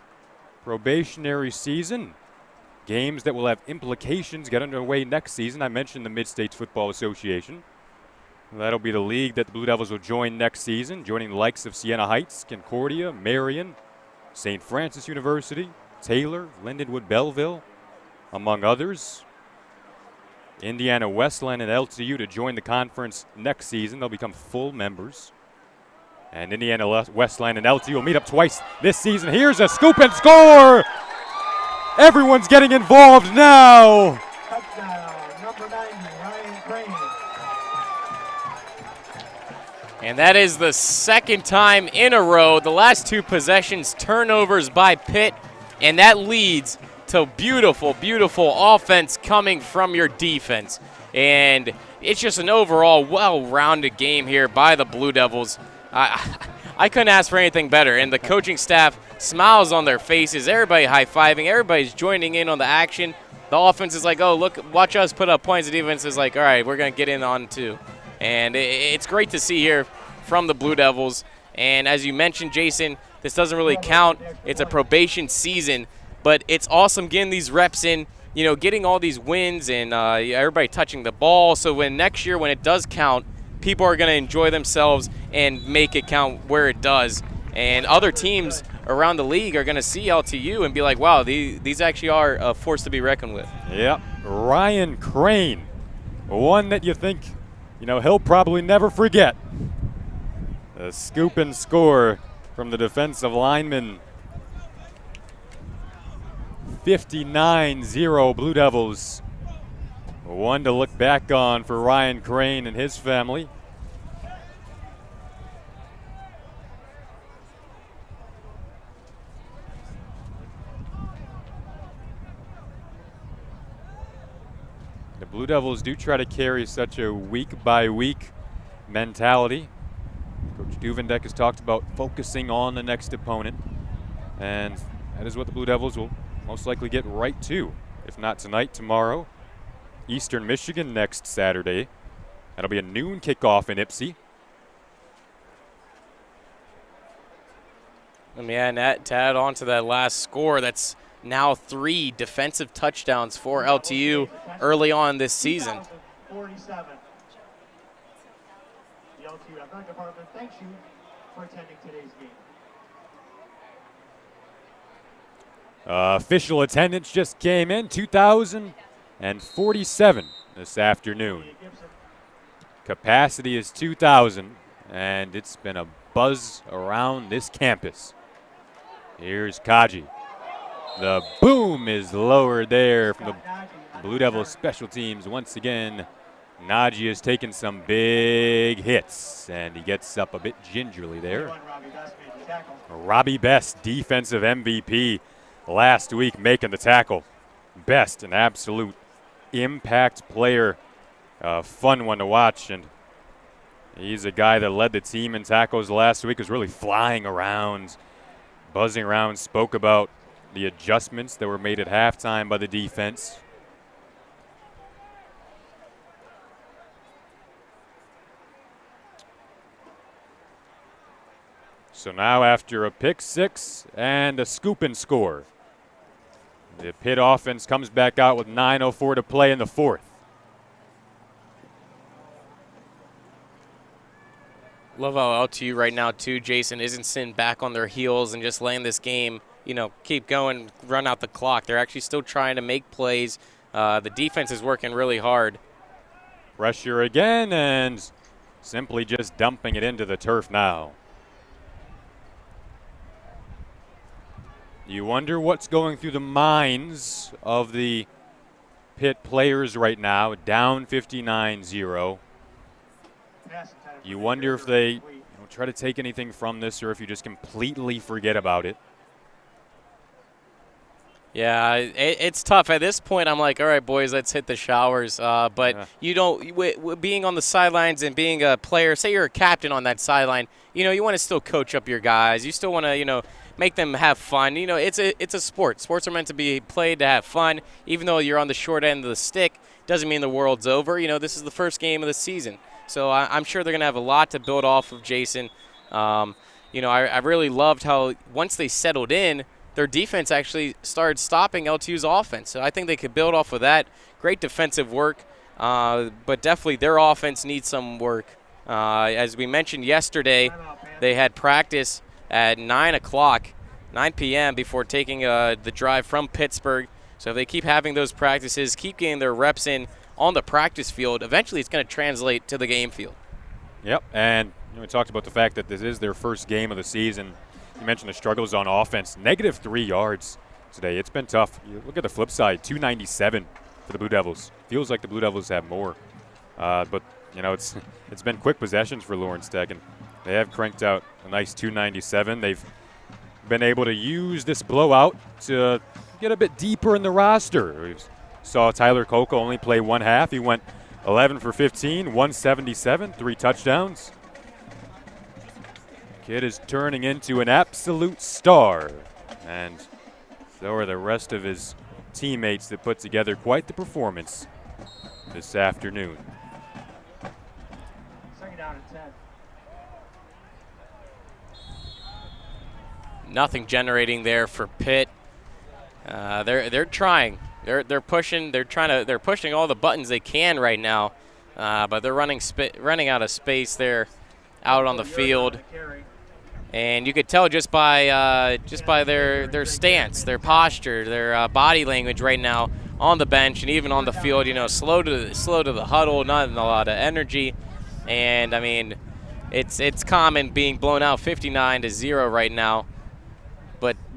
probationary season. Games that will have implications get underway next season. I mentioned the Mid-States Football Association. That'll be the league that the Blue Devils will join next season, joining the likes of Siena Heights, Concordia, Marion, St. Francis University, Taylor, Lindenwood, Belleville, among others. Indiana Westland and LTU to join the conference next season. They'll become full members. And Indiana Westland and LTU will meet up twice this season. Here's a scoop and score! Everyone's getting involved now! Touchdown, number 90, Ryan Crane. And that is the second time in a row. The last 2 possessions, turnovers by Pitt, and that leads to beautiful, beautiful offense coming from your defense. And it's just an overall well-rounded game here by the Blue Devils. I couldn't ask for anything better, and the coaching staff smiles on their faces. Everybody high-fiving. Everybody's joining in on the action. The offense is like, oh, look, watch us put up points. The defense is like, all right, we're going to get in on too. And it's great to see here from the Blue Devils. And as you mentioned, Jason, this doesn't really count. It's a probation season, but it's awesome getting these reps in, you know, getting all these wins and everybody touching the ball. So when next year, when it does count, people are going to enjoy themselves and make it count where it does. And other teams around the league are going to see LTU and be like, wow, these actually are a force to be reckoned with. Yep, Ryan Crane, one that you think, you know, he'll probably never forget. A scoop and score from the defensive lineman. 59-0 Blue Devils. One to look back on for Ryan Crane and his family. The Blue Devils do try to carry such a week-by-week mentality. Coach Duvendek has talked about focusing on the next opponent, and that is what the Blue Devils will most likely get right to. If not tonight, tomorrow. Eastern Michigan next Saturday. That'll be a noon kickoff in Ypsi. Let me add on to that last score. That's now 3 defensive touchdowns for LTU early on this season. 47. The LTU Athletic Department thanks you for attending today's game. Official attendance just came in, 2,047 this afternoon. Capacity is 2,000, and it's been a buzz around this campus. Here's Kaji. The boom is lowered there from the Blue Devils special teams once again. Najee has taken some big hits, and he gets up a bit gingerly there. Robbie Best, defensive MVP last week, making the tackle. Best, an absolute impact player. Fun one to watch, and he's a guy that led the team in tackles last week, was really flying around, buzzing around, spoke about the adjustments that were made at halftime by the defense. So now after a pick six and a scoop and score, the Pitt offense comes back out with 9:04 to play in the fourth. Love how LTU right now, too, Jason, isn't sitting back on their heels and just letting this game, keep going, run out the clock. They're actually still trying to make plays. The defense is working really hard. Pressure again, and simply just dumping it into the turf now. You wonder what's going through the minds of the Pitt players right now, down 59-0. You wonder if they try to take anything from this or if you just completely forget about it. Yeah, it's tough. At this point, I'm like, all right, boys, let's hit the showers. But you don't, being on the sidelines and being a player, say you're a captain on that sideline, you want to still coach up your guys. You still want to, make them have fun. It's a sport. Sports are meant to be played to have fun. Even though you're on the short end of the stick, doesn't mean the world's over. This is the first game of the season. So I'm sure they're going to have a lot to build off of, Jason. I really loved how once they settled in, their defense actually started stopping LTU's offense. So I think they could build off of that. Great defensive work, but definitely their offense needs some work. As we mentioned yesterday, they had practice at 9 p.m. before taking the drive from Pittsburgh. So if they keep having those practices, keep getting their reps in on the practice field, eventually it's going to translate to the game field. Yep, and we talked about the fact that this is their first game of the season. You mentioned the struggles on offense. -3 yards today. It's been tough. You look at the flip side, 297 for the Blue Devils. Feels like the Blue Devils have more. But it's been quick possessions for Lawrence Tech, and they have cranked out a nice 297. They've been able to use this blowout to get a bit deeper in the roster. We saw Tyler Coco only play one half. He went 11 for 15, 177, 3 touchdowns. Kid is turning into an absolute star, and so are the rest of his teammates that put together quite the performance this afternoon. Second down and 10. Nothing generating there for Pitt. They're trying. They're pushing. They're pushing all the buttons they can right now, but they're running out of space there, out on the field. And you could tell just by their stance, their posture, their body language right now on the bench and even on the field. Slow to the huddle, not a lot of energy, and I mean, it's common being blown out 59-0 right now.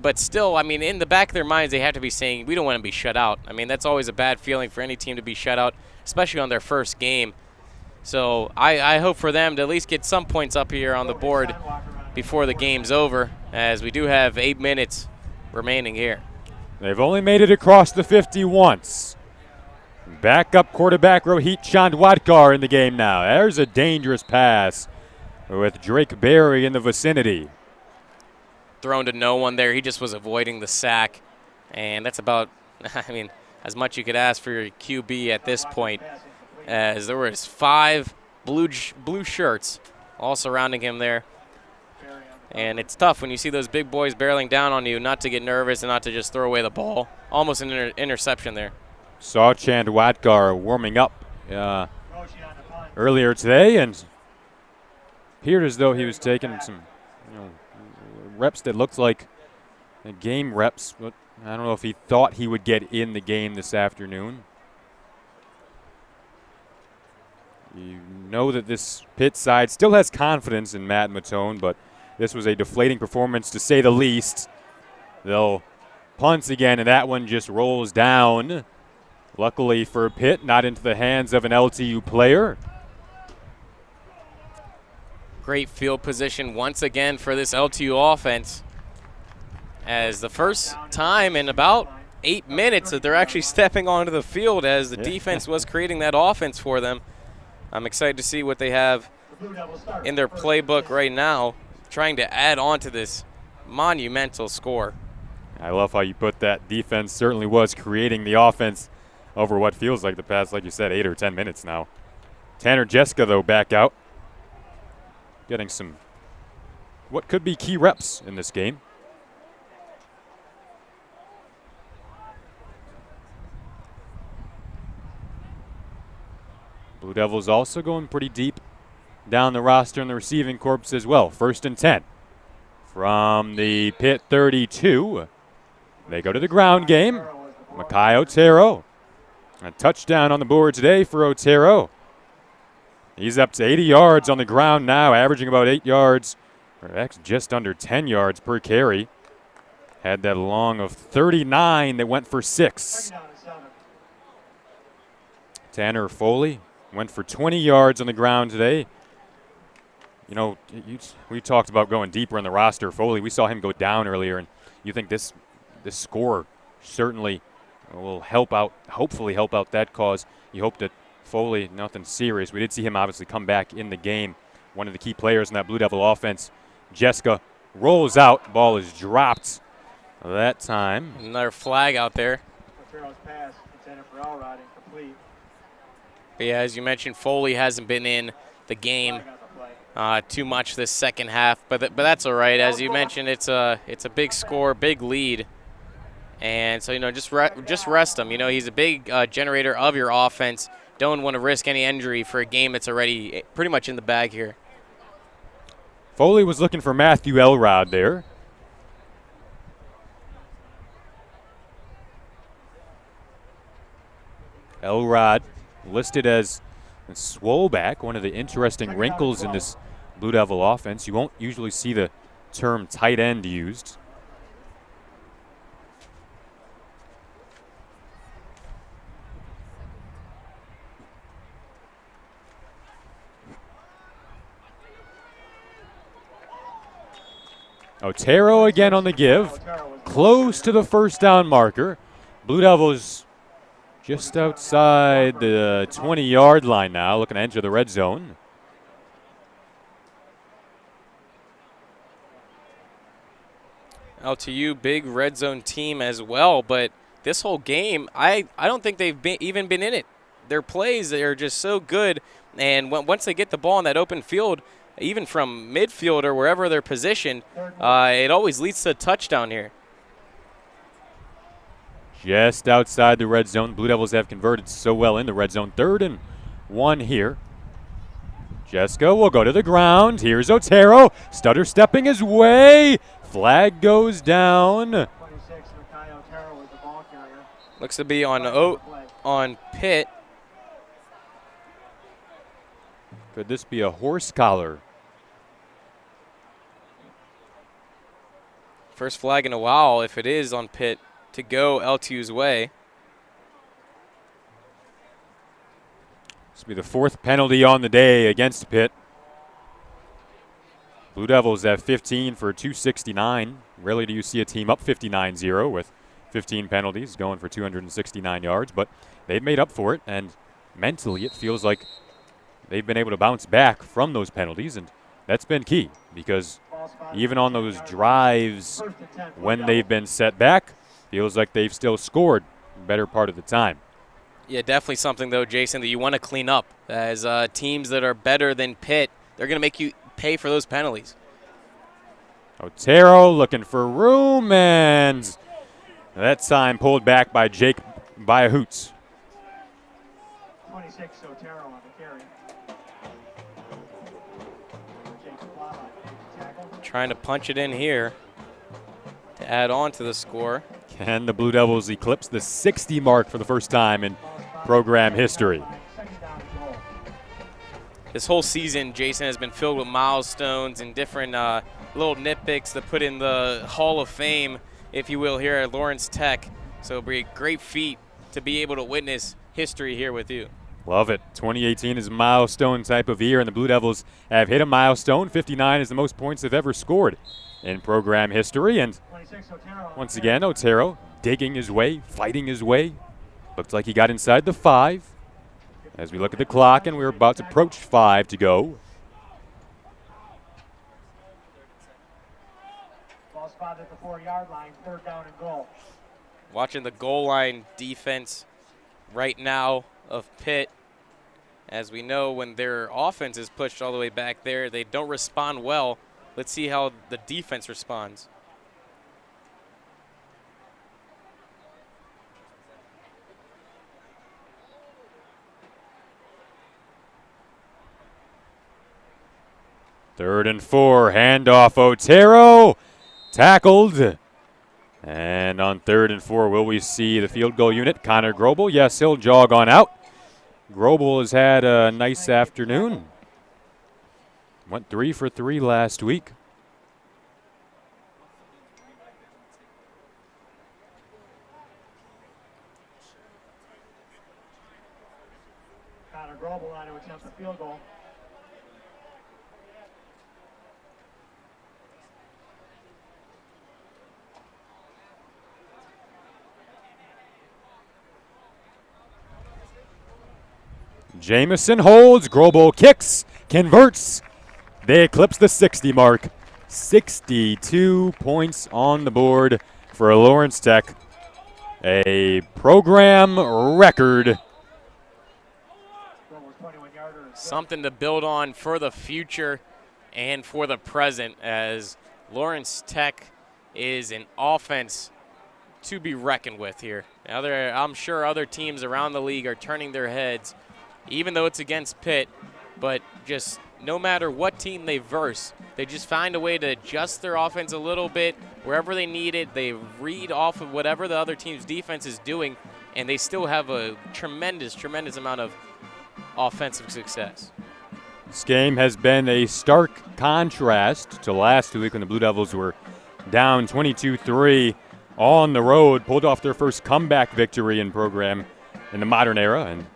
But still, I mean, in the back of their minds, they have to be saying, we don't want to be shut out. I mean, that's always a bad feeling for any team to be shut out, especially on their first game. So I hope for them to at least get some points up here on the board before the game's over, as we do have 8 minutes remaining here. They've only made it across the 50 once. Backup quarterback Rohit Chandwadkar in the game now. There's a dangerous pass with Drake Berry in the vicinity. Thrown to no one there. He just was avoiding the sack. And that's about, I mean, as much you could ask for your QB at this point, as there was 5 blue shirts all surrounding him there. And it's tough when you see those big boys barreling down on you not to get nervous and not to just throw away the ball. Almost an interception there. Saw Chandwadkar warming up earlier today and appeared as though he was taking some reps that looked like game reps, but I don't know if he thought he would get in the game this afternoon. You know that this Pitt side still has confidence in Matt Matone, but this was a deflating performance to say the least. they'll punt again, and that one just rolls down. Luckily for Pitt, not into the hands of an LTU player. Great field position once again for this LTU offense, as the first time in about 8 minutes that they're actually stepping onto the field, as the defense was creating that offense for them. I'm excited to see what they have in their playbook right now, trying to add on to this monumental score. I love how you put that. Defense certainly was creating the offense over what feels like the past, like you said, 8 or 10 minutes now. Tanner Jessica, though, back out, getting some what could be key reps in this game. Blue Devils also going pretty deep down the roster in the receiving corps as well. 1st and 10 from the Pitt 32. They go to the ground game. Makai Otero. A touchdown on the board today for Otero. He's up to 80 yards on the ground now, averaging about 8 yards, or actually just under 10 yards per carry. Had that long of 39 that went for 6. Tanner Foley went for 20 yards on the ground today. You know, we talked about going deeper in the roster. Foley, we saw him go down earlier, and you think this score certainly will help out, hopefully help out that cause. You hope that Foley, nothing serious. We did see him obviously come back in the game. One of the key players in that Blue Devil offense. Jessica rolls out. Ball is dropped that time. Another flag out there. Pass intended for Elrod, incomplete. But yeah, as you mentioned, Foley hasn't been in the game too much this second half, but that's all right. As you mentioned, it's a big score, big lead. And so, you know, just rest him. You know, he's a big generator of your offense. Don't want to risk any injury for a game that's already pretty much in the bag here. Foley was looking for Matthew Elrod there. Elrod listed as a swole back, one of the interesting wrinkles in this Blue Devil offense. You won't usually see the term tight end used. Otero again on the give, close to the first down marker. Blue Devils just outside the 20-yard line now, looking to enter the red zone. LTU, big red zone team as well, but this whole game, I don't think they've even been in it. Their plays are just so good, and once they get the ball in that open field, even from midfield or wherever they're positioned, it always leads to a touchdown here. Just outside the red zone. Blue Devils have converted so well in the red zone. 3rd and 1 here. Jessica will go to the ground. Here's Otero. Stutter stepping his way. Flag goes down. 26, Makai Otero was the ball carrier. Looks to be on Pitt. Could this be a horse collar? First flag in a while, if it is on Pitt, to go LTU's way. This will be the 4th penalty on the day against Pitt. Blue Devils have 15 for 269. Rarely do you see a team up 59-0 with 15 penalties, going for 269 yards, but they've made up for it, and mentally it feels like they've been able to bounce back from those penalties, and that's been key, because even on those drives when they've been set back, feels like they've still scored the better part of the time. Yeah, definitely something, though, Jason, that you want to clean up. As teams that are better than Pitt, they're going to make you pay for those penalties. Otero looking for room, and that time pulled back by Jake Biahoots. 26, Otero on the carry. Trying to punch it in here to add on to the score. Can the Blue Devils eclipse the 60 mark for the first time in program history? This whole season, Jason, has been filled with milestones and different little nitpicks that put in the Hall of Fame if you will, here at Lawrence Tech. So it'll be a great feat to be able to witness history here with you. Love it. 2018 is a milestone type of year, and the Blue Devils have hit a milestone. 59 is the most points they've ever scored in program history. And once again, Otero digging his way, fighting his way. Looked like he got inside the 5. As we look at the clock, and we're about to approach 5 to go. Ball spotted at the 4-yard line, 3rd down and goal. Watching the goal line defense right now of Pitt. As we know, when their offense is pushed all the way back there, they don't respond well. Let's see how the defense responds. Third and 4, handoff Otero, tackled. And on 3rd and 4, will we see the field goal unit, Connor Grobel? Yes, he'll jog on out. Grobel has had a nice afternoon. Went 3 for 3 last week. Connor Grobel on to attempt the field goal. Jamison holds, Grobel kicks, converts. They eclipse the 60 mark. 62 points on the board for Lawrence Tech. A program record. Something to build on for the future and for the present, as Lawrence Tech is an offense to be reckoned with here. I'm sure other teams around the league are turning their heads, even though it's against Pitt, but just no matter what team they verse, they just find a way to adjust their offense a little bit wherever they need it. They read off of whatever the other team's defense is doing, and they still have a tremendous, tremendous amount of offensive success. This game has been a stark contrast to last week when the Blue Devils were down 22-3 on the road, pulled off their first comeback victory in program in the modern era, and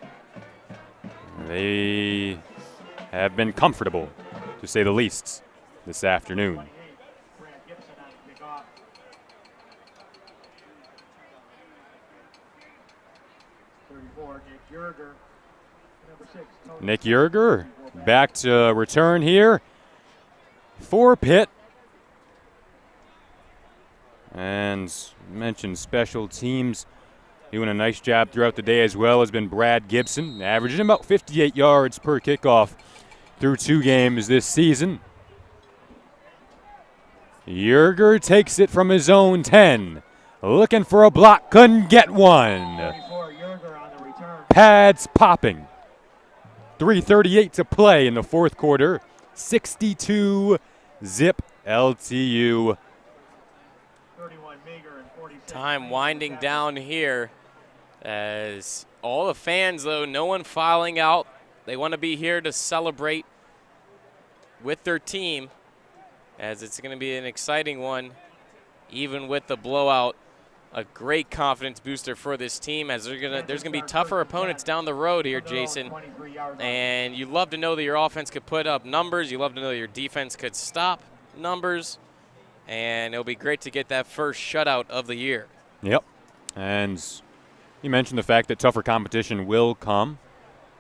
they have been comfortable, to say the least, this afternoon. 34, Nick Yerger. Number 6, Nick Yerger back to return here for Pitt. And mentioned special teams doing a nice job throughout the day, as well has been Brad Gibson, averaging about 58 yards per kickoff through 2 games this season. Yerger takes it from his own 10. Looking for a block, couldn't get one. 34, Yerger on the return. Pads popping. 3:38 to play in the 4th quarter. 62-zip LTU. 31, Meager, and 46. Time winding down here, as all the fans, though, no one filing out. They want to be here to celebrate with their team, as it's going to be an exciting one, even with the blowout. A great confidence booster for this team, as there's going to be tougher opponents down the road here, Jason. And you love to know that your offense could put up numbers. You love to know that your defense could stop numbers. And it'll be great to get that first shutout of the year. Yep. And you mentioned the fact that tougher competition will come.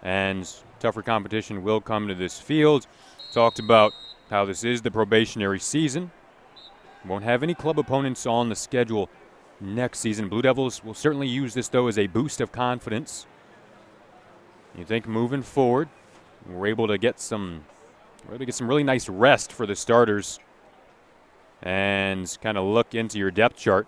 And tougher competition will come to this field. Talked about how this is the probationary season. Won't have any club opponents on the schedule next season. Blue Devils will certainly use this, though, as a boost of confidence. You think moving forward, we're able to get some really nice rest for the starters and kind of look into your depth chart.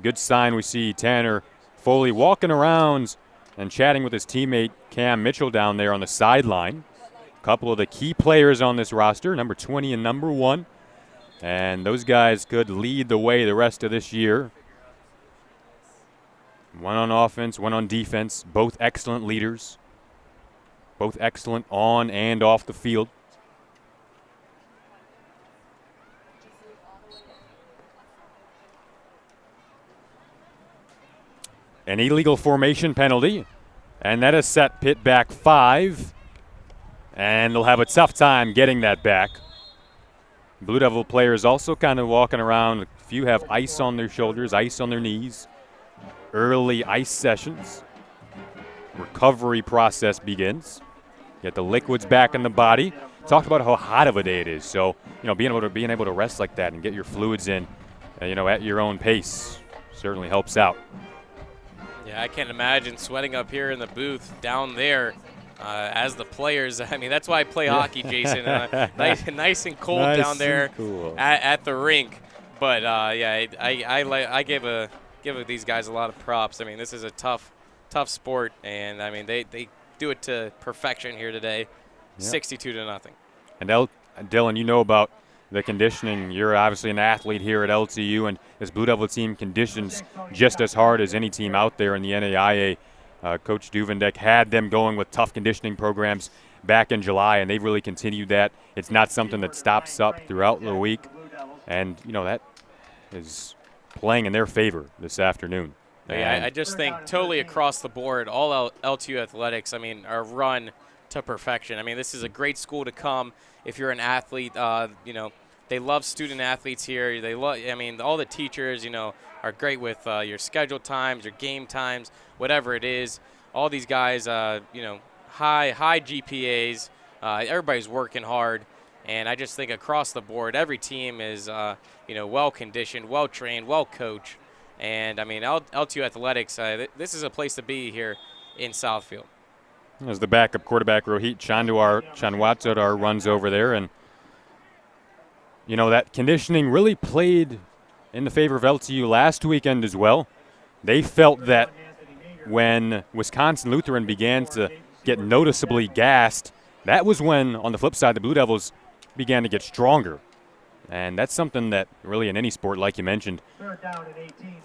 Good sign we see Tanner Foley walking around and chatting with his teammate Cam Mitchell down there on the sideline. A couple of the key players on this roster, number 20 and number 1. And those guys could lead the way the rest of this year. One on offense, one on defense, both excellent leaders. Both excellent on and off the field. An illegal formation penalty, and that has set Pitt back 5, and they'll have a tough time getting that back. Blue Devil players also kind of walking around. A few have ice on their shoulders, ice on their knees. Early ice sessions. Recovery process begins. Get the liquids back in the body. Talked about how hot of a day it is, so being able to rest like that and get your fluids in, at your own pace certainly helps out. Yeah, I can't imagine sweating up here in the booth down there as the players. I mean, that's why I play hockey, Jason. Nice and cold down there at the rink. But I give these guys a lot of props. I mean, this is a tough sport, and I mean they do it to perfection here today, 62-0. And Dylan, you know about the conditioning. You're obviously an athlete here at LTU, and this Blue Devil team conditions just as hard as any team out there in the NAIA. Coach Duvendek had them going with tough conditioning programs back in July, and they've really continued that. It's not something that stops up throughout the week, and that is playing in their favor this afternoon. Yeah, I just think totally across the board, all LTU athletics, I mean, are run to perfection. I mean, this is a great school to come if you're an athlete. They love student athletes here. All the teachers, are great with your schedule times, your game times, whatever it is. All these guys, high GPAs. Everybody's working hard. And I just think across the board, every team is, well-conditioned, well-trained, well-coached. And, I mean, LTU athletics, this is a place to be here in Southfield. As the backup quarterback, Rohit Chanwatsadar runs over there. And, that conditioning really played in the favor of LTU last weekend as well. They felt that when Wisconsin Lutheran began to get noticeably gassed, that was when, on the flip side, the Blue Devils began to get stronger. And that's something that really in any sport, like you mentioned,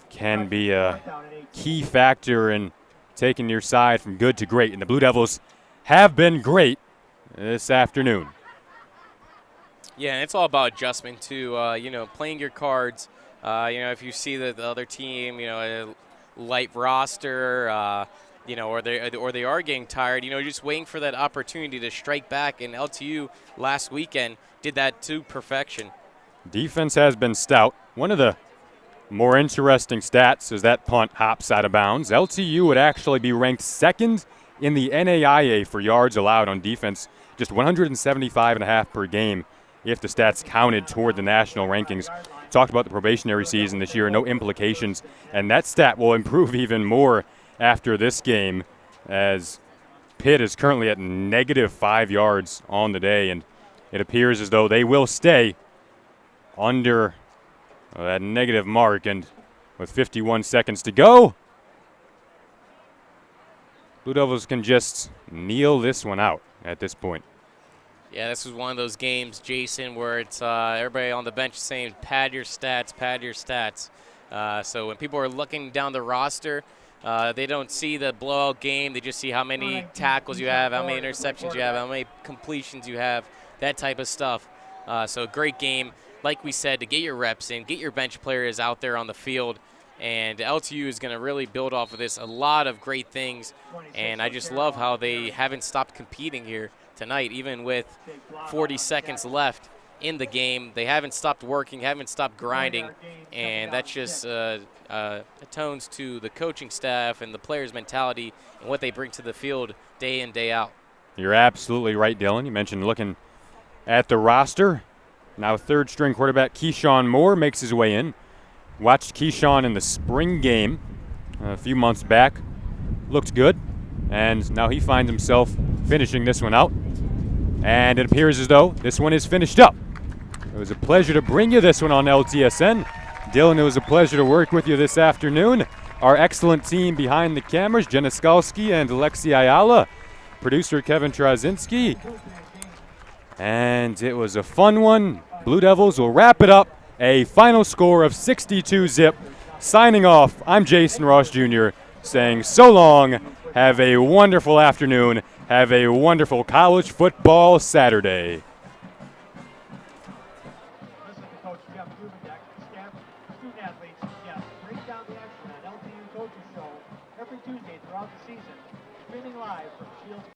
can be a key factor in taking your side from good to great. And the Blue Devils have been great this afternoon. Yeah, and it's all about adjustment too. Playing your cards. If you see the other team, a light roster, or they are getting tired, just waiting for that opportunity to strike back. And LTU last weekend did that to perfection. Defense has been stout. One of the more interesting stats is that punt hops out of bounds. LTU would actually be ranked second in the NAIA for yards allowed on defense, just 175.5 per game if the stats counted toward the national rankings. Talked about the probationary season this year, no implications, and that stat will improve even more after this game, as Pitt is currently at -5 yards on the day, and it appears as though they will stay under that negative mark. And with 51 seconds to go, Blue Devils can just kneel this one out at this point. Yeah, this was one of those games, Jason, where it's everybody on the bench saying, pad your stats, pad your stats. So when people are looking down the roster, they don't see the blowout game. They just see how many tackles you have, how many interceptions you have, how many completions you have, that type of stuff. So a great game, like we said, to get your reps in, get your bench players out there on the field. And LTU is going to really build off of this a lot of great things. And I just love how they haven't stopped competing here tonight, even with 40 seconds left in the game. They haven't stopped working, haven't stopped grinding, and that just atones to the coaching staff and the players' mentality and what they bring to the field day in, day out. You're absolutely right, Dylan. You mentioned looking at the roster. Now third-string quarterback Keyshawn Moore makes his way in. Watched Keyshawn in the spring game a few months back. Looked good, and now he finds himself finishing this one out. And it appears as though this one is finished up. It was a pleasure to bring you this one on LTSN. Dylan, it was a pleasure to work with you this afternoon. Our excellent team behind the cameras, Jenna Skalski and Alexi Ayala, producer Kevin Trazinski. And it was a fun one. Blue Devils will wrap it up. A final score of 62-zip. Signing off, I'm Jason Ross Jr. saying so long. Have a wonderful afternoon. Have a wonderful college football Saturday. Listen to Coach Jeff Dubendek, staff, student athletes, break down the action on LTU Coaches Show live from Shields.